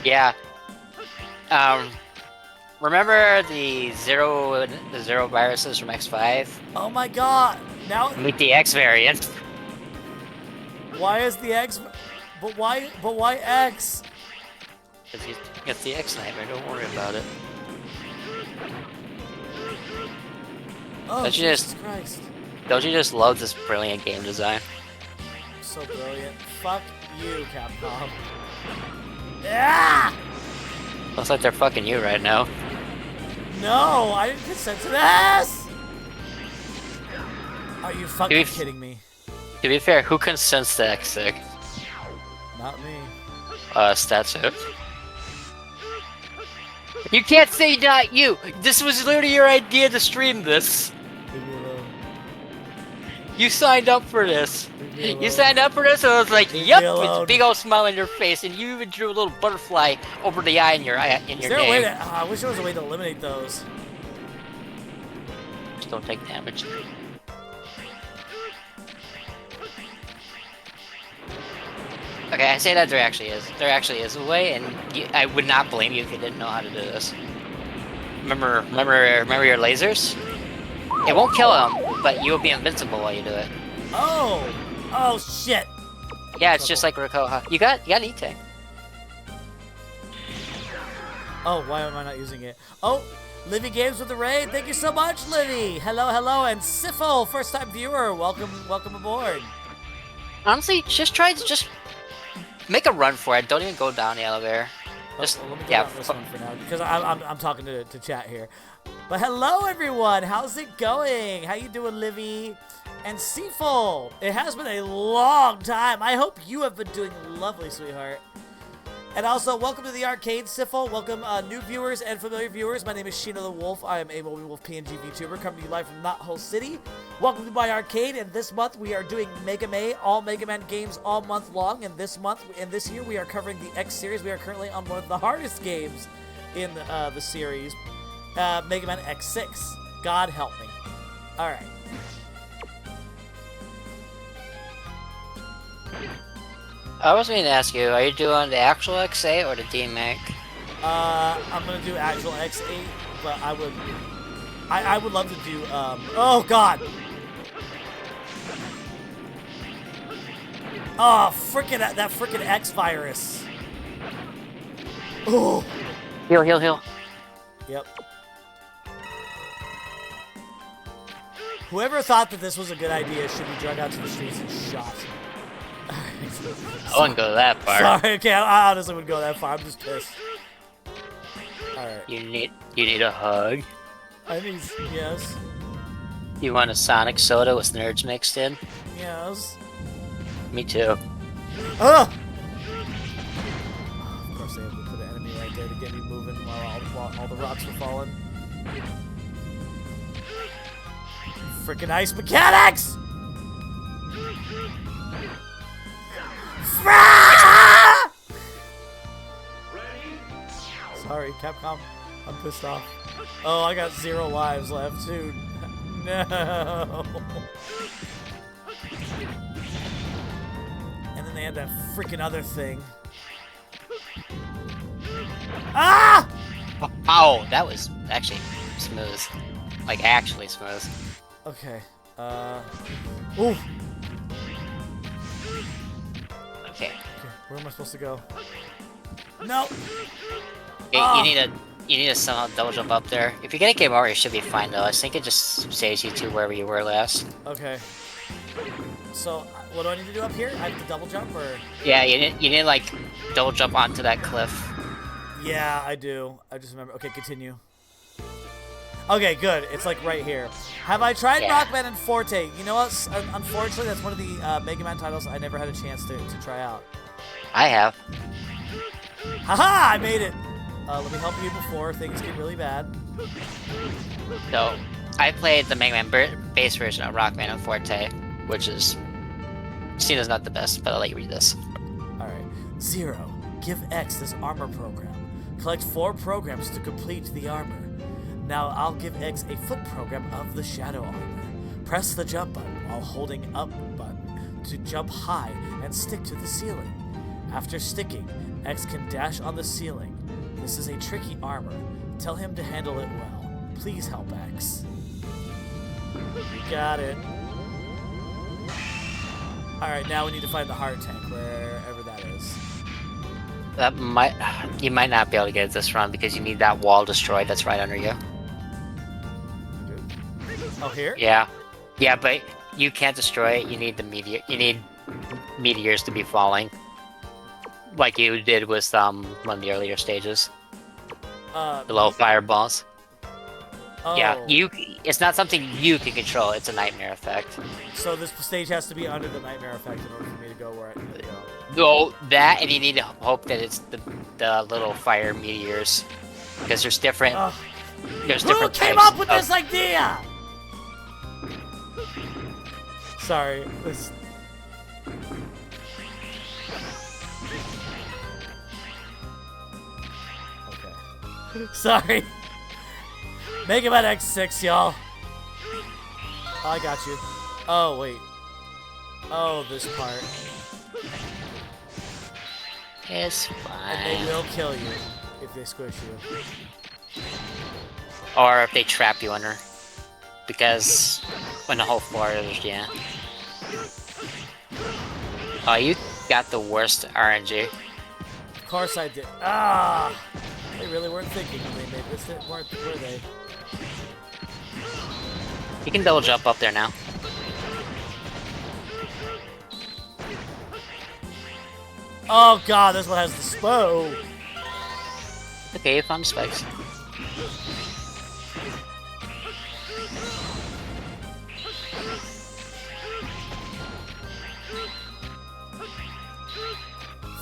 Yeah. Remember the zero viruses from X5? Oh my god. Now Meet the X variant. why is the X but why X? Because you get the X nightmare, don't worry about it. Oh, Don't you Jesus just- Christ. Don't you just love this brilliant game design? So brilliant. Fuck you, Capcom. Ah! Looks like they're fucking you right now. No, I didn't consent to this! Are you fucking If- kidding me? To be fair, who consents to X6? Not me. Statsu. You can't say not you! This was literally your idea to stream this! Leave me alone. You signed up for this! Leave me alone. You signed up for this, and I was like, Leave me yup, with alone. a big old smile on your face, and you even drew a little butterfly over the eye in your Is there a game. way to... I wish there was a way to eliminate those. Just don't take damage. Okay, I say that there actually is. There actually is a way, and I would not blame you if you didn't know how to do this. Remember your lasers? It won't kill them, but you will be invincible while you do it. Oh! Oh, shit! Yeah, it's just like Rikoha. You got an E-Tank. Oh, why am I not using it? Oh, Livy Games with the raid. Thank you so much, Livy. Hello, hello, and Sifo, first-time viewer. Welcome aboard. Honestly, just make a run for it. Don't even go down the elevator. Just Let me go yeah. down this one for now because I'm talking to chat here. But hello, everyone. How's it going? How you doing, Livy? And Sifo. It has been a long time. I hope you have been doing lovely, sweetheart. And also, welcome to the arcade, Sifo. Welcome, new viewers and familiar viewers. My name is Sheena the Wolf. I am a Mobile Wolf PNG VTuber coming to you live from Knothole City. Welcome to my arcade, and this month we are doing Mega Man, all Mega Man games all month long. And this year, we are covering the X series. We are currently on one of the hardest games in the series, Mega Man X6. God help me. All right. I was going to ask you, are you doing the actual X8 or the DMAC? I'm gonna do actual X8, but I would love to do, oh god! Oh, frickin' that frickin' X virus. Oh. Heal. Yep. Whoever thought that this was a good idea should be dragged out to the streets and shot. I wouldn't go that far. Sorry, okay, I honestly wouldn't go that far. I'm just pissed. Alright. You need a hug. I need, yes. You want a Sonic soda with nerds mixed in? Yes. Me too. Ah! Of course, they have to put an enemy right there to get me moving while all the rocks were falling. Freaking ice mechanics! Sorry, Capcom. I'm pissed off. Oh, I got 0 lives left, too. No. And then they had that freaking other thing. Ah! Oh, that was actually smooth. Like, actually smooth. Okay. Ooh. Okay. Where am I supposed to go? No. You need to somehow double jump up there. If you get a game over, you should be fine though. I think it just saves you to wherever you were last. Okay. So, what do I need to do up here? I have to double jump, or? Yeah, you need to like double jump onto that cliff. Yeah, I do. I just remember. Okay, continue. Okay, good. It's like right here. Have I tried Rockman and Forte? You know what? Unfortunately, that's one of the Mega Man titles I never had a chance to try out. I have. Haha! I made it. Let me help you before things get really bad. So, I played the Mega Man base version of Rockman and Forte, which is seen as not the best, but I'll let you read this. Alright. 0. Give X this armor program. Collect 4 programs to complete the armor. Now I'll give X a foot program of the shadow armor. Press the jump button while holding up button to jump high and stick to the ceiling. After sticking, X can dash on the ceiling. This is a tricky armor. Tell him to handle it well. Please help X. You got it. Alright, now we need to find the heart tank, wherever that is. You might not be able to get it this run because you need that wall destroyed that's right under you. Oh, here? Yeah. Yeah, but you can't destroy it. You need meteors to be falling. Like you did with one of the earlier stages. The little fireballs. Oh. Yeah, it's not something you can control, it's a nightmare effect. So this stage has to be under the nightmare effect in order for me to go where I need to go. No, that, and you need to hope that it's the little fire meteors. Because there's different there's different types. Who came up with this idea? Sorry, this... Okay. Sorry. Mega Man X6, y'all. Oh, I got you. Oh, wait. Oh, this part. It's fine. And they will kill you if they squish you. Or if they trap you under. Because when the whole floor is, yeah. Oh, you got the worst RNG. Of course I did. Ah! They really weren't thinking when they made this, were they? You can double jump up there now. Oh god, this one has the SPO. Okay, you found the spikes.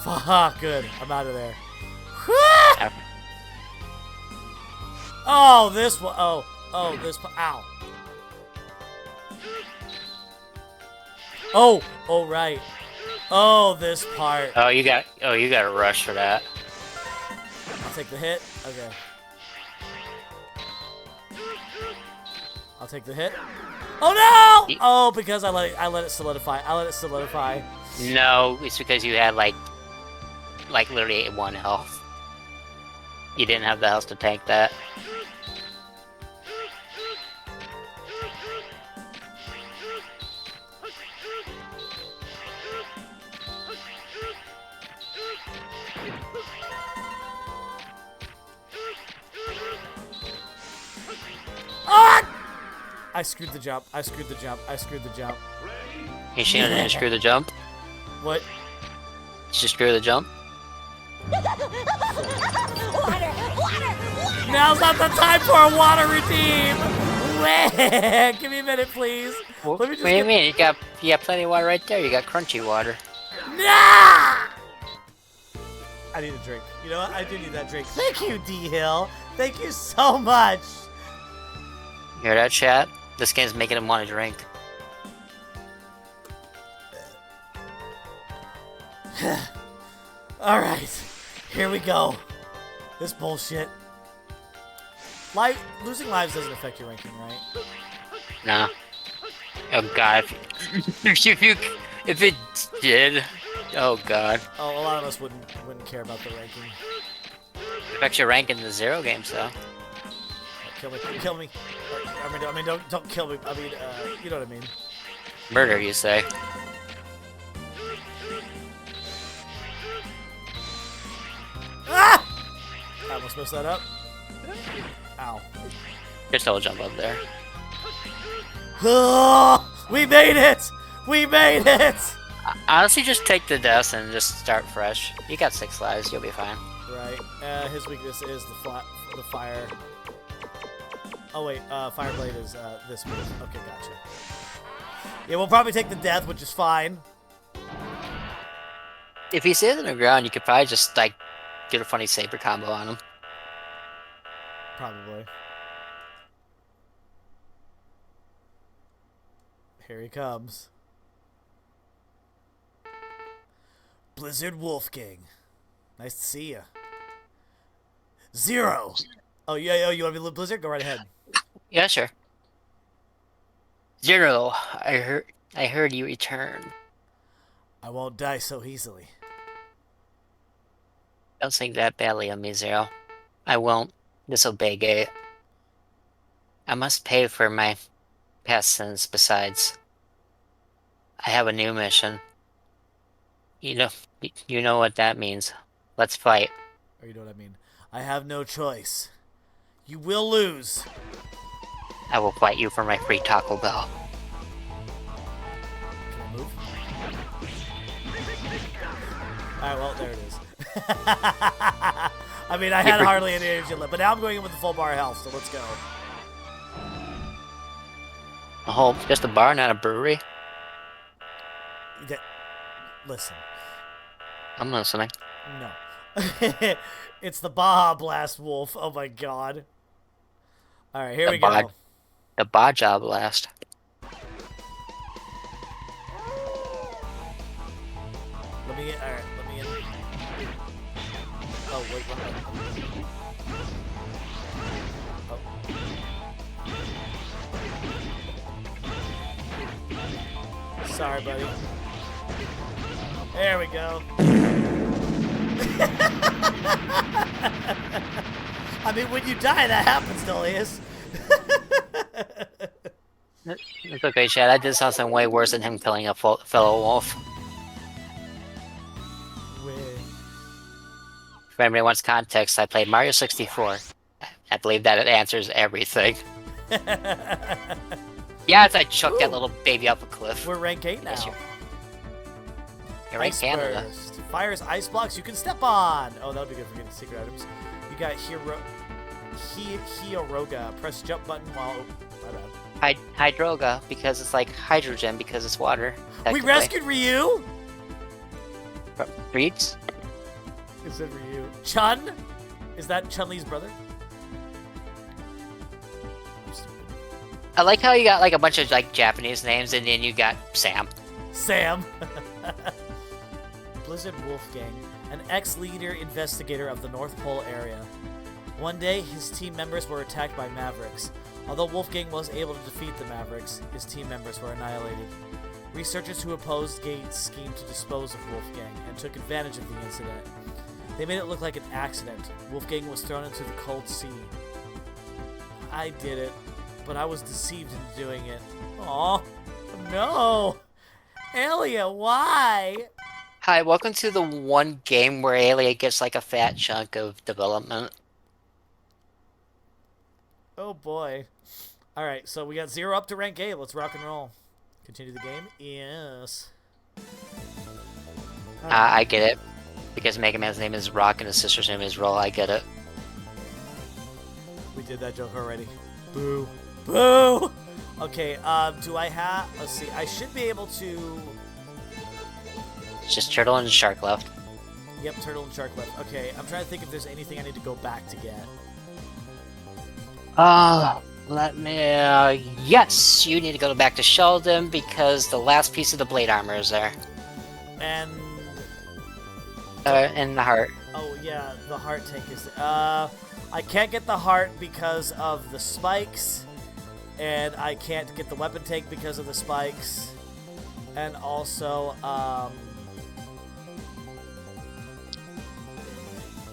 Fuck, good. I'm out of there. Oh, this one. Oh, this one. Ow. Oh, right. Oh, this part. Oh, you got a rush for that. I'll take the hit. Okay. I'll take the hit. Oh no! Oh, because I let it solidify. I let it solidify. No, it's because you had like literally 1 health. You didn't have the health to tank that. I screwed the jump. I screwed the jump. I screwed the jump. You shouldn't screw the jump. What? Did you screw the jump? Now's not the time for a water redeem. Wait, give me a minute, please. What Let me just do you mean? You got plenty of water right there. You got crunchy water. Nah! I need a drink. You know what? I do need that drink. Thank you, D-Hill. Thank you so much. You hear that, chat? This game's making him want to drink. All right, here we go. This bullshit. Losing lives doesn't affect your ranking, right? Nah. Oh god. If it did, oh god. Oh, a lot of us wouldn't care about the ranking. It affects your rank in the 0 games, though. Kill me, kill me. I mean, don't kill me. I mean, you know what I mean. Murder, you say? Ah! I almost messed that up. Ow. Just don't jump up there. Oh, we made it! We made it! Honestly, just take the deaths and just start fresh. You got 6 lives, you'll be fine. Right. His weakness is the fire. Oh wait, Fire Blade is this move. Okay, gotcha. Yeah, we'll probably take the death, which is fine. If he stays on the ground, you could probably just like get a funny saber combo on him. Probably. Here he comes. Blizzard Wolfgang. Nice to see you. 0. Oh, yeah, you want to be Blizzard? Go right ahead. Yeah, sure. 0. I heard you return. I won't die so easily. Don't think that badly of me, 0. I won't disobey Gate. I must pay for my past sins. Besides, I have a new mission. You know what that means. Let's fight. Or you know what I mean. I have no choice. You will lose. I will fight you for my free Taco Bell. Can I move? Alright, well, there it is. I mean, I had hardly any energy left, but now I'm going in with the full bar of health, so let's go. Oh, just a bar, not a brewery? Listen. I'm listening. No. It's the Baja Blast Wolf. Oh my god. Alright, here we go. The Baja Blast. Let me in. Alright, let me in. Oh, wait, what? Oh. Sorry, buddy. There we go. I mean, when you die, that happens, Delius. It's okay, Chad. I did something way worse than him killing a fellow wolf. If anybody wants context, I played Mario 64. I believe that it answers everything. Yes, I chucked that little baby up a cliff. We're rank 8 now. Yes, you're rank Canada. Burst. Fires ice blocks you can step on. Oh, that'll be good for getting secret items. You got Hyoroga. Press jump button while... Oh, my bad. Hydroga, because it's like hydrogen, because it's water. We rescued Ryu? Reeds? It said Ryu. Chun? Is that Chun-Li's brother? I like how you got like a bunch of like Japanese names, and then you got Sam. Sam. Blizzard Wolfgang, an ex-leader investigator of the North Pole area. One day, his team members were attacked by Mavericks. Although Wolfgang was able to defeat the Mavericks, his team members were annihilated. Researchers who opposed Gates schemed to dispose of Wolfgang and took advantage of the incident. They made it look like an accident. Wolfgang was thrown into the cold sea. I did it, but I was deceived into doing it. Aw, no! Aelia, why? Hi, welcome to the one game where Aelia gets like a fat chunk of development. Oh boy. Alright, so we got 0 up to rank 8. Let's rock and roll. Continue the game? Yes. I get it. Because Mega Man's name is Rock and his sister's name is Roll, I get it. We did that joke already. Boo. Boo! Okay, do I have... Let's see, I should be able to... It's just Turtle and Shark left. Yep, Turtle and Shark left. Okay, I'm trying to think if there's anything I need to go back to get. Let me... yes, you need to go back to Sheldon because the last piece of the blade armor is there. And... in the heart. Oh, yeah, the heart tank is... I can't get the heart because of the spikes. And I can't get the weapon tank because of the spikes. And also,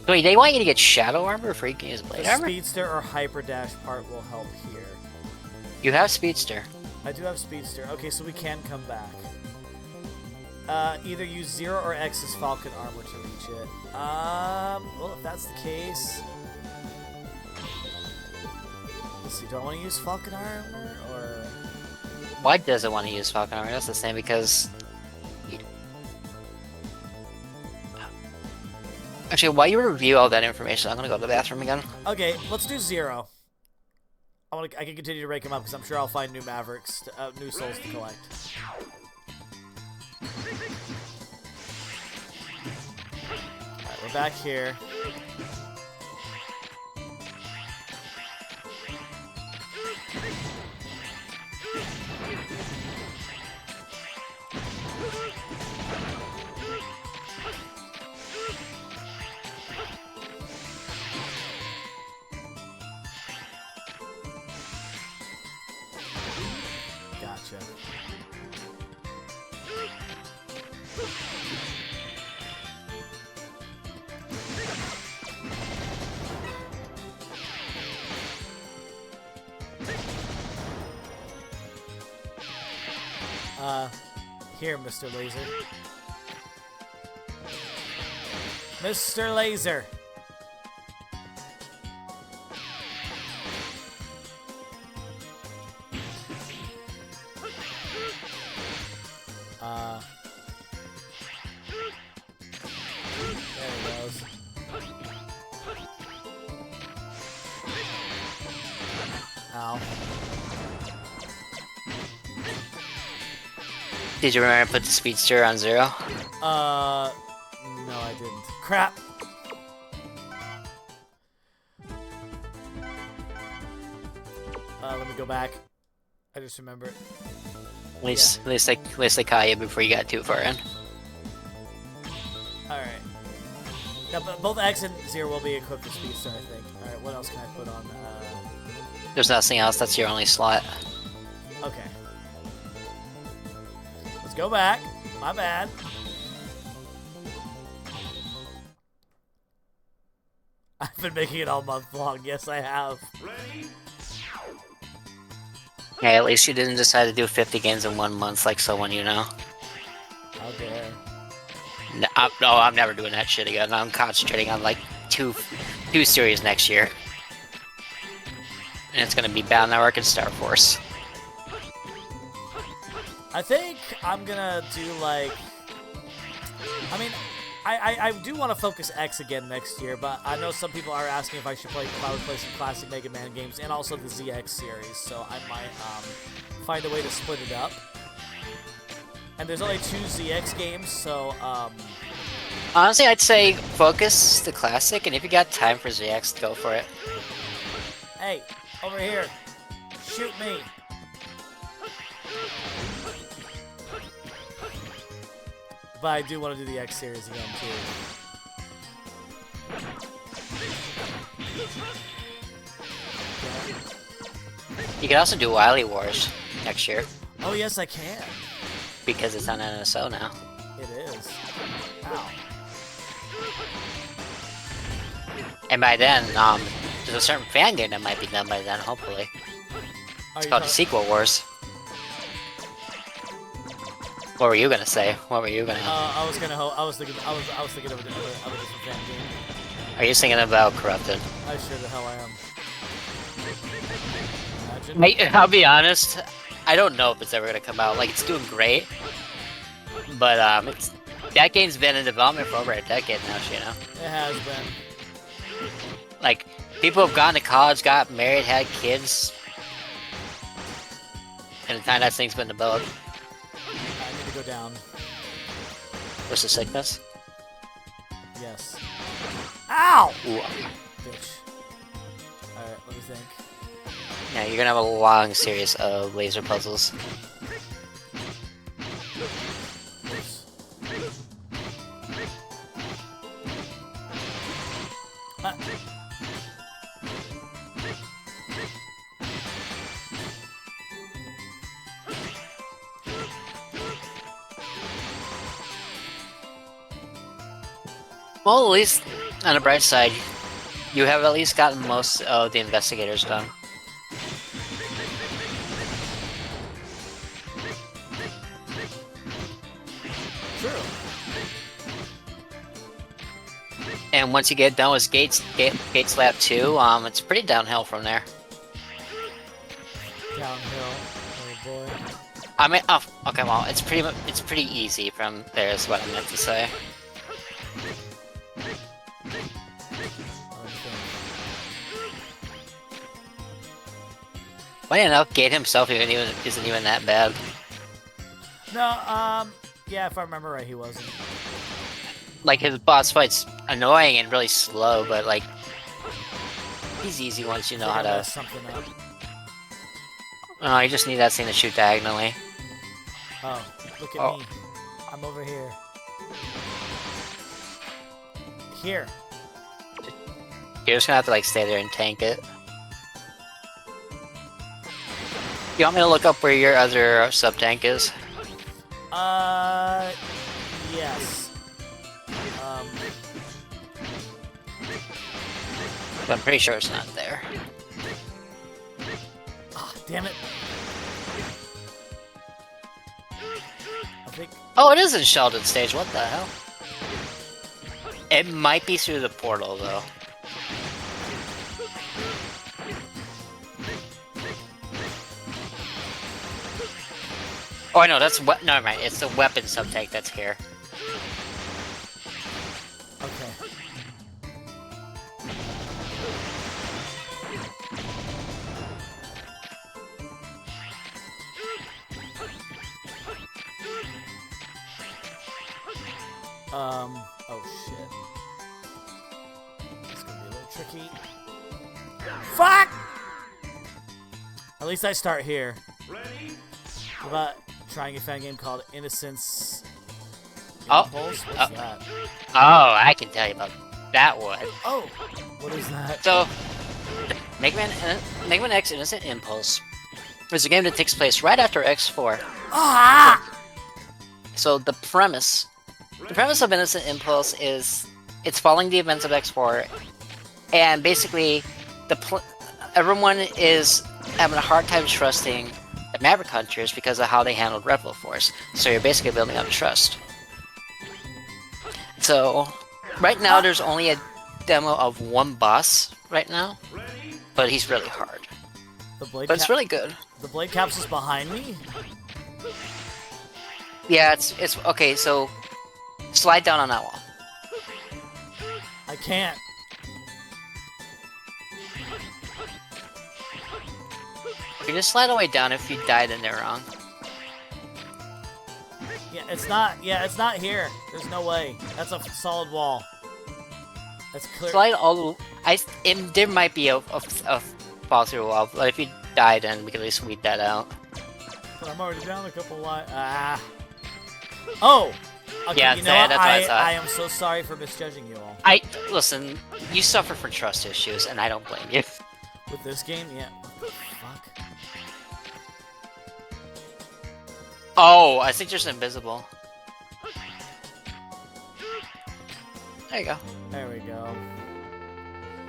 Wait, they want you to get Shadow Armor before you can use Blade the Armor? Speedster or Hyper Dash part will help here. You have Speedster. I do have Speedster. Okay, so we can come back. Either use 0 or X's Falcon Armor to reach it. Well, if that's the case... Let's see, do I want to use Falcon Armor, or... Why does it want to use Falcon Armor? That's the same because... Actually, while you review all that information, I'm gonna go to the bathroom again. Okay, let's do 0. I can continue to rake them up because I'm sure I'll find new Mavericks, new souls to collect. Alright, we're back here. Gotcha. Here, Mr. Laser. Mr. Laser! There he goes. Ow. Did you remember to put the Speedster on 0? No, I didn't. Crap! Let me go back. I just remembered. At least they caught you before you got too far in. Alright. Yeah, but both X and 0 will be equipped with Speedster, I think. Alright, what else can I put on? There's nothing else, that's your only slot. Okay. Let's go back. My bad. I've been making it all month long. Yes, I have. Hey, at least you didn't decide to do 50 games in 1 month like someone you know. How dare. No, I'm never doing that shit again. I'm concentrating on like two series next year. And it's gonna be Battle Network and Star Force. I think I'm gonna do like... I mean, I do want to focus X again next year, but I know some people are asking if I would play some classic Mega Man games and also the ZX series, so I might find a way to split it up. And there's only 2 ZX games, so honestly, I'd say focus the classic, and if you got time for ZX, go for it. Hey, over here. Shoot me. But I do want to do the X series again, too. You can also do Wily Wars next year. Oh, yes, I can. Because it's on NSO now. It is. Ow. And by then, there's a certain fan game that might be done by then, hopefully. It's called Sequel Wars. What were you gonna say? What were you gonna? I was thinking of a different fan game. Are you thinking about Corrupted? I sure the hell I am. Imagine. I'll be honest. I don't know if it's ever gonna come out. Like, it's doing great, but That game's been in development for over a decade now, Shino. It has been. Like, people have gone to college, got married, had kids. And the time that thing's been developed. I need to go down. What's the sickness? Yes. Ow! Ooh. Bitch. Alright, let me think. Yeah, you're gonna have a long series of laser puzzles. Ah. Well, at least on the bright side, you have at least gotten most of the investigators done. True. And once you get done with Gates Lab 2, it's pretty downhill from there. Downhill. Oh boy. I mean, oh, okay, well, it's pretty easy from there is what I meant to say. Funny enough, Gate himself isn't even that bad. No, yeah, if I remember right, he wasn't. Like, his boss fight's annoying and really slow, but like, he's easy once you know how to... Mess something up. Oh, you just need that thing to shoot diagonally. Oh, look at me. I'm over here. Here. You're just gonna have to like stay there and tank it. You want me to look up where your other sub-tank is? Yes. But I'm pretty sure it's not there. Ah, damn it. I think... Oh, it is in Sheldon stage, what the hell? It might be through the portal, though. Oh, no, that's no, never mind. It's the weapon sub-tank that's here. Okay. Oh shit. It's gonna be a little tricky. Fuck! At least I start here. How about trying a fan game called Innocence Impulse? What's that? Oh, I can tell you about that one. Oh! What is that? So, Mega Man X Innocent Impulse is a game that takes place right after X4. Ah! So the premise of Innocent Impulse is it's following the events of X4, and basically everyone is having a hard time trusting the Maverick Hunters because of how they handled Rebel Force. So you're basically building up trust. So right now there's only a demo of one boss right now, but he's really hard. But it's really good. The blade capsule's behind me? Yeah, it's okay. So slide down on that wall. I can't. You can just slide all the way down if you died in there wrong. Yeah, it's not. Yeah, it's not here. There's no way. That's a solid wall. That's clear. Slide all. There might be a fall through wall, but if you die, then we can at least weed that out. But I'm already down a couple lines. Ah. Oh. Okay, yeah, you know what? that's what I thought. I am so sorry for misjudging you all. Listen. You suffer from trust issues, and I don't blame you. With this game, yeah. What the fuck? Oh, I think there's invisible. There you go. There we go.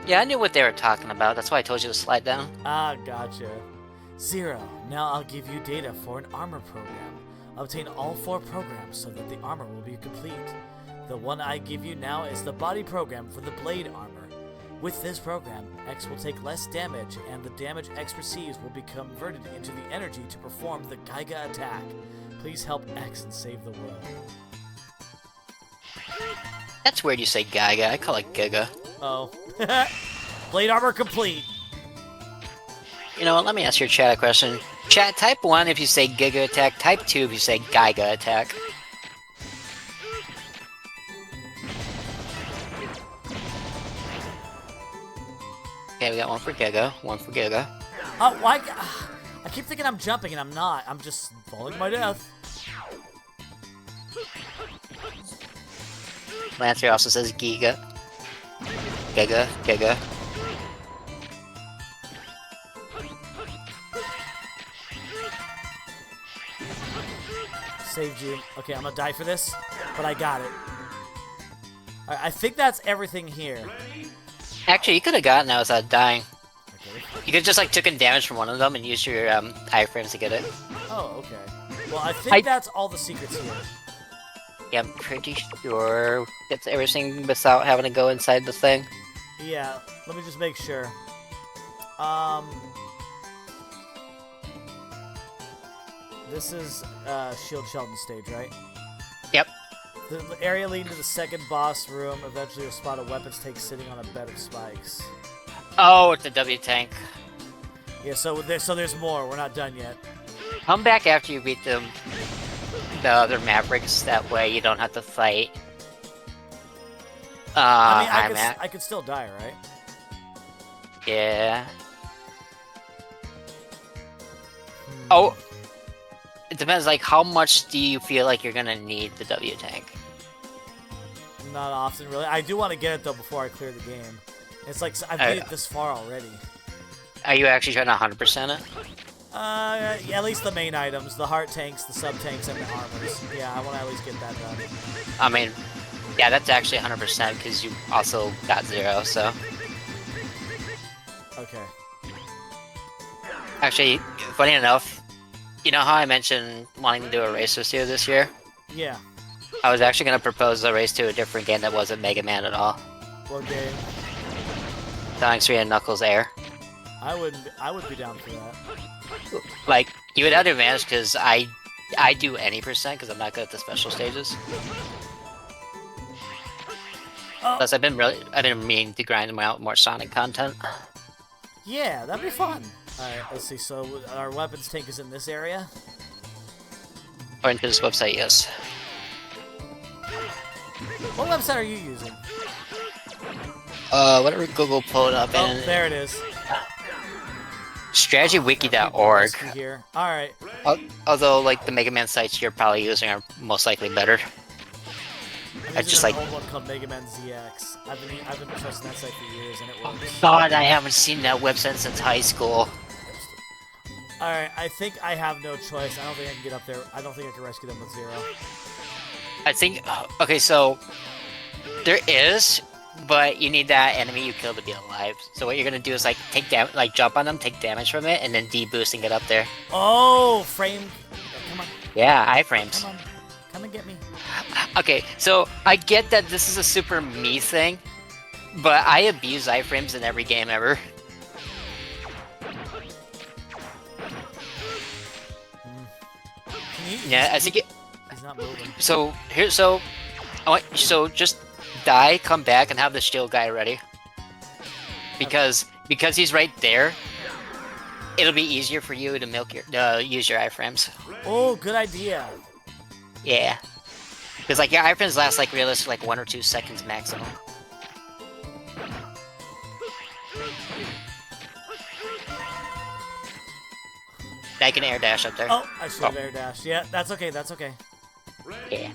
Yeah, I knew what they were talking about. That's why I told you to slide down. Ah, gotcha. Zero. Now I'll give you data for an armor program. Obtain all 4 programs so that the armor will be complete. The one I give you now is the body program for the blade armor. With this program, X will take less damage, and the damage X receives will be converted into the energy to perform the Gaiga attack. Please help X and save the world. That's weird you say Gaiga. I call it Giga. Oh. Blade armor complete. You know what? Let me ask your chat a question. Chat, type 1 if you say Giga attack. Type 2 if you say Gaiga attack. Okay, we got one for Giga. One for Giga. Oh, why? I keep thinking I'm jumping and I'm not. I'm just falling to my death. Lancer also says Giga. Giga. Giga. Saved you. Okay, I'm gonna die for this, but I got it. Alright, I think that's everything here. Actually, you could have gotten that without dying. Okay. You could just like taken damage from one of them and use your iframes to get it. Oh, okay. Well, I think that's all the secrets here. Yeah, I'm pretty sure it's everything without having to go inside the thing. Yeah, let me just make sure. This is Shield Sheldon stage, right? Yep. The area leading to the second boss room. Eventually, you'll spot a weapons tank sitting on a bed of spikes. Oh, it's a W tank. Yeah, so there's more. We're not done yet. Come back after you beat the other Mavericks. That way you don't have to fight. I mean, I could still die, right? Yeah. Oh. It depends, like, how much do you feel like you're gonna need the W tank? Not often, really. I do want to get it, though, before I clear the game. It's like, I've made it this far already. Are you actually trying to 100% it? Yeah, at least the main items. The heart tanks, the sub-tanks, and the armors. Yeah, I want to at least get that done. I mean, yeah, that's actually 100% because you also got 0, so... Okay. Actually, funny enough, you know how I mentioned wanting to do a race with you this year? Yeah. I was actually going to propose a race to a different game that wasn't Mega Man at all. What game? Sonic 3 and Knuckles Air. I would be down for that. Like, you would have the advantage because I do any percent because I'm not good at the special stages. Oh. Plus, I've been meaning to grind out more Sonic content. Yeah, that'd be fun. Alright, let's see. So, our weapons tank is in this area? According to this website, yes. What website are you using? Whatever Google pulled up Oh, in... there it is. StrategyWiki.org. Here. Alright. Although, like, the Mega Man sites you're probably using are most likely better. I'm just using like... an old one called Mega Man ZX. I've been trusting that site for years, and it works. God, I haven't seen that website since high school. Alright, I think I have no choice. I don't think I can get up there. I don't think I can rescue them with 0. I think... Okay, so... There is, but you need that enemy you killed to be alive. So what you're gonna do is, like, take damage, like, jump on them, take damage from it, and then deboost and get up there. Oh, frame... Come on. Yeah, iframes. Come on. Come and get me. Okay, so I get that this is a super me thing, but I abuse iframes in every game ever. Yeah, I think it... He's not moving. So just die, come back, and have the shield guy ready. Because he's right there, it'll be easier for you to use your iframes. Oh, good idea. Yeah. Because, like, your iframes last, like, realistically, like 1 or 2 seconds maximum. I can air dash up there. Oh, I should have air dashed. Yeah, that's okay, that's okay. Yeah.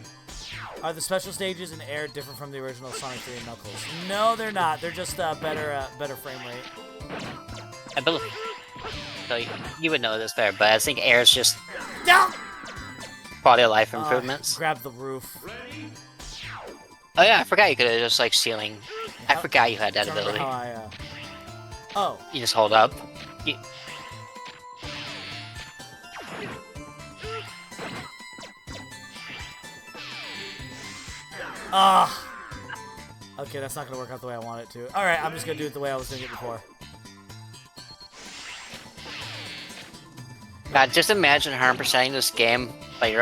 Are the special stages in air different from the original Sonic 3 and Knuckles? No, they're not. They're just better frame rate. I believe... So, you would know this better, but I think air is just... No! Quality of life improvements. Grab the roof. Oh yeah, I forgot you could have just, like, ceiling... I forgot you had that ability. Oh. You just hold up. Okay, that's not gonna work out the way I want it to. Alright, I'm just gonna do it the way I was doing it before. God, just imagine 100%ing this game, but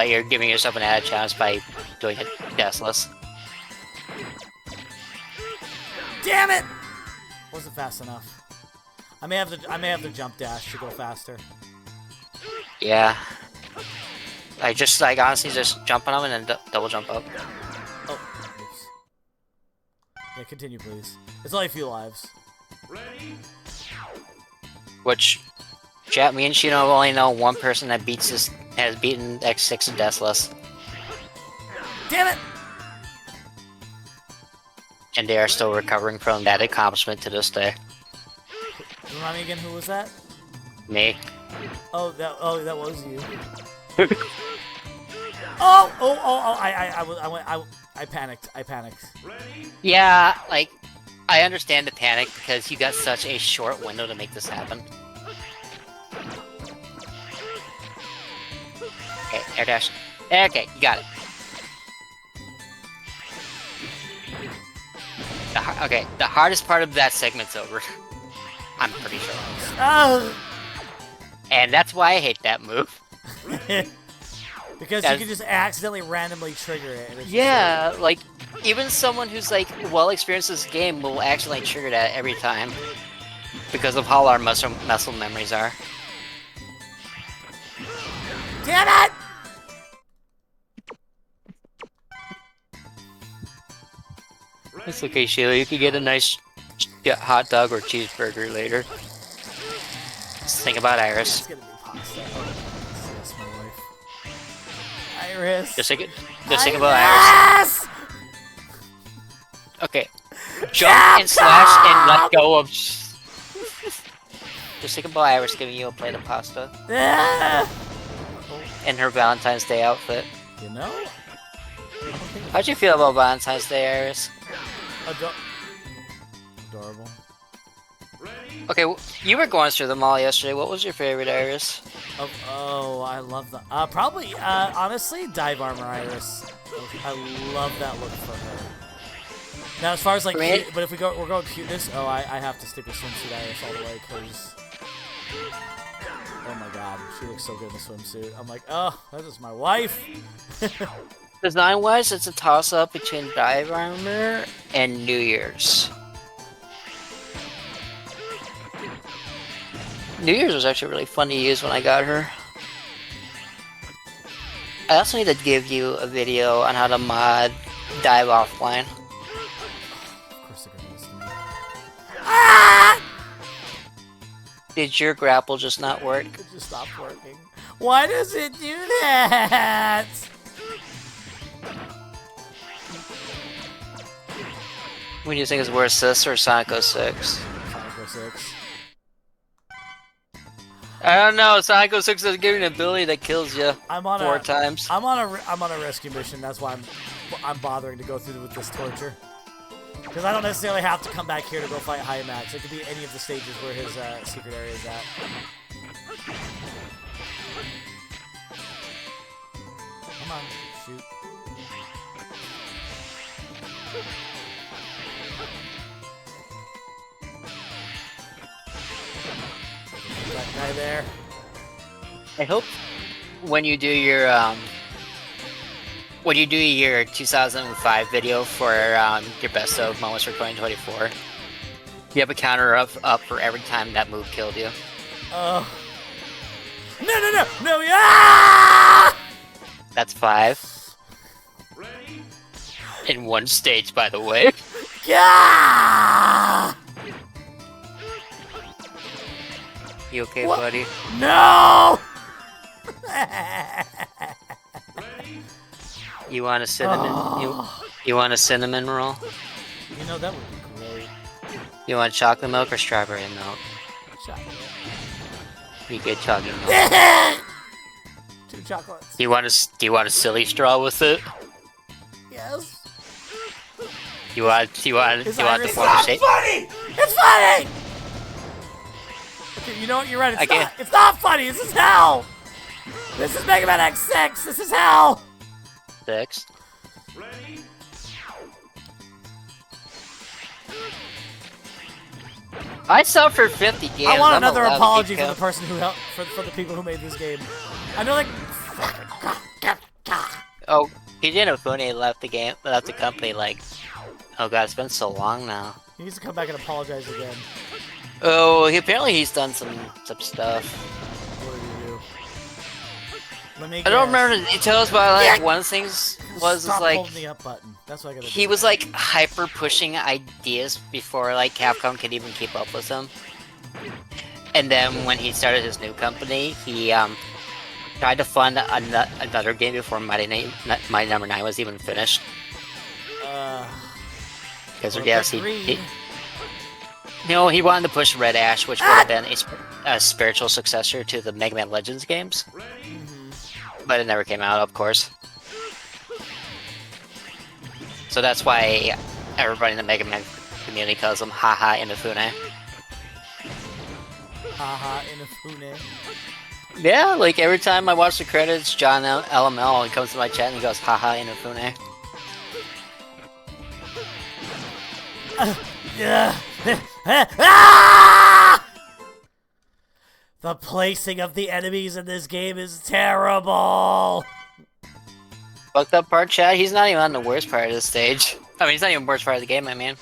you're giving yourself an added chance by doing it deathless. Damn it! Wasn't fast enough. I may have to jump dash to go faster. Yeah. I just like honestly just jump on them and then double jump up. Oh, oops. Yeah, continue please. It's only a few lives. Which, chat, me and Shino only know one person that has beaten X6 and Deathless. Damn it! And they are still recovering from that accomplishment to this day. Remind me again, who was that? Me. Oh, that was you. I panicked. Yeah, like, I understand the panic because you got such a short window to make this happen. Okay, air dash. Okay, you got it. Okay, the hardest part of that segment's over. I'm pretty sure. Oh. And that's why I hate that move. Because you can just accidentally randomly trigger it. And yeah, like, even someone who's, like, well experienced in this game will actually trigger that every time. Because of how our muscle memories are. Damn it! It's okay, Sheila. You could get a nice hot dog or cheeseburger later. Just think about Iris. It's gonna be pasta. That's my wife. Iris. Just think about Iris. Okay. Jump and slash and let go of. Just think about Iris giving you a plate of pasta. In her Valentine's Day outfit. You know? How'd you feel about Valentine's Day, Iris? Adorable. Okay, you were going through them all yesterday. What was your favorite, Iris? Oh, I love that. Probably, honestly, Dive Armor Iris. I love that look for her. Now, as far as like, cute, but if we're going cuteness, I have to stick with Swimsuit Iris all the way, because, oh my god, she looks so good in the swimsuit. I'm like, oh, that is my wife. Design-wise, it's a toss-up between Dive Armor and New Year's. New Year's was actually really fun to use when I got her. I also need to give you a video on how to mod Dive Offline. Of course they're gonna listen to me. Ah! Did your grapple just not work? It just stopped working. Why does it do that? What do you think is worse, this or Sonic 06? Sonic 06. I don't know. Sonic 06 doesn't give you an ability that kills you four times. I'm on a rescue mission. That's why I'm bothering to go through with this torture. Because I don't necessarily have to come back here to go fight Hymax. It could be any of the stages where his secret area is at. Come on, shoot. That guy there. I hope when you do your 2005 video for your best of moments for 2024, you have a counter up for every time that move killed you. Oh. No, yeah! That's 5. In one stage, by the way. Yeah! You okay, buddy? No! You want a cinnamon? You want a cinnamon roll? You know, that would be great. You want chocolate milk or strawberry milk? Chocolate. You get chocolate milk. 2 chocolates. Do you want a silly straw with it? Yes. You want the form of shape? Funny! It's funny! Okay, you know what? You're right. It's not funny. This is hell. This is Mega Man X6. This is hell. 6. I suffered 50 games. I want another apology for the person who helped, for the people who made this game. I know, like. Oh, he didn't. Funny left the company. Like, oh god, it's been so long now. He needs to come back and apologize again. Oh, apparently he's done some stuff. What did he do? Let me I don't guess. remember the details, but like one of the things was Stop like holding the up button. That's what I gotta he do. was like hyper pushing ideas before like Capcom could even keep up with him. And then when he started his new company, he tried to fund another game before Mighty Number 9 was even finished. Because yes, he he wanted to push Red Ash, which would have been a spiritual successor to the Mega Man Legends games. But it never came out, of course. So that's why everybody in the Mega Man community calls him Haha Inafune. Haha Inafune. Yeah, like every time I watch the credits, John LML comes to my chat and he goes Haha Inafune. Yeah. Ah! The placing of the enemies in this game is terrible. Fucked up part, chat. He's not even on the worst part of the stage. I mean, he's not even the worst part of the game. I mean,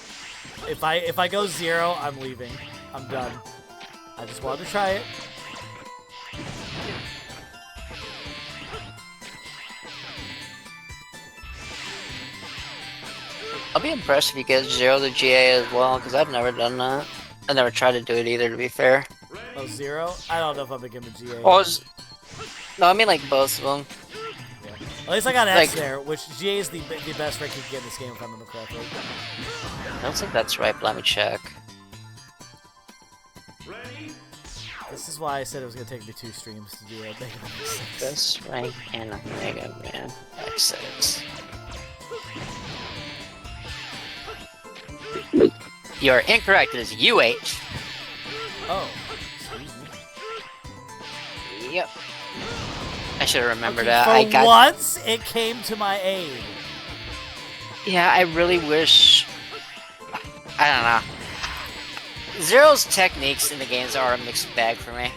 If I go 0, I'm leaving. I'm done. I just wanted to try it. I'll be impressed if you get 0 to GA as well, because I've never done that. I never tried to do it either, to be fair. Oh, 0? I don't know if I'm gonna give him a GA. Oh, no, I mean like both of them. Yeah. At least I got X Like- there, which GA is the best rank you can get in this game if I remember correctly. I don't think that's right, but let me check. This is why I said it was gonna take me 2 streams to do a Mega Man 6. Best rank in Mega Man X6. You're incorrect. It is UH. Oh, excuse me. Yep. I should have remembered Okay, that. for I got. once, it came to my aid. Yeah, I really wish. I don't know. Zero's techniques in the games are a mixed bag for me.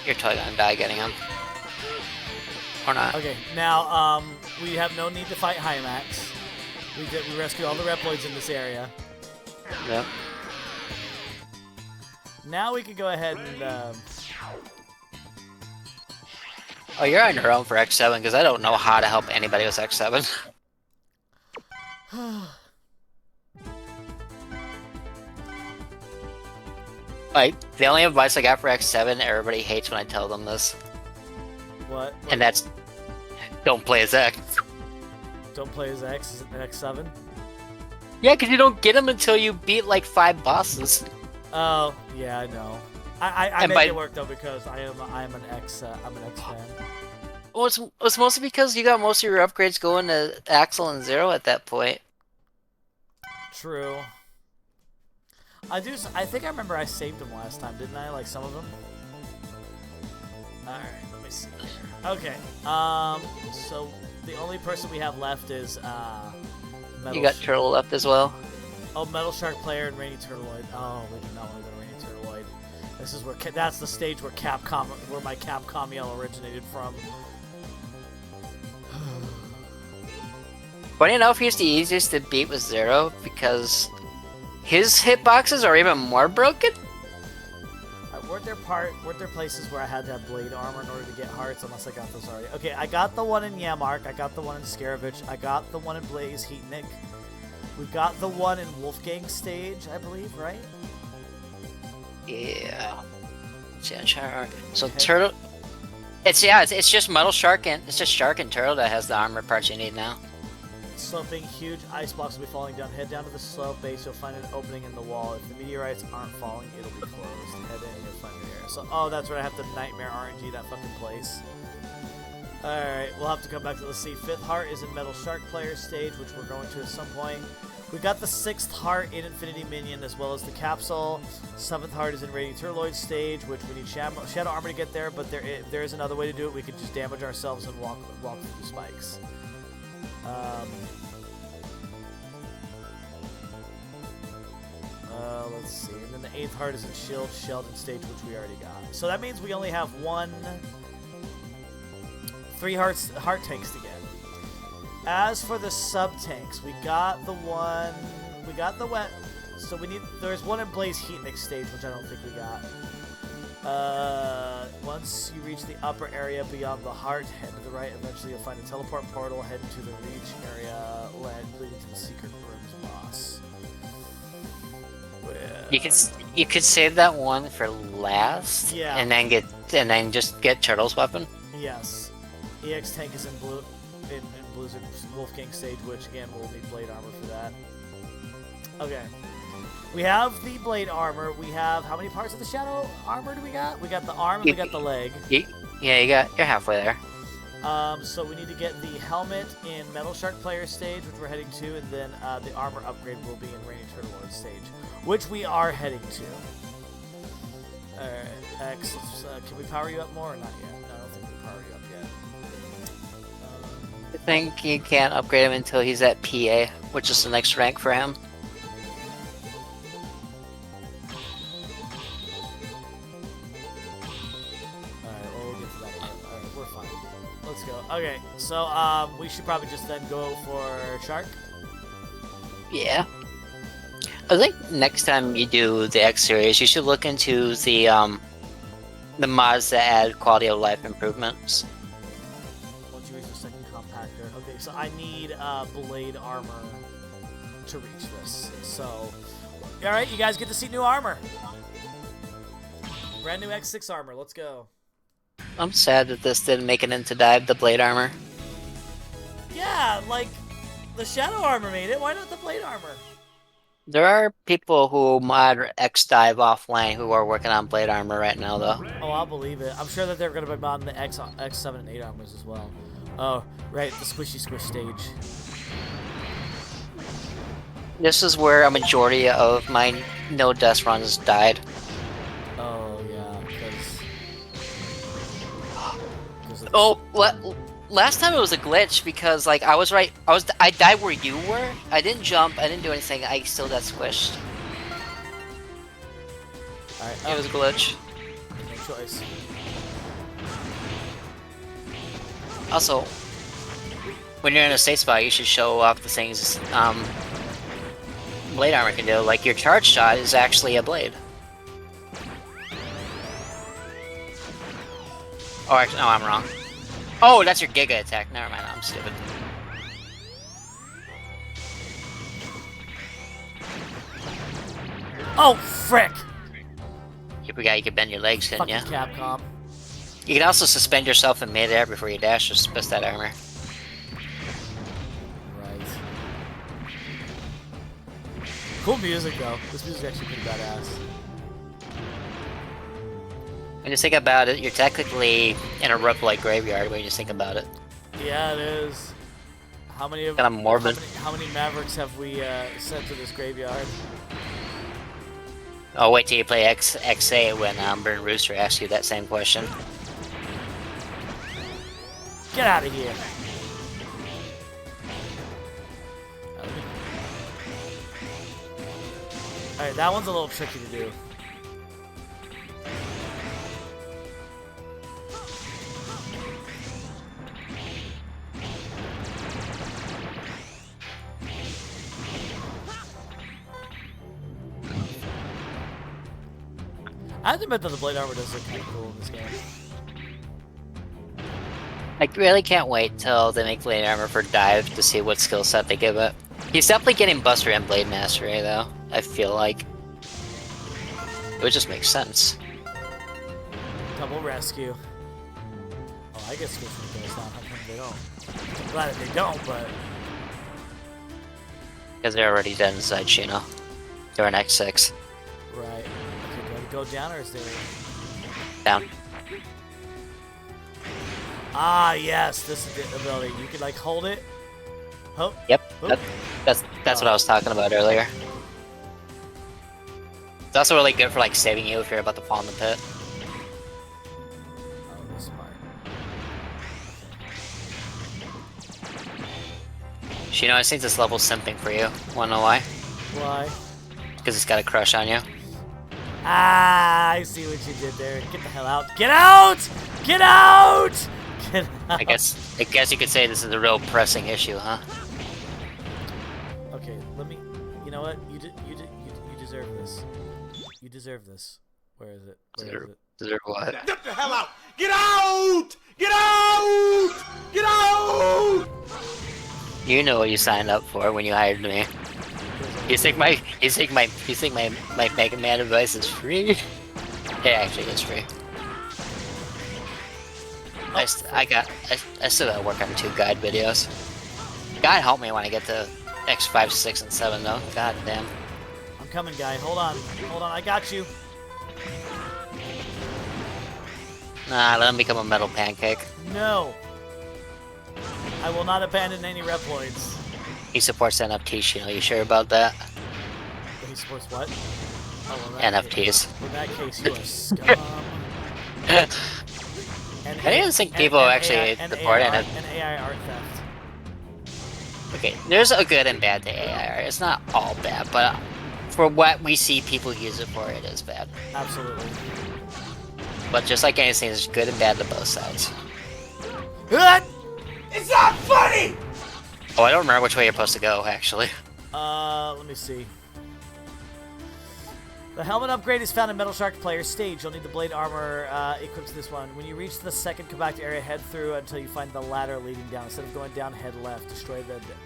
You're totally gonna die getting him. Or not. Okay, now we have no need to fight Hymax. We rescued all the Reploids in this area. Yep. Now we can go ahead and Oh, you're on your own for X7 because I don't know how to help anybody with X7. Like, the only advice I got for X7, everybody hates when I tell them this. what? And that's, don't play as X. Don't play as X. Is it an X7? Yeah, because you don't get them until you beat like 5 bosses. Oh, yeah, I know. I And make by- it work though because I'm an X fan. Well, it's mostly because you got most of your upgrades going to Axel and Zero at that point. True. I think I remember I saved them last time, didn't I? Like some of them. All right, let me see. Okay. So the only person we have left is Metal You got Turtle left as well. Oh, Metal Shark player and Rainy Turtleoid. Oh, we do not want to go to Rainy Turtleoid. This is where that's the stage where my Capcom yell originated from. Funny enough, he's the easiest to beat with Zero because his hitboxes are even more broken. Weren't there places where I had to have blade armor in order to get hearts? Unless I got those already. Okay, I got the one in Yamark. I got the one in Scaravich. I got the one in Blaze Heatnik. We got the one in Wolfgang stage, I believe, right? Yeah. So Okay. Turtle. It's just Metal Shark and it's just Shark and Turtle that has the armor parts you need now. Sloping, huge ice blocks will be falling down. Head down to the slope base. You'll find an opening in the wall. If the meteorites aren't falling, it'll be closed. Head in, you'll find your area. So, oh, that's right. I have to Nightmare RNG that fucking place. Alright, we'll have to come back to, let's see. 5th heart is in Metal Shark player stage, which we're going to at some point. We got the 6th heart in Infinity Minion, as well as the capsule. 7th heart is in Radiant Turloid stage, which we need Shadow Armor to get there, but there is another way to do it. We could just damage ourselves and walk through the spikes. Let's see. And then the 8th heart is in Sheldon stage, which we already got. So that means we only have 3 heart tanks to get. As for the sub tanks, we got the one we got the wet. So we need. There's one in Blaze Heat Mix stage, which I don't think we got. Once you reach the upper area beyond the heart, head to the right. Eventually, you'll find a teleport portal. Head into the reach area, leading to the secret room's boss. You could save that one for last. Yeah. And then just get Turtle's weapon. Yes. EX tank is in Blizzard Wolfgang stage, which again we'll need blade armor for that. Okay. We have the blade armor. We have how many parts of the shadow armor do we got? We got the arm and we got the leg. You're halfway there. So we need to get the helmet in Metal Shark player stage, which we're heading to, and then the armor upgrade will be in Rainy Turtle Lord stage, which we are heading to. Alright, X, can we power you up more or not yet? No, I don't think we can power you up yet. I think you can't upgrade him until he's at PA, which is the next rank for him. Okay, so we should probably just then go for Shark. Yeah. I think next time you do the X series, you should look into the mods that add quality of life improvements. Once you reach the second compactor. Okay, so I need blade armor to reach this. So, all right, you guys get to see new armor. Brand new X6 armor. Let's go. I'm sad that this didn't make it into Dive, the blade armor. Yeah, like, the shadow armor made it. Why not the blade armor? There are people who mod X Dive offline who are working on blade armor right now, though. Oh, I'll believe it. I'm sure that they're going to be modding the X7 and 8 armors as well. Oh, right, the Squishy Squish stage. This is where a majority of my no-death runs died. Oh, yeah, because... Oh, last time it was a glitch because like I died where you were. I didn't jump. I didn't do anything. I still got squished. All right, it was a glitch. No choice. Also, when you're in a safe spot, you should show off the things blade armor can do. Like your charge shot is actually a blade. Oh, actually, no, I'm wrong. Oh, that's your Giga attack. Never mind, I'm stupid. Oh, frick! You forgot you could bend your legs, couldn't you? Capcom. You can also suspend yourself in midair before you dash to split that armor. Right. Cool music, though. This music's actually pretty badass. When you think about it, you're technically in a rook-like graveyard when you just think about it. Yeah, it is. How many of kind of morbid. How many Mavericks have we sent to this graveyard? Oh, wait till you play XA when Burn Rooster asks you that same question. Get out of here! Alright, that one's a little tricky to do. I have to admit that the blade armor does look kind of cool in this game. I really can't wait till they make blade armor for Dive to see what skill set they give it. He's definitely getting Buster and Blade Mastery though, I feel like. It would just make sense. Double rescue. Oh, I guess switch from those down. How come they don't? I'm glad that they don't, but... Because they're already dead inside Shino. They're an X6. Right. Okay, do I go down or is there... Down. Ah, yes, this ability. You can, like, hold it. Oh. Yep, that's what I was talking about earlier. It's also really good for, like, saving you if you're about to fall in the pit. Oh, that's smart. Shino, I think this level's simping for you. Wanna know why? Why? Because it's got a crush on you. Ah, I see what you did there. Get the hell out. Get out! Get out! Get out. I guess you could say this is a real pressing issue, huh? Okay, let me... You know what? You deserve this. You deserve this. Where is it? Where is it? Deserve what? Get the hell out! Get out! Get out! Get out! You know what you signed up for when you hired me. You think my Mega Man advice is free? It actually is free. I still gotta work on 2 guide videos. God help me when I get to X5, 6, and 7 though. God damn. I'm coming, guy. Hold on. Hold on. I got you. Nah, let him become a metal pancake. No. I will not abandon any Reploids. He supports NFTs, you know, you sure about that? He supports what? Oh, well, NFTs. In that case, you are scum. I didn't think people actually support NFTs. And AI art theft. Okay, there's a good and bad to AI art. It's not all bad, but for what we see people use it for, it is bad. Absolutely. But just like anything, there's good and bad to both sides. It's not funny! Oh, I don't remember which way you're supposed to go, actually. Let me see. The helmet upgrade is found in Metal Shark Player's stage. You'll need the blade armor equipped to this one. When you reach the second compact area, head through until you find the ladder leading down. Instead of going down, head left. Destroy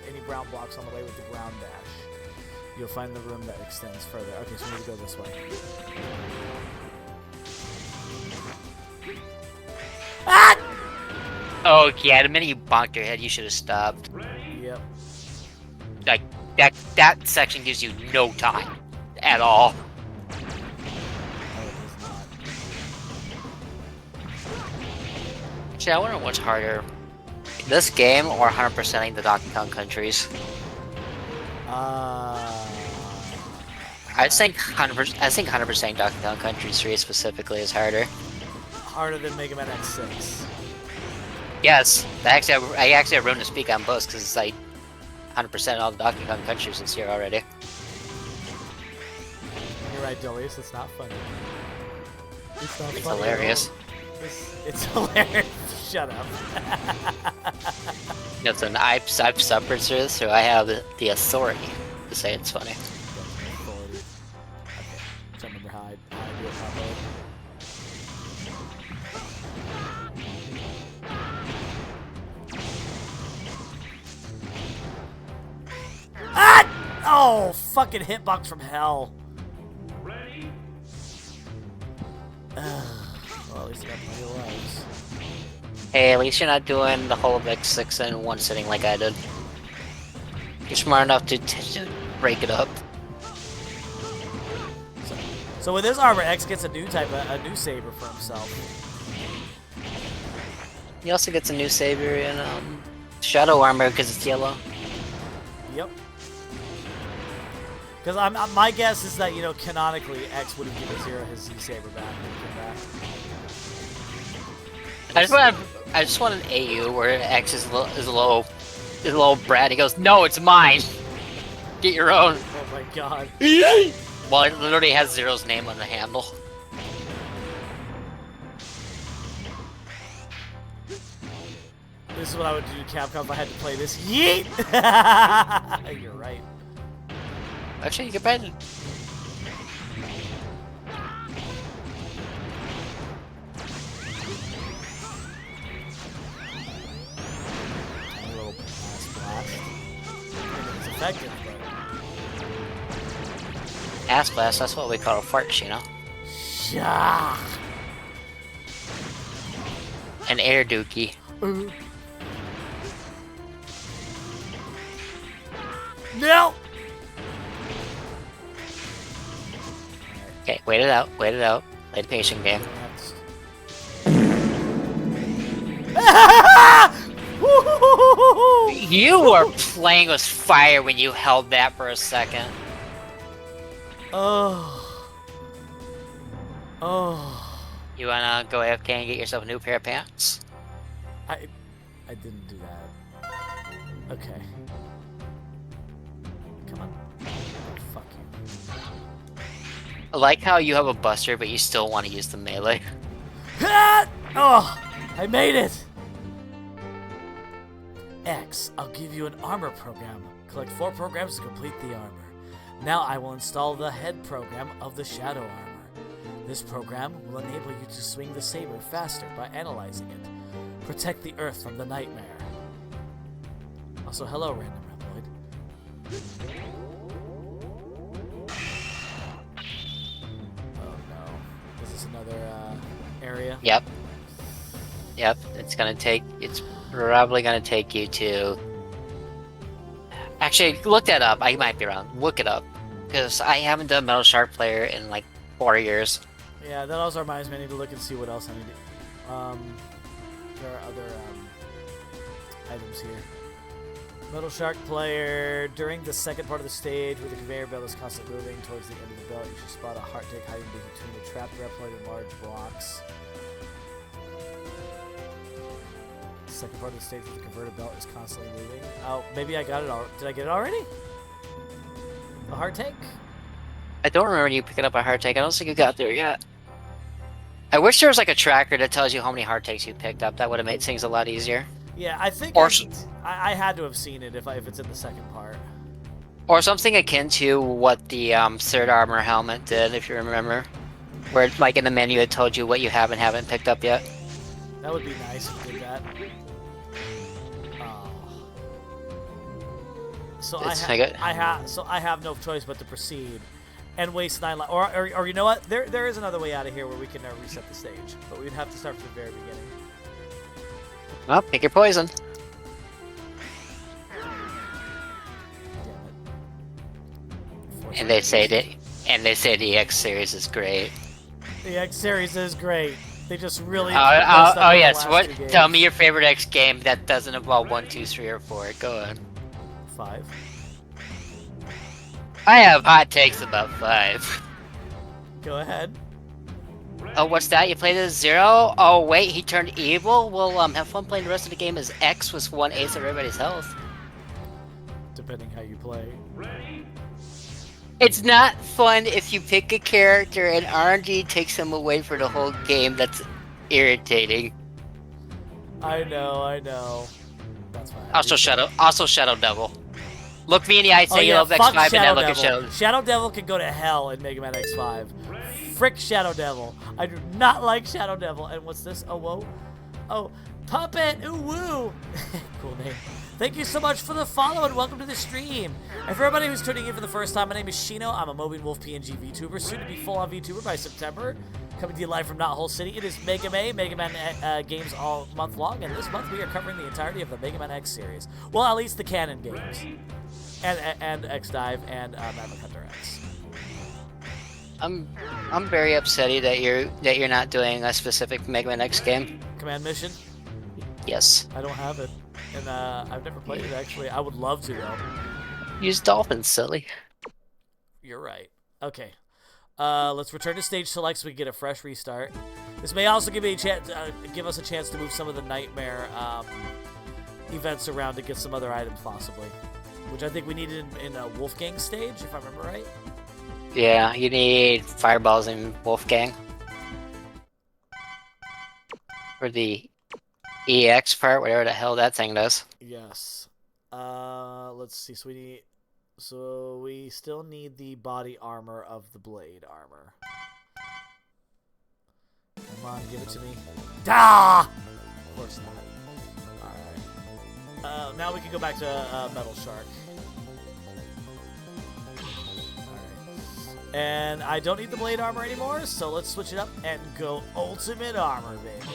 any brown blocks on the way with the ground dash. You'll find the room that extends further. Okay, so we need to go this way. Ah! Oh, yeah, the minute you bonked your head, you should have stopped. Yep. Like, that section gives you no time at all. Actually, I wonder what's harder. This game or 100%ing the Donkey Kong countries? I think 100%ing Donkey Kong Country 3 specifically is harder. Harder than Mega Man X6. Yes, I actually have room to speak on both because it's like 100% all the Donkey Kong countries this year already. You're right, Delius. It's not funny. It's not It's funny. hilarious. It's hilarious. Shut up. Listen, I've suffered through this, so I have the authority to say it's funny. Okay. Don't remember how I do it properly. Ah! Oh, fucking hitbox from hell. Well, at least I got plenty of lives. Hey, at least you're not doing the whole of X6 in one sitting like I did. You're smart enough to break it up. So with this armor, X gets a new saber for himself. He also gets a new saber in Shadow Armor because it's yellow. Yep. Because my guess is that, you know, canonically, X would have given Zero his Z-Saber back when he came back. I just want an AU where X is a little brat. He goes, "No, it's mine. Get your own." Oh my god. Well, it literally has Zero's name on the handle. This is what I would do to Capcom if I had to play this. Yeet! You're right. Actually, you can probably... A little blast. It's effective, but... Ass blast, that's what we call a fart, you know? Shah! An air dookie. No! Okay, wait it out, play the patient game. You were playing with fire when you held that for a second. Oh. You wanna go AFK and get yourself a new pair of pants? I didn't do that. Okay. Come on. Fuck you. I like how you have a buster, but you still want to use the melee. Oh! I made it! X, I'll give you an armor program. Collect 4 programs to complete the armor. Now I will install the head program of the Shadow Armor. This program will enable you to swing the saber faster by analyzing it. Protect the Earth from the nightmare. Also, hello, Random Reploid. Oh no. Is this another area? Yep. Yep. It's probably gonna take you to... Actually, look that up. I might be wrong. Look it up. Because I haven't done Metal Shark Player in like 4 years. Yeah, that also reminds me I need to look and see what else I need to... there are other items here. Metal Shark Player. During the second part of the stage, where the conveyor belt is constantly moving towards the end of the belt, you should spot a heart tank hiding between the trapped Reploid and large blocks. Second part of the stage where the converted belt is constantly moving. Oh, maybe I got it all. Did I get it already? A heart tank? I don't remember you picking up a heart tank. I don't think you got there yet. I wish there was like a tracker that tells you how many heart tanks you picked up. That would have made things a lot easier. Yeah, I think I had to have seen it if it's in the second part. Or something akin to what the third armor helmet did, if you remember. Where like in the menu it told you what you have and haven't picked up yet. That would be nice if you did that. So I have no choice but to proceed and waste 9 lives. Or you know what? There is another way out of here where we can reset the stage, but we'd have to start from the very beginning. Well, pick your poison. And they say the X series is great. The X series is great. They just really. Oh yes. What? Tell me your favorite X game that doesn't involve 1, 2, 3, or 4. Go on. 5. I have hot takes about 5. Go ahead. Oh, what's that? You played as Zero? Oh, wait, he turned evil? Well, have fun playing the rest of the game as X with 1/8 of everybody's health. Depending how you play. It's not fun if you pick a character and RNG takes him away for the whole game. That's irritating. I know. That's fine. Also Shadow Devil. Look me in the eye and say you love X5 and then look at Shadow. Shadow Devil can go to hell in Mega Man X5. Frick Shadow Devil. I do not like Shadow Devil. And what's this? Oh, whoa. Oh, Puppet. Ooh, woo. Cool name. Thank you so much for the follow and welcome to the stream. And for everybody who's tuning in for the first time, my name is Shino. I'm a Mobian Wolf PNG VTuber, soon to be full-on VTuber by September. Coming to you live from Knothole City. It is Mega Man games all month long, and this month we are covering the entirety of the Mega Man X series. Well, at least the canon games. And X-Dive and Maverick Hunter X. I'm very upsetty that you're not doing a specific Mega Man X game. Command Mission? Yes. I don't have it. And I've never played it, actually. I would love to, though. Use dolphins, silly. You're right. Okay. Let's return to stage select so we can get a fresh restart. This may also give us a chance to move some of the nightmare events around to get some other items, possibly. Which I think we needed in Wolfgang stage, if I remember right. Yeah, you need fireballs in Wolfgang. For the EX part, whatever the hell that thing does. Yes. Let's see. So we still need the body armor of the blade armor. Come on, give it to me. Ah! Of course not. Alright. Now we can go back to Metal Shark. Alright. And I don't need the blade armor anymore, so let's switch it up and go ultimate armor, baby.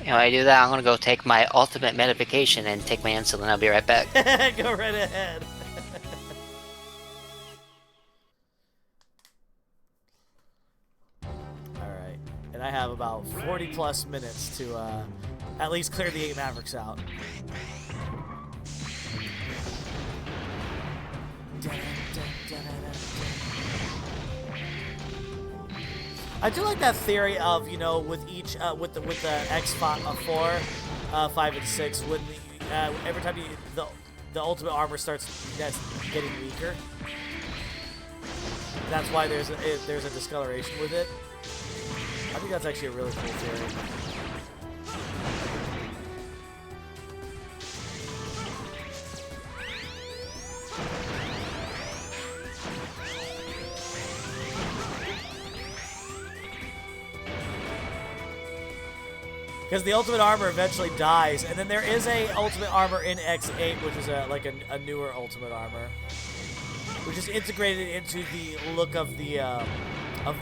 You know, I do that, I'm gonna go take my ultimate medication and take my insulin. I'll be right back. Go right ahead. Alright. And I have about 40 plus minutes to at least clear the 8 Mavericks out. I do like that theory of, you know, with each with the X4, 5, and 6, when every time the ultimate armor starts getting weaker. That's why there's a discoloration with it. I think that's actually a really cool theory. Because the ultimate armor eventually dies, and then there is a ultimate armor in X8, which is a newer ultimate armor, which is integrated into the look of the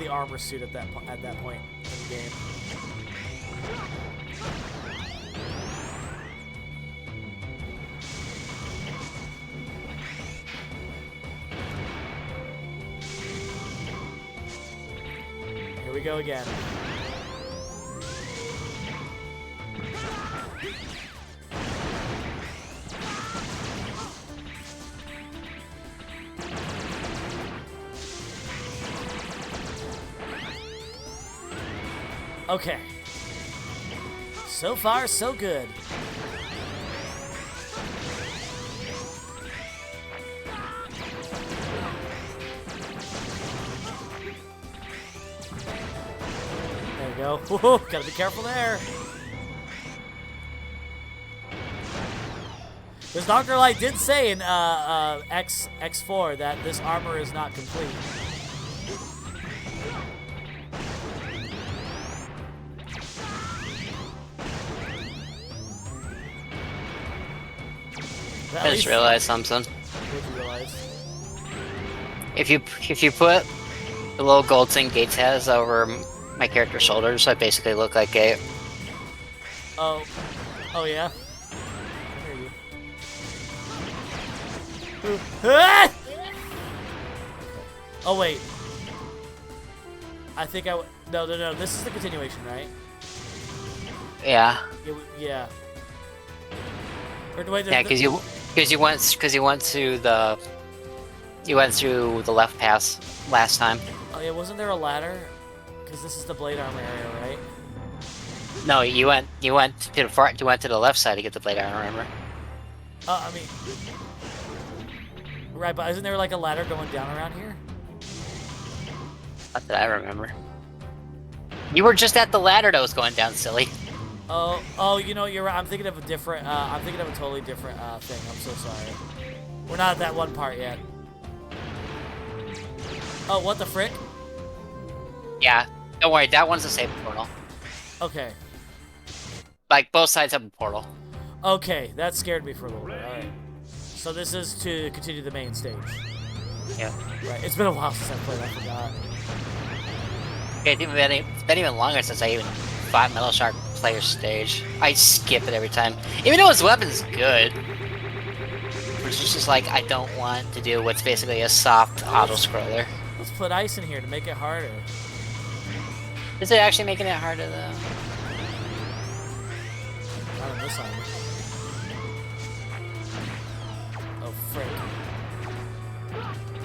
armor suit at that point in the game. Here we go again. Okay. So far, so good. There we go. Whoa, gotta be careful there. Because Dr. Light did say in X4 that this armor is not complete. I just realized something. What did you realize? If you put the little gold thing Gates has over my character's shoulders, I basically look like Gate. Oh yeah. I hear you. Ah! Oh wait. I think no. This is the continuation, right? Yeah. Yeah. Or wait, Yeah, because you went through the left pass last time. Oh yeah, wasn't there a ladder? Because this is the blade armor area, right? No, you went to the left side to get the blade armor. Remember? I mean, right, but isn't there like a ladder going down around here? Not that I remember. You were just at the ladder that was going down, silly. Oh, you know, you're right. I'm thinking of a different, I'm thinking of a totally different thing. I'm so sorry. We're not at that one part yet. Oh, what the frick? Yeah, don't worry, that one's a save portal. Okay. Like, both sides have a portal. Okay, that scared me for a little bit. Alright. So this is to continue the main stage. Yeah. Right, it's been a while since I played, I forgot. Yeah, it's been even longer since I even fought Metal Shark player stage. I skip it every time. Even though his weapon's good. It's just like, I don't want to do what's basically a soft auto-scroller. Let's put ice in here to make it harder. Is it actually making it harder, though? Not on this armor. Oh, frick.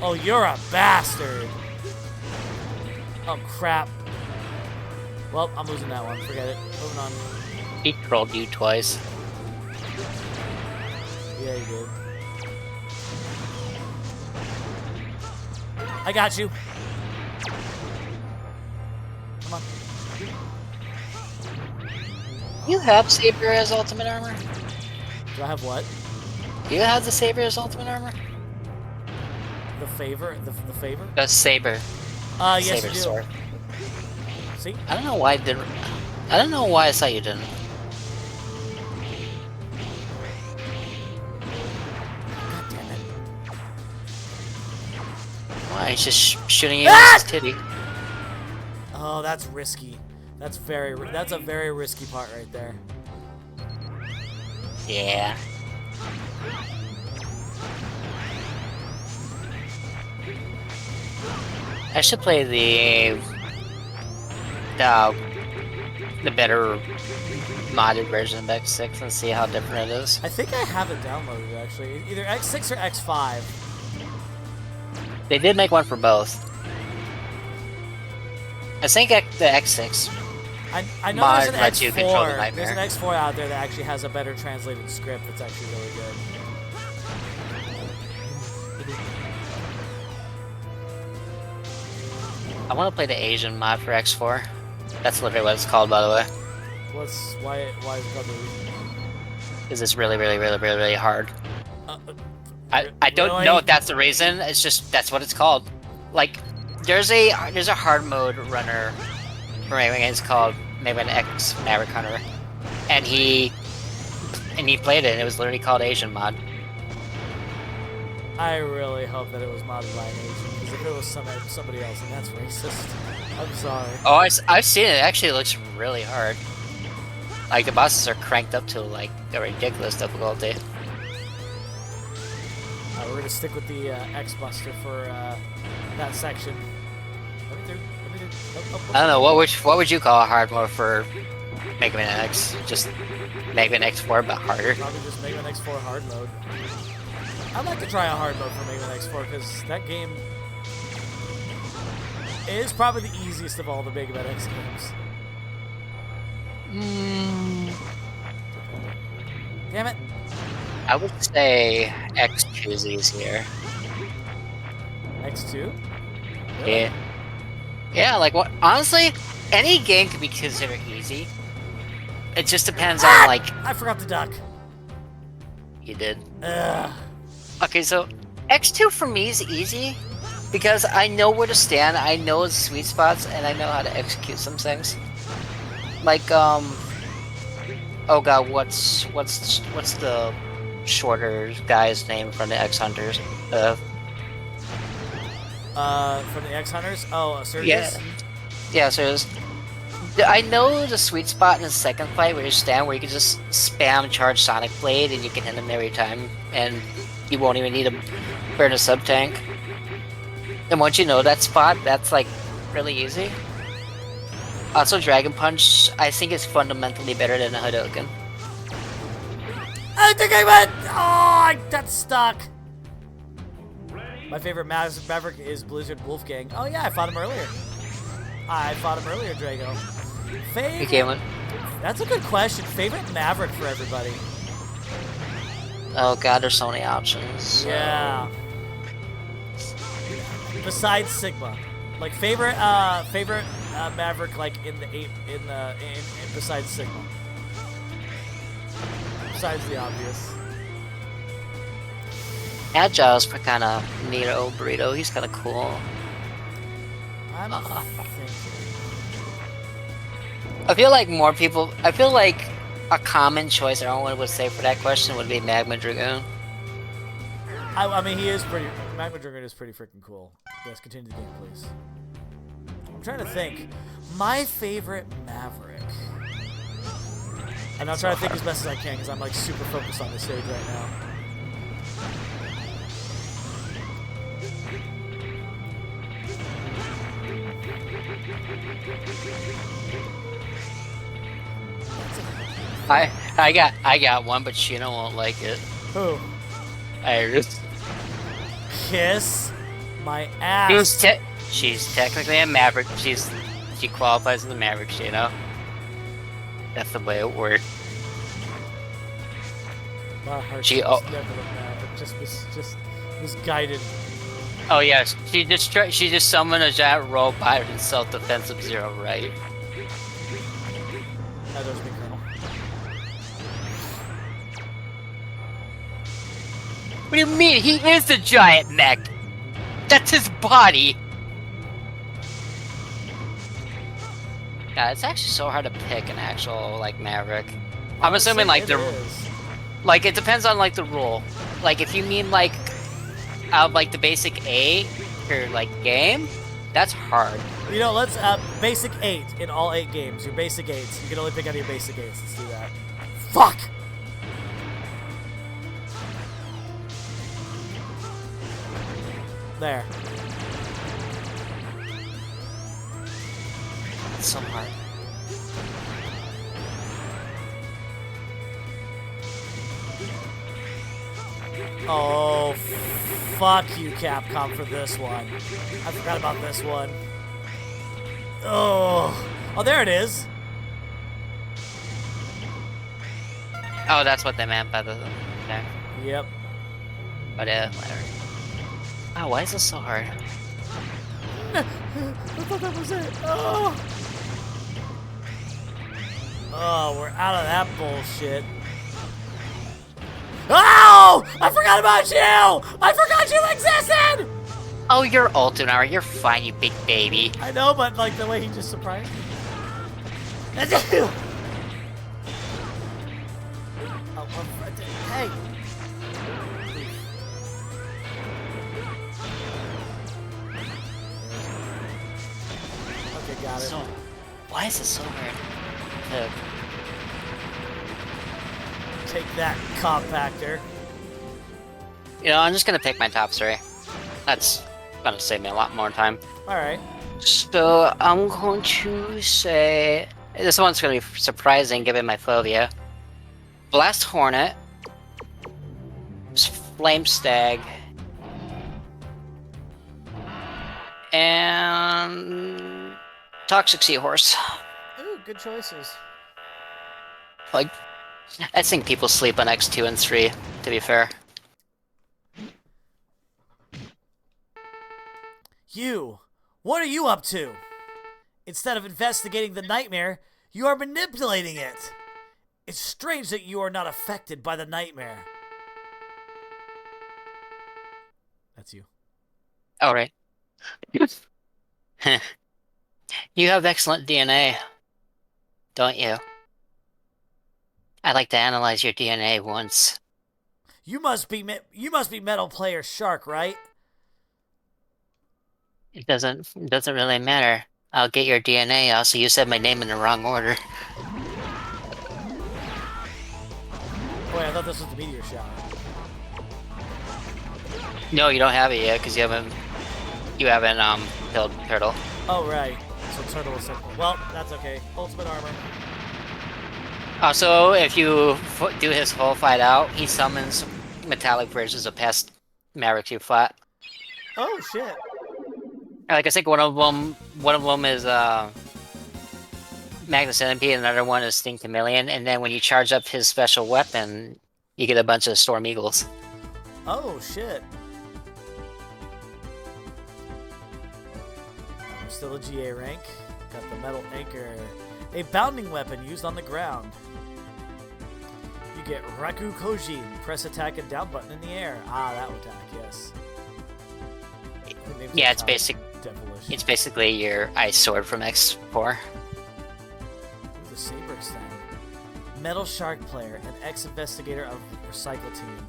Oh, you're a bastard! Oh, crap. Well, I'm losing that one. Forget it. Moving on. He trolled you twice. Yeah, he did. I got you. Come on. You have Saber as ultimate armor? Do I have what? Do you have the Saber as ultimate armor? The favor? The favor? The Saber. Yes, Saber you do. sword. See? I don't know why I didn't. I don't know why I thought you didn't. God damn it. Why? He's just shooting you in his titty. Oh, that's risky. That's a very risky part right there. Yeah. I should play the better modded version of X6 and see how different it is. I think I have it downloaded actually. Either X6 or X5. They did make one for both. I think the X6 I know mod there's an lets you control the X4. nightmare. There's an X4 out there that actually has a better translated script that's actually really good. I want to play the Asian mod for X4. That's literally what it's called, by the way. Why is it called the Asian? Because it's really hard. I don't really? know if that's the reason. It's just that's what it's called. Like there's a hard mode runner for Mega Man. It's called Mega Man X Maverick Hunter. and he played it. And it was literally called Asian mod. I really hope that it was modded by an Asian, because if it was somebody else, then that's racist. I'm sorry. Oh, I've seen it. It actually looks really hard. Like the bosses are cranked up to like a ridiculous difficulty. We're gonna stick with the X-Buster for that section. Let me do. I don't know, what would you call a hard mode for Mega Man X? Just Mega Man X4 but harder? Probably just Mega Man X4 hard mode. I'd like to try a hard mode for Mega Man X4 because that game is probably the easiest of all the Mega Man X games. Damn it. I would say X2 is easier. X2? Really? Yeah. Yeah, like what? Honestly, any game can be considered easy. It just depends on like. I forgot the duck. You did. Ugh. Okay, so X2 for me is easy because I know where to stand, I know the sweet spots, and I know how to execute some things. Like oh god, what's the shorter guy's name from the X Hunters? From the X Hunters? Oh, Sergius? Yeah, Sergius. I know the sweet spot in the second fight where you stand, where you can just spam charge Sonic Blade and you can hit him every time, and you won't even need to burn a sub tank. And once you know that spot, that's like really easy. Also, Dragon Punch, I think is fundamentally better than a Hadouken. I think I went! Oh, I got stuck! My favorite Maverick is Blizzard Wolfgang. Oh yeah, I fought him earlier. Drago. Favorite... That's a good question. Favorite Maverick for everybody? Oh god, there's so many options. Yeah. Besides Sigma. Like favorite Maverick like besides Sigma. Besides the obvious. Agile's kind of neato burrito. He's kind of cool. I'm thinking. I feel like more people. I feel like a common choice everyone would say for that question would be Magma Dragoon. I mean, he is pretty. Magma Dragoon is pretty freaking cool. Yes, continue the game, please. I'm trying to think. My favorite Maverick. I'm not trying to think as best as I can because I'm like super focused on this stage right now. I got one, but Sheena won't like it. Who? Iris. Kiss my ass. She's technically a Maverick. She qualifies as a Maverick, you know. That's the way it works. My heart never a Maverick. Just was guided. Oh yes, she just summoned a giant robot in self-defense Sub-Zero, right? That does me, Colonel. What do you mean? He is the giant mech! That's his body! Yeah, it's actually so hard to pick an actual, like, Maverick. I'm assuming, like, like, it depends on, like, the rule. Like, if you mean, like, out of, like, the basic 8, or, like, game, that's hard. You know, let's, basic 8 in all 8 games. Your basic 8s. You can only pick out of your basic 8s. Let's do that. Fuck! There. It's so hard. Oh, fuck you, Capcom, for this one. I forgot about this one. Oh, there it is. Oh, that's what they meant by the... Okay. Yep. But whatever. Oh, why is this so hard? I thought that was it. Oh. Oh, we're out of that bullshit. Oh! I forgot about you! I forgot you existed! Oh, you're Ultimar. You're fine, you big baby. I know, but like the way he just surprised me. fight! Okay, got it. So, why is it so hard to... Take that, compactor. You know, I'm just gonna pick my top 3. That's gonna save me a lot more time. Alright. So, I'm going to say... This one's gonna be surprising given my phobia. Blast Hornet. Flame Stag. And... Toxic Seahorse. Ooh, good choices. Like, I think people sleep on X2 and 3, to be fair. You! What are you up to? Instead of investigating the nightmare, you are manipulating it! It's strange that you are not affected by the nightmare. That's you. Alright. You have excellent DNA, don't you? I'd like to analyze your DNA once. You must be Metal Player Shark, right? It doesn't really matter. I'll get your DNA. Also, you said my name in the wrong order. Wait, I thought this was the meteor shower. No, you don't have it yet because you haven't killed Turtle. Oh right. So Turtle is simple. Well, that's okay. Ultimate armor. Also, if you do his whole fight out, he summons metallic versions of past Maverick you fought. Oh shit. Like I think one of them is Magnus Centipede, and another one is Sting Chameleon, and then when you charge up his special weapon, you get a bunch of Storm Eagles. Oh shit. I'm still a GA rank. Got the metal anchor. A bounding weapon used on the ground. You get Raku Kojin. Press attack and down button in the air. Ah, that would attack, yes. Yeah, it's basically your ice sword from X4. The Saber Extend. Metal Shark player, an ex-investigator of the Recycle Team.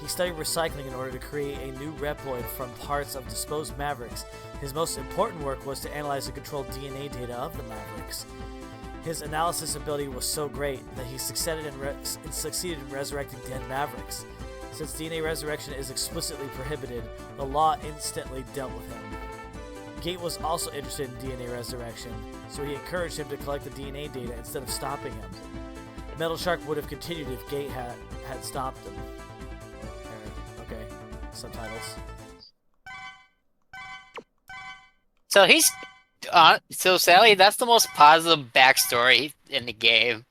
He studied recycling in order to create a new Reploid from parts of disposed Mavericks. His most important work was to analyze and control DNA data of the Mavericks. His analysis ability was so great that he succeeded in resurrecting dead Mavericks. Since DNA resurrection is explicitly prohibited, the law instantly dealt with him. Gate was also interested in DNA resurrection, so he encouraged him to collect the DNA data instead of stopping him. Metal Shark would have continued if Gate had stopped him. Okay, subtitles. So he's... so Sally, that's the most positive backstory in the game.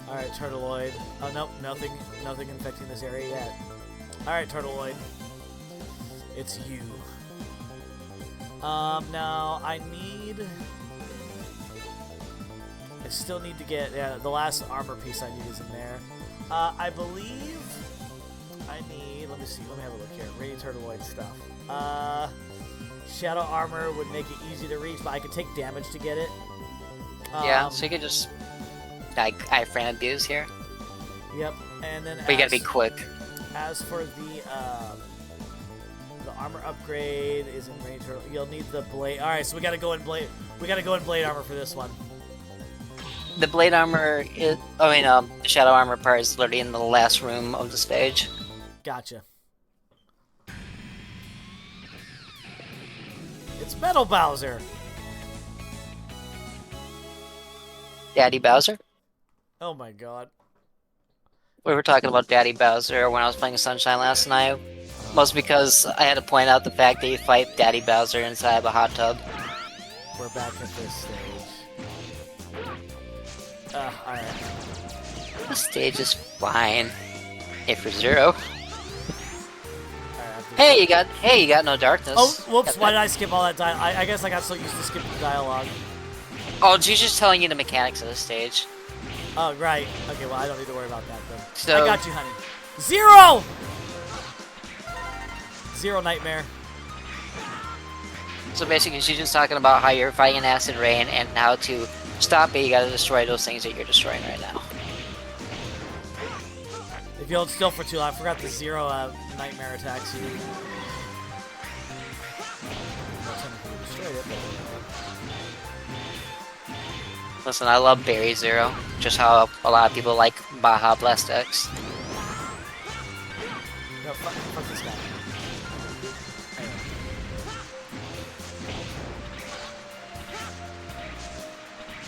Alright, Turtleoid. Oh, nope, nothing infecting this area yet. Alright, Turtleoid. It's you. Now, I still need to get, the last armor piece I need is in there. I believe I need, let me have a look here. Radiant Turtleoid stuff. Shadow armor would make it easy to reach, but I could take damage to get it. Yeah, so you could just iframe abuse here. Yep, and then but you gotta be quick. As for the armor upgrade is in Radiant Turtle. You'll need the blade. All right, so we gotta go in blade. We gotta go in blade armor for this one. The blade armor is, the shadow armor part is literally in the last room of the stage. Gotcha. It's Metal Bowser. Daddy Bowser? Oh my god. We were talking about Daddy Bowser when I was playing Sunshine last night. Mostly because I had to point out the fact that you fight Daddy Bowser inside of a hot tub. We're back at this stage. Alright. The stage is fine. If you're zero. Hey, you got no darkness. Oh, whoops! Why did I skip all that dialogue? I guess I got so used to skipping the dialogue. Oh, she's just telling you the mechanics of the stage. Oh, right. Okay, well, I don't need to worry about that then. So, I got you, honey. Zero! Zero nightmare. So basically, she's just talking about how you're fighting an acid rain and how to stop it. You gotta destroy those things that you're destroying right now. If you hold still for too long, I forgot the 0 nightmare attacks you do. Listen, I love Berry Zero. Just how a lot of people like Baja Blast X. No, fuck this guy.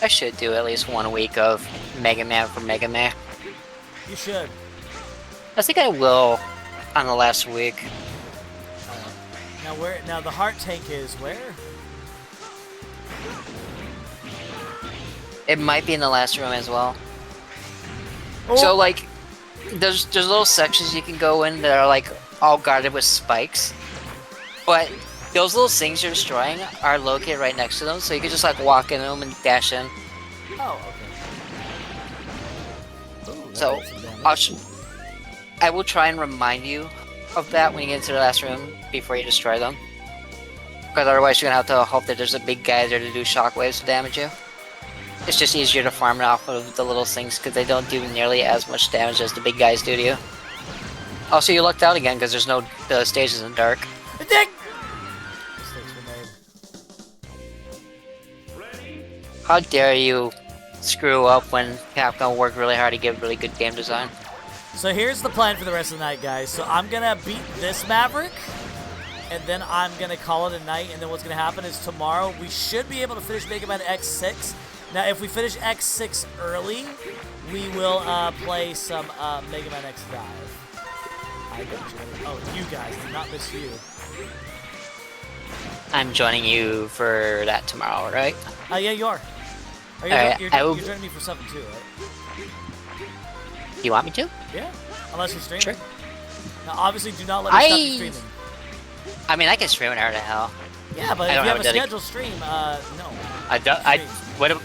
I should do at least 1 week of Mega Man for Mega Man. You should. I think I will on the last week. Now where? Now the heart tank is where? It might be in the last room as well. Oh. So like, there's little sections you can go in that are like all guarded with spikes, but those little things you're destroying are located right next to them, so you can just like walk in them and dash in. Oh, okay. Ooh, So I will try and remind you of that when you get into the last room before you destroy them, because otherwise you're gonna have to hope that there's a big guy there to do shockwaves to damage you. It's just easier to farm it off of the little things because they don't do nearly as much damage as the big guys do to you. Also, you lucked out again because there's no stages in dark. Mistakes were made. How dare you screw up when Capcom worked really hard to give really good game design? So here's the plan for the rest of the night, guys. So I'm gonna beat this Maverick, and then I'm gonna call it a night. And then what's gonna happen is tomorrow we should be able to finish Mega Man X6. Now, if we finish X6 early, we will play some Mega Man X5. I got you. Oh, you guys, did not miss you. I'm joining you for that tomorrow, right? Yeah, you are. You're joining me for something too, right? You want me to? Yeah, unless you're streaming. Sure. Now, obviously, do not let me stop you streaming. I mean, I can stream whenever the hell. Yeah, but if you have a scheduled stream, no.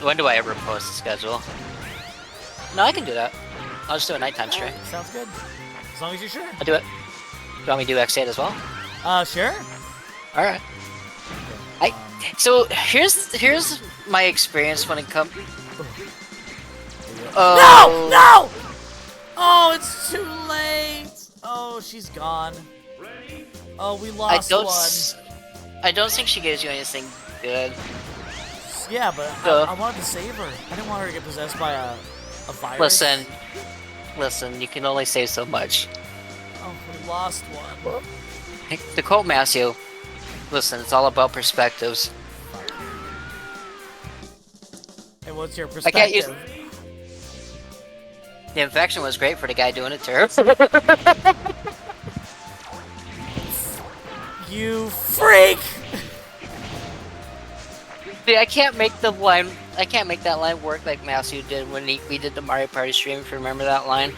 When do I ever post a schedule? No, I can do that. I'll just do a nighttime stream. Sounds good. As long as you're sure. I'll do it. You want me to do X8 as well? Sure. All right. So here's my experience when it comes. No! Oh, it's too late. Oh, she's gone. Oh, we lost one. I don't think she gives you anything good. Yeah, but I wanted to save her. I didn't want her to get possessed by a virus. Listen, you can only save so much. Oh, we lost one. To quote Masio, listen, it's all about perspectives. And what's your perspective? The infection was great for the guy doing it to her. You freak! See, I can't make that line work like Masio did when we did the Mario Party stream, if you remember that line.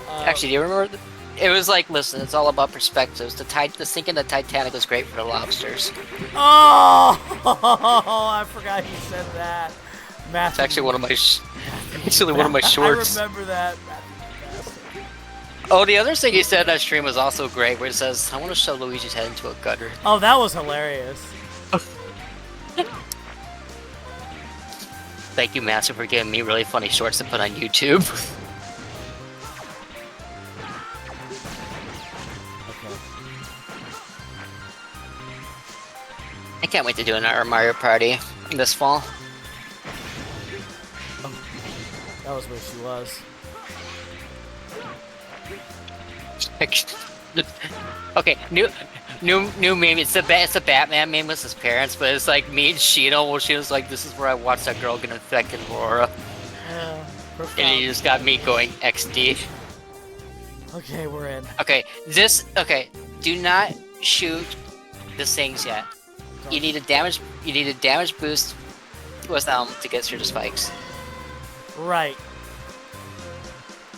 Actually, do you remember? It was like, listen, it's all about perspectives. The sinking the Titanic was great for the lobsters. Oh, I forgot you said that. It's actually one of my shorts. I remember that. Oh, the other thing he said in that stream was also great, where it says, I want to shove Luigi's head into a gutter. Oh, that was hilarious. Thank you, Master, for giving me really funny shorts to put on YouTube. Okay. I can't wait to do another Mario Party this fall. Oh, that was where she was. Okay, new meme. It's a Batman meme with his parents, but it's like me and Shino, where she was like, "This is where I watched that girl get infected, Aurora," and he just got me going XD. Okay, we're in. Okay, do not shoot the things yet. You need a damage boost with to get through the spikes. Right.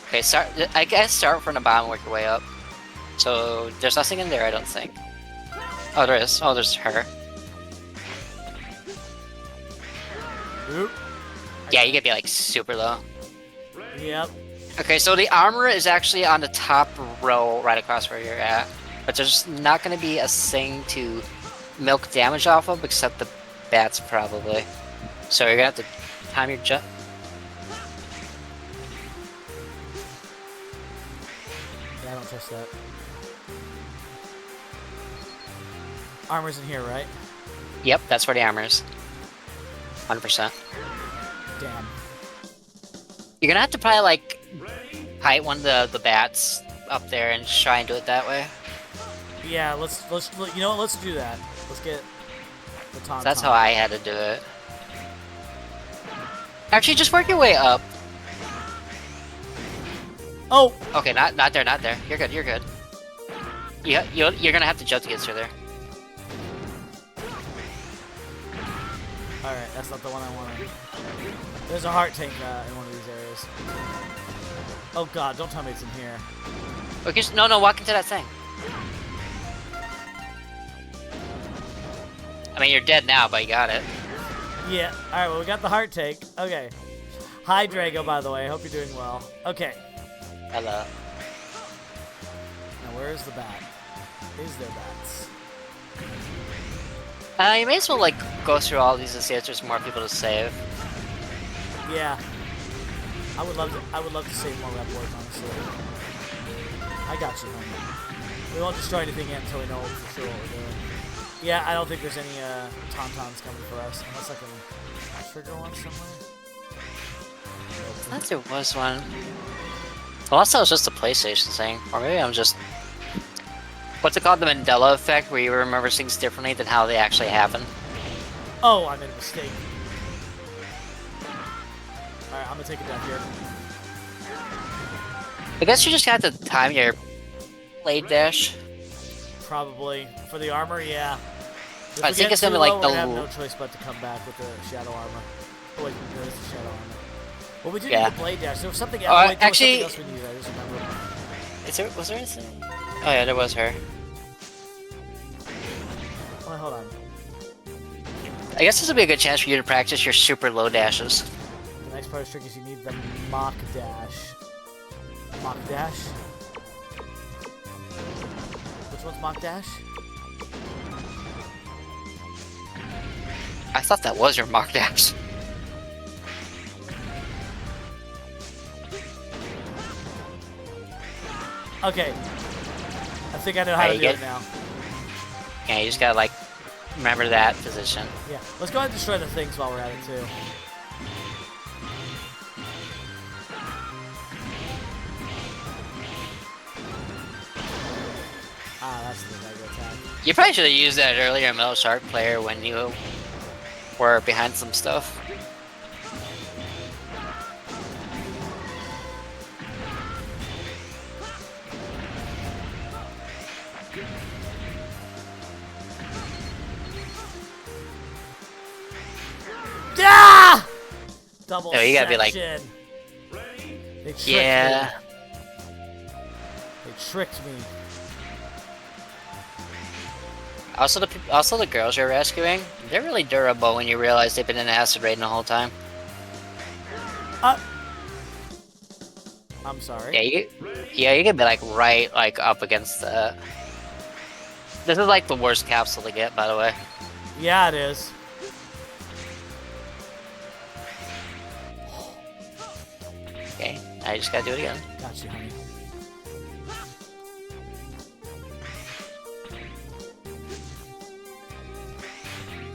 Okay, start from the bottom, work your way up. So there's nothing in there, I don't think. Oh, there is. Oh, there's her. Oop. Yeah, you gotta be like super low. Yep. Okay, so the armor is actually on the top row right across where you're at. But there's not gonna be a thing to milk damage off of except the bats probably. So you're gonna have to time your jump. don't trust that. Armor's in here, right? Yep, that's where the armor is. 100%. Damn. You're gonna have to probably like hide one of the bats up there and just try and do it that way. Yeah, let's you know what? Let's do that. Let's get the Tauntaun. That's how I had to do it. Actually, just work your way up. Oh! Okay, not there, not there. You're good, you're good. You're gonna have to jump to get through there. Alright, that's not the one I wanted. There's a heart tank in one of these areas. Oh god, don't tell me it's in here. Okay, no, walk into that thing. I mean, you're dead now, but you got it. Yeah, alright, well, we got the heart tank. Okay. Hi, Drago, by the way. I hope you're doing well. Okay. Hello. Now, where is the bat? Is there bats? You may as well, like, go through all these and see if there's more people to save. Yeah. I would love to save more Reploids, honestly. I got you, homie. We won't destroy anything yet until we know for sure what we're doing. Yeah, I don't think there's any Tauntauns coming for us, unless I can trigger one somewhere. I thought there was one. Unless that was just a PlayStation thing, or maybe I'm just... What's it called? The Mandela effect, where you remember things differently than how they actually happen? Oh, I made a mistake. Alright, I'm gonna take it down here. I guess you just have to time your blade dash. Probably. For the armor, yeah. If I we think get it's gonna too be like low, the... we're gonna have no choice but to come back with the shadow armor. Oh wait, there's the shadow armor. Well, we did Yeah. need the blade dash. There was something else. Wait, there actually... was something else we needed. I just remembered. Was there anything? Oh yeah, there was her. Well, hold on. I guess this would be a good chance for you to practice your super low dashes. The next part of the trick is you need the mock dash. Mock dash? Which one's mock dash? I thought that was your mock dash. Okay. I think I know how to do it now. Yeah, you just gotta like remember that position. Yeah. Let's go ahead and destroy the things while we're at it too. Ah, that's the mega attack. You probably should have used that earlier in Metal Shark Player when you were behind some stuff. Ah! Double No, you gotta be like... section. They tricked Yeah. me. They tricked me. Also the girls you're rescuing, they're really durable when you realize they've been in acid rain the whole time. I'm sorry. Yeah, you can be like right like up against the... This is like the worst capsule to get, by the way. Yeah, it is. Okay, I just gotta do it again. Got you, honey.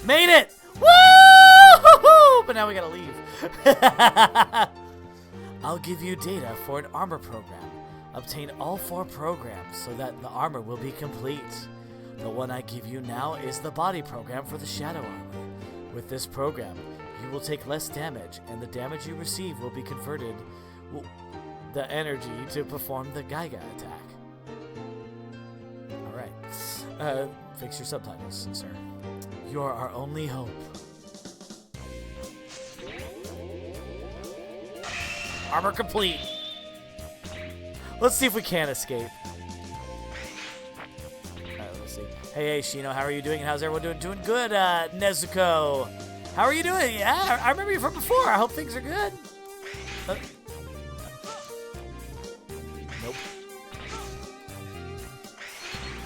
Made it! Woo! But now we gotta leave. I'll give you data for an armor program. Obtain all 4 programs so that the armor will be complete. The one I give you now is the body program for the shadow armor. With this program, you will take less damage, and the damage you receive will be converted the energy to perform the Gaiga attack. Alright. Fix your subtitles, sir. You're our only hope. Armor complete. Let's see if we can escape. Alright, let's see. Hey, Shino, how are you doing? And how's everyone doing? Doing good, Nezuko. How are you doing? Yeah, I remember you from before. I hope things are good. Nope.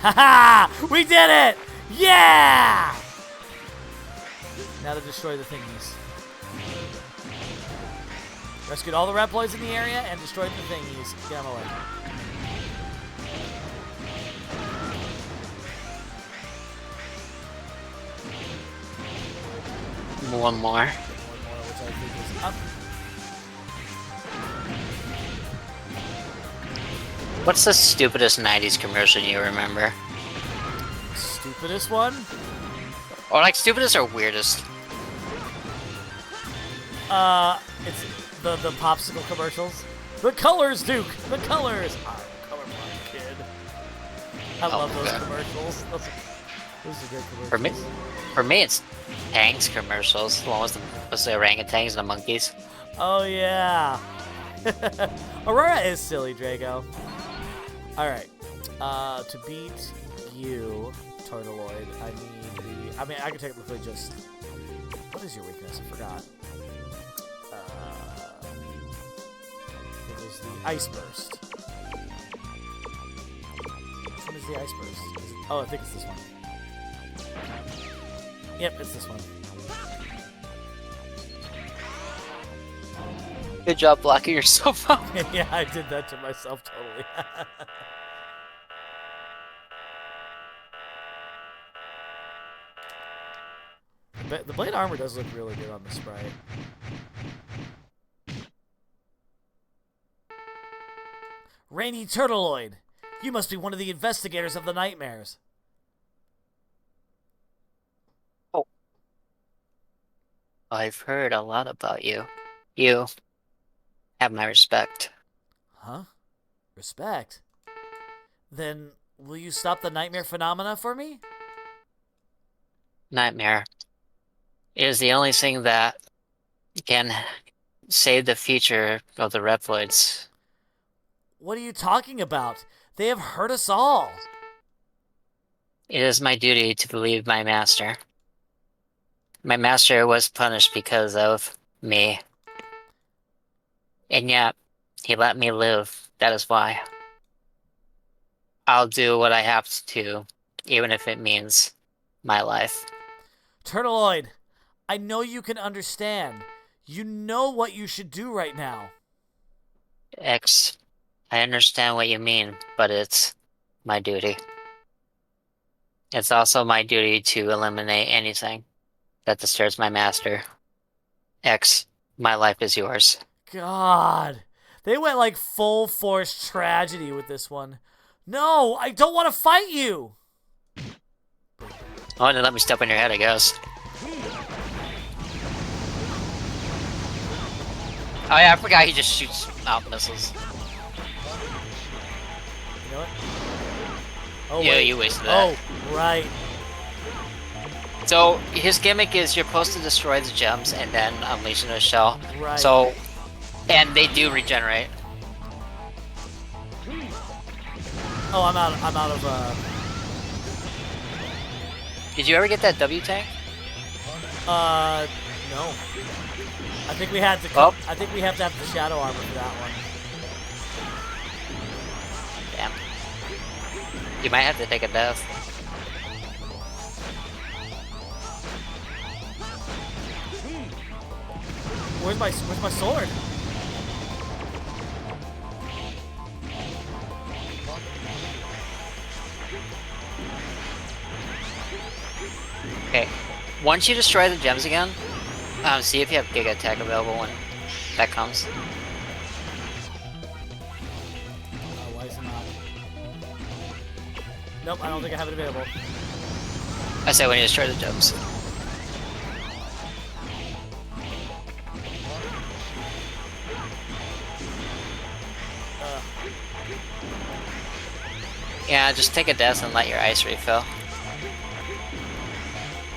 Haha! We did it! Yeah! Now to destroy the thingies. Rescued all the Reploids in the area and destroyed the thingies. Get out of my way. One more. Which I think is up. What's the stupidest 90s commercial you remember? Stupidest one? Or like stupidest or weirdest? It's the popsicle commercials. The colors, Duke. The colors. I'm a colorblind kid. I love those commercials. Those are great commercials. For me, it's Tanks commercials. The one with the orangutans and the monkeys. Oh yeah. Aurora is silly, Drago. All right. To beat you, Turtleoid, I mean, I can technically just. What is your weakness? I forgot. It was the Ice Burst. Which one is the Ice Burst? Oh, I think it's this one. Yep, it's this one. Good job blocking yourself up. Yeah, I did that to myself totally. But the blade armor does look really good on the sprite. Rainy Turtleoid, you must be one of the investigators of the nightmares. Oh. I've heard a lot about you. You have my respect. Huh? Respect? Then will you stop the nightmare phenomena for me? Nightmare is the only thing that can save the future of the Reploids. What are you talking about? They have hurt us all. It is my duty to believe my master. My master was punished because of me. And yet, he let me live. That is why. I'll do what I have to, even if it means my life. Turtleoid, I know you can understand. You know what you should do right now. X, I understand what you mean, but it's my duty. It's also my duty to eliminate anything that disturbs my master. X, my life is yours. God, they went like full force tragedy with this one. No, I don't want to fight you. Oh, then let me step on your head, I guess. Oh yeah, I forgot he just shoots out missiles. You know what? Oh, Yeah, wait. you wasted that. Oh, right. So his gimmick is you're supposed to destroy the gems and then unleash a shell. Right. So, and they do regenerate. Oh, I'm out of Did you ever get that W tank? no. I think we had to. Oh. I think we have to have the shadow armor for that one. Damn. You might have to take a death. Where's my sword? Okay. Once you destroy the gems again, see if you have Giga Attack available when that comes. Why is it not? Nope, I don't think I have it available. I said when you destroy the gems. Yeah, just take a death and let your ice refill.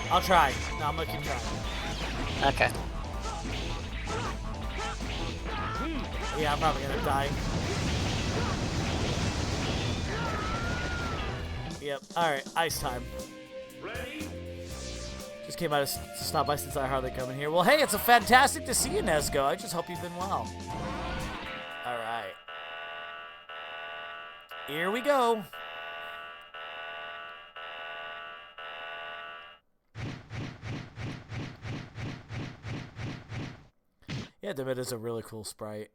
I'll try. No, I'm gonna keep trying. Okay. Yeah, I'm probably gonna die. Yep. Alright, ice time. Just came out to stop by since I hardly come in here. Well, hey, it's a fantastic to see you, Nesco. I just hope you've been well. Alright. Here we go. Yeah, David is a really cool sprite.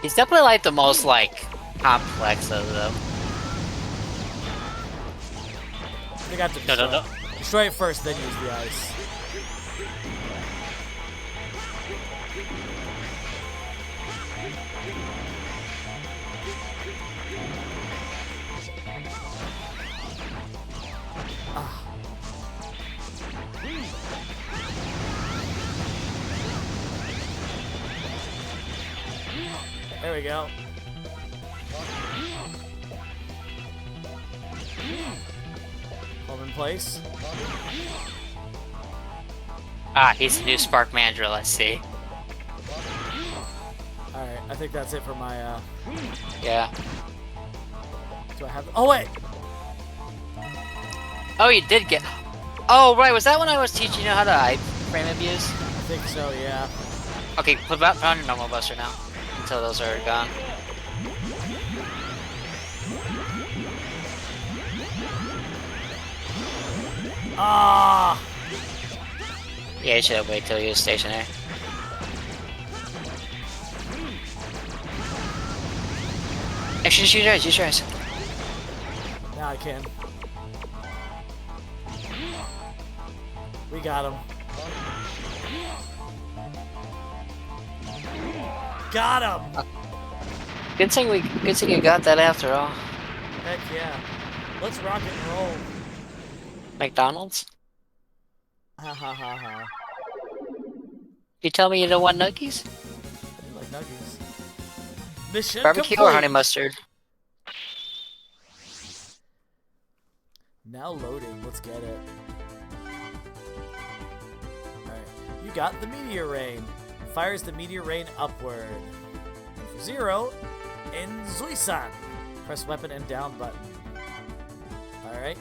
He's definitely like the most like complex of them. They got to No. Destroy it first, then use the ice. There we go. Hold in place. Ah, he's the new Spark Manager, let's see. Alright, I think that's it for my, Yeah. Do I have... Oh, wait! Oh, you did get... Oh, right, was that when I was teaching you how to iframe abuse? I think so, yeah. Okay, put on your normal buster now. Until those are gone. Ah! Yeah, you should wait till you're stationary. Actually, just use yours. Now I can. We got him. Got him! Good thing you got that after all. Heck yeah. Let's rock and roll. McDonald's? Ha ha ha ha. You tell me you don't want nuggies? I do like nuggies. Mission Barbecue complete. or honey mustard? Now loading. Let's get it. Alright. You got the Meteor Rain. Fires the Meteor Rain upward. And for 0, Enzuisan. Press weapon and down button. Alright.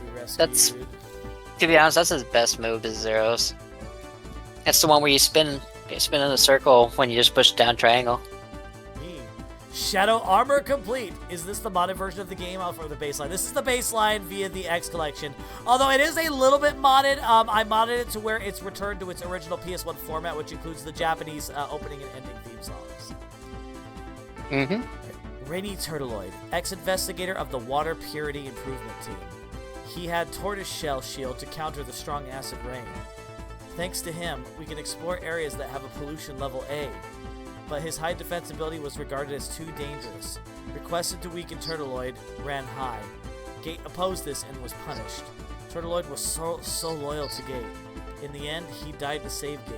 We rescued... That's... To be honest, that's his best move, is Zero's. That's the one where you spin in a circle when you just push down triangle. Shadow Armor complete. Is this the modded version of the game or the baseline? This is the baseline via the X collection. Although it is a little bit modded. I modded it to where it's returned to its original PS1 format, which includes the Japanese opening and ending theme songs. Mm-hmm. Rainy Turtleoid, ex-investigator of the Water Purity Improvement Team. He had Tortoiseshell Shield to counter the strong acid rain. Thanks to him, we can explore areas that have a pollution level A. But his high defense ability was regarded as too dangerous. Requested to weaken Turtleoid ran high. Gate opposed this and was punished. Turtleoid was so loyal to Gate. In the end, he died to save Gate.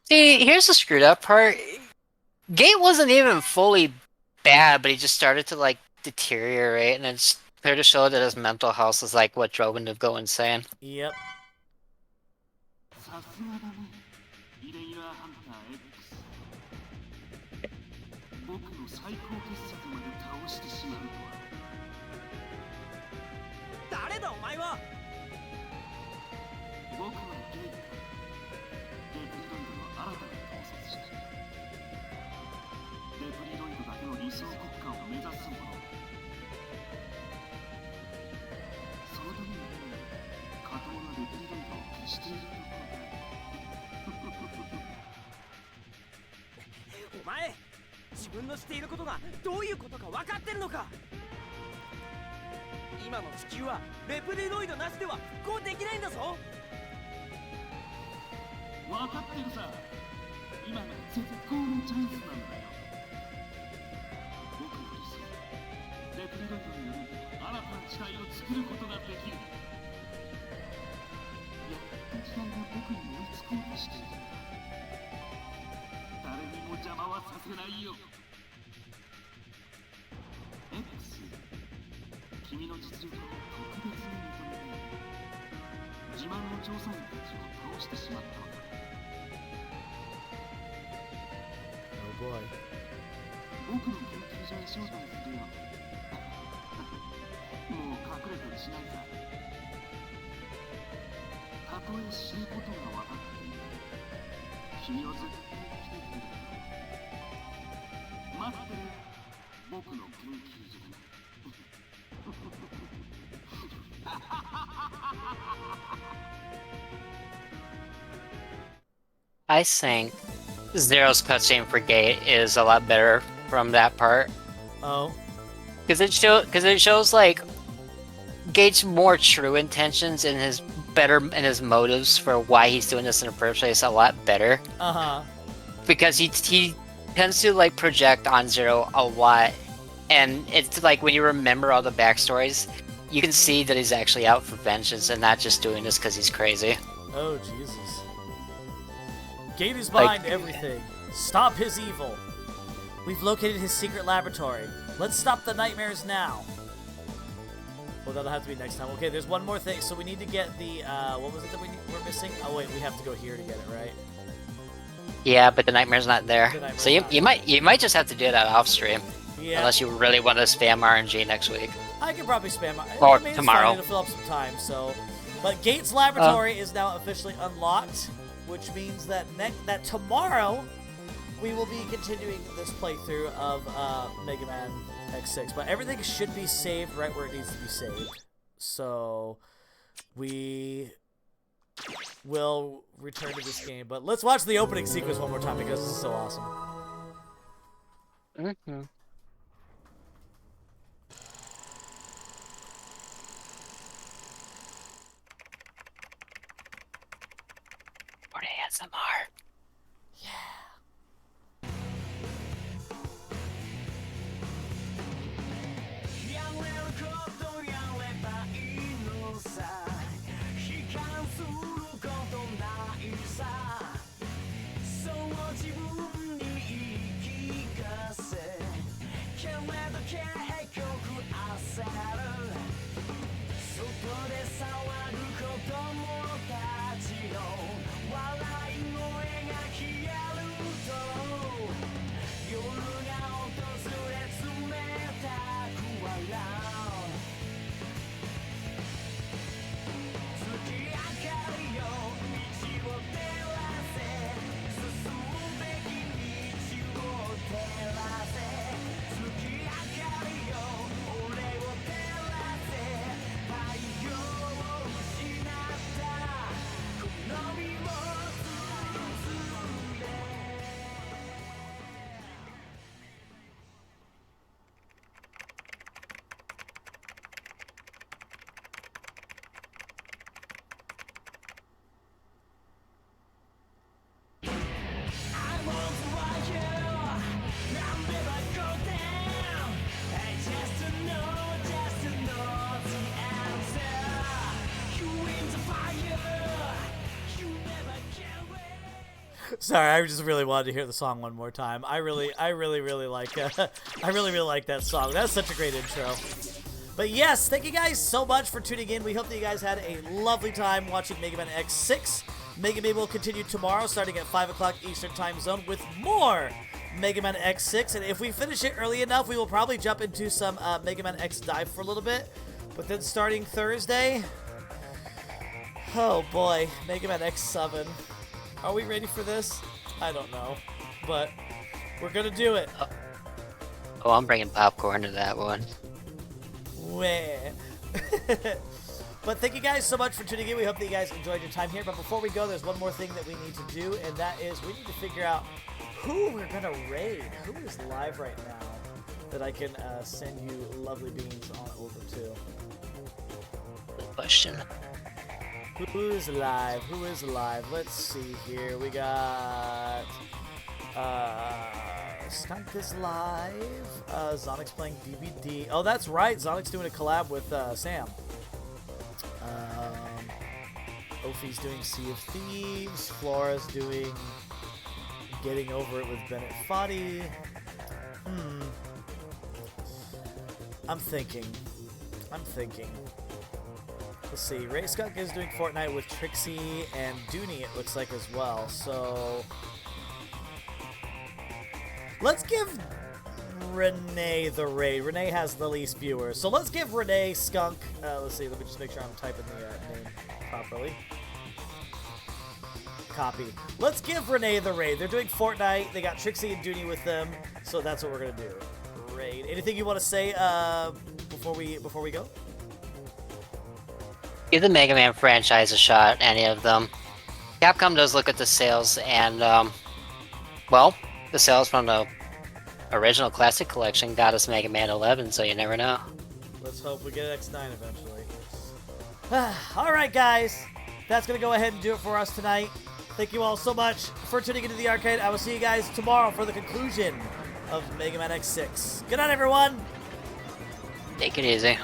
See, here's the screwed up part. Gate wasn't even fully bad, but he just started to, like, deteriorate, and it's clear to show that his mental health is, like, what drove him to go insane. Yep. Oh boy. I think Zero's cutscene for Gate is a lot better from that part. Oh. Because it shows like gauge more true intentions and his motives for why he's doing this in the first place a lot better. Because he tends to like project on Zero a lot, and it's like when you remember all the backstories, you can see that he's actually out for vengeance and not just doing this because he's crazy. Oh Jesus! Gate is behind everything. Stop his evil. We've located his secret laboratory. Let's stop the nightmares now. Well, that'll have to be next time. Okay, there's one more thing. So we need to get the, what was it that we're missing? Oh, wait, we have to go here to get it, right? Yeah, but the nightmare's not there. So you might just have to do that off stream. Yeah. Unless you really want to spam RNG next week. I can probably spam or I mean, tomorrow. It'll fill up some time, so. But Gates Laboratory is now officially unlocked, which means that tomorrow we will be continuing this playthrough of Mega Man X6. But everything should be saved right where it needs to be saved. So we will return to this game. But let's watch the opening sequence one more time because this is so awesome. Mm-hmm. What ASMR? Sorry, I just really wanted to hear the song one more time. I really like I really like that song. That's such a great intro. But yes, thank you guys so much for tuning in. We hope that you guys had a lovely time watching Mega Man X6. Mega Man will continue tomorrow starting at 5 o'clock Eastern Time Zone with more Mega Man X6. And if we finish it early enough, we will probably jump into some Mega Man X Dive for a little bit. But then starting Thursday, oh boy, Mega Man X7. Are we ready for this? I don't know, but we're gonna do it. Oh, I'm bringing popcorn to that one. But thank you guys so much for tuning in. We hope that you guys enjoyed your time here. But before we go, there's one more thing that we need to do, and that is we need to figure out who we're gonna raid. Who is live right now that I can send you lovely beans on over to? Good question. Who is live? Who is live? Let's see here. We got Skunk is live. Zonic's playing DVD. Oh, that's right. Zonic's doing a collab with Sam. Ophi's doing Sea of Thieves. Flora's doing Getting Over It with Bennett Foddy. I'm thinking. Let's see, Ray Skunk is doing Fortnite with Trixie and Dooney, it looks like, as well. So let's give Renee the raid. Renee has the least viewers. So let's give Renee Skunk, let's see, let me just make sure I'm typing the name properly. Copy. Let's give Renee the raid. They're doing Fortnite. They got Trixie and Dooney with them. So that's what we're going to do. Raid. Anything you want to say before we go? Give the Mega Man franchise a shot, any of them. Capcom does look at the sales, and, well, the sales from the original Classic Collection got us Mega Man 11, so you never know. Let's hope we get X9 eventually. All right, guys. That's going to go ahead and do it for us tonight. Thank you all so much for tuning into the arcade. I will see you guys tomorrow for the conclusion of Mega Man X6. Good night, everyone. Take it easy.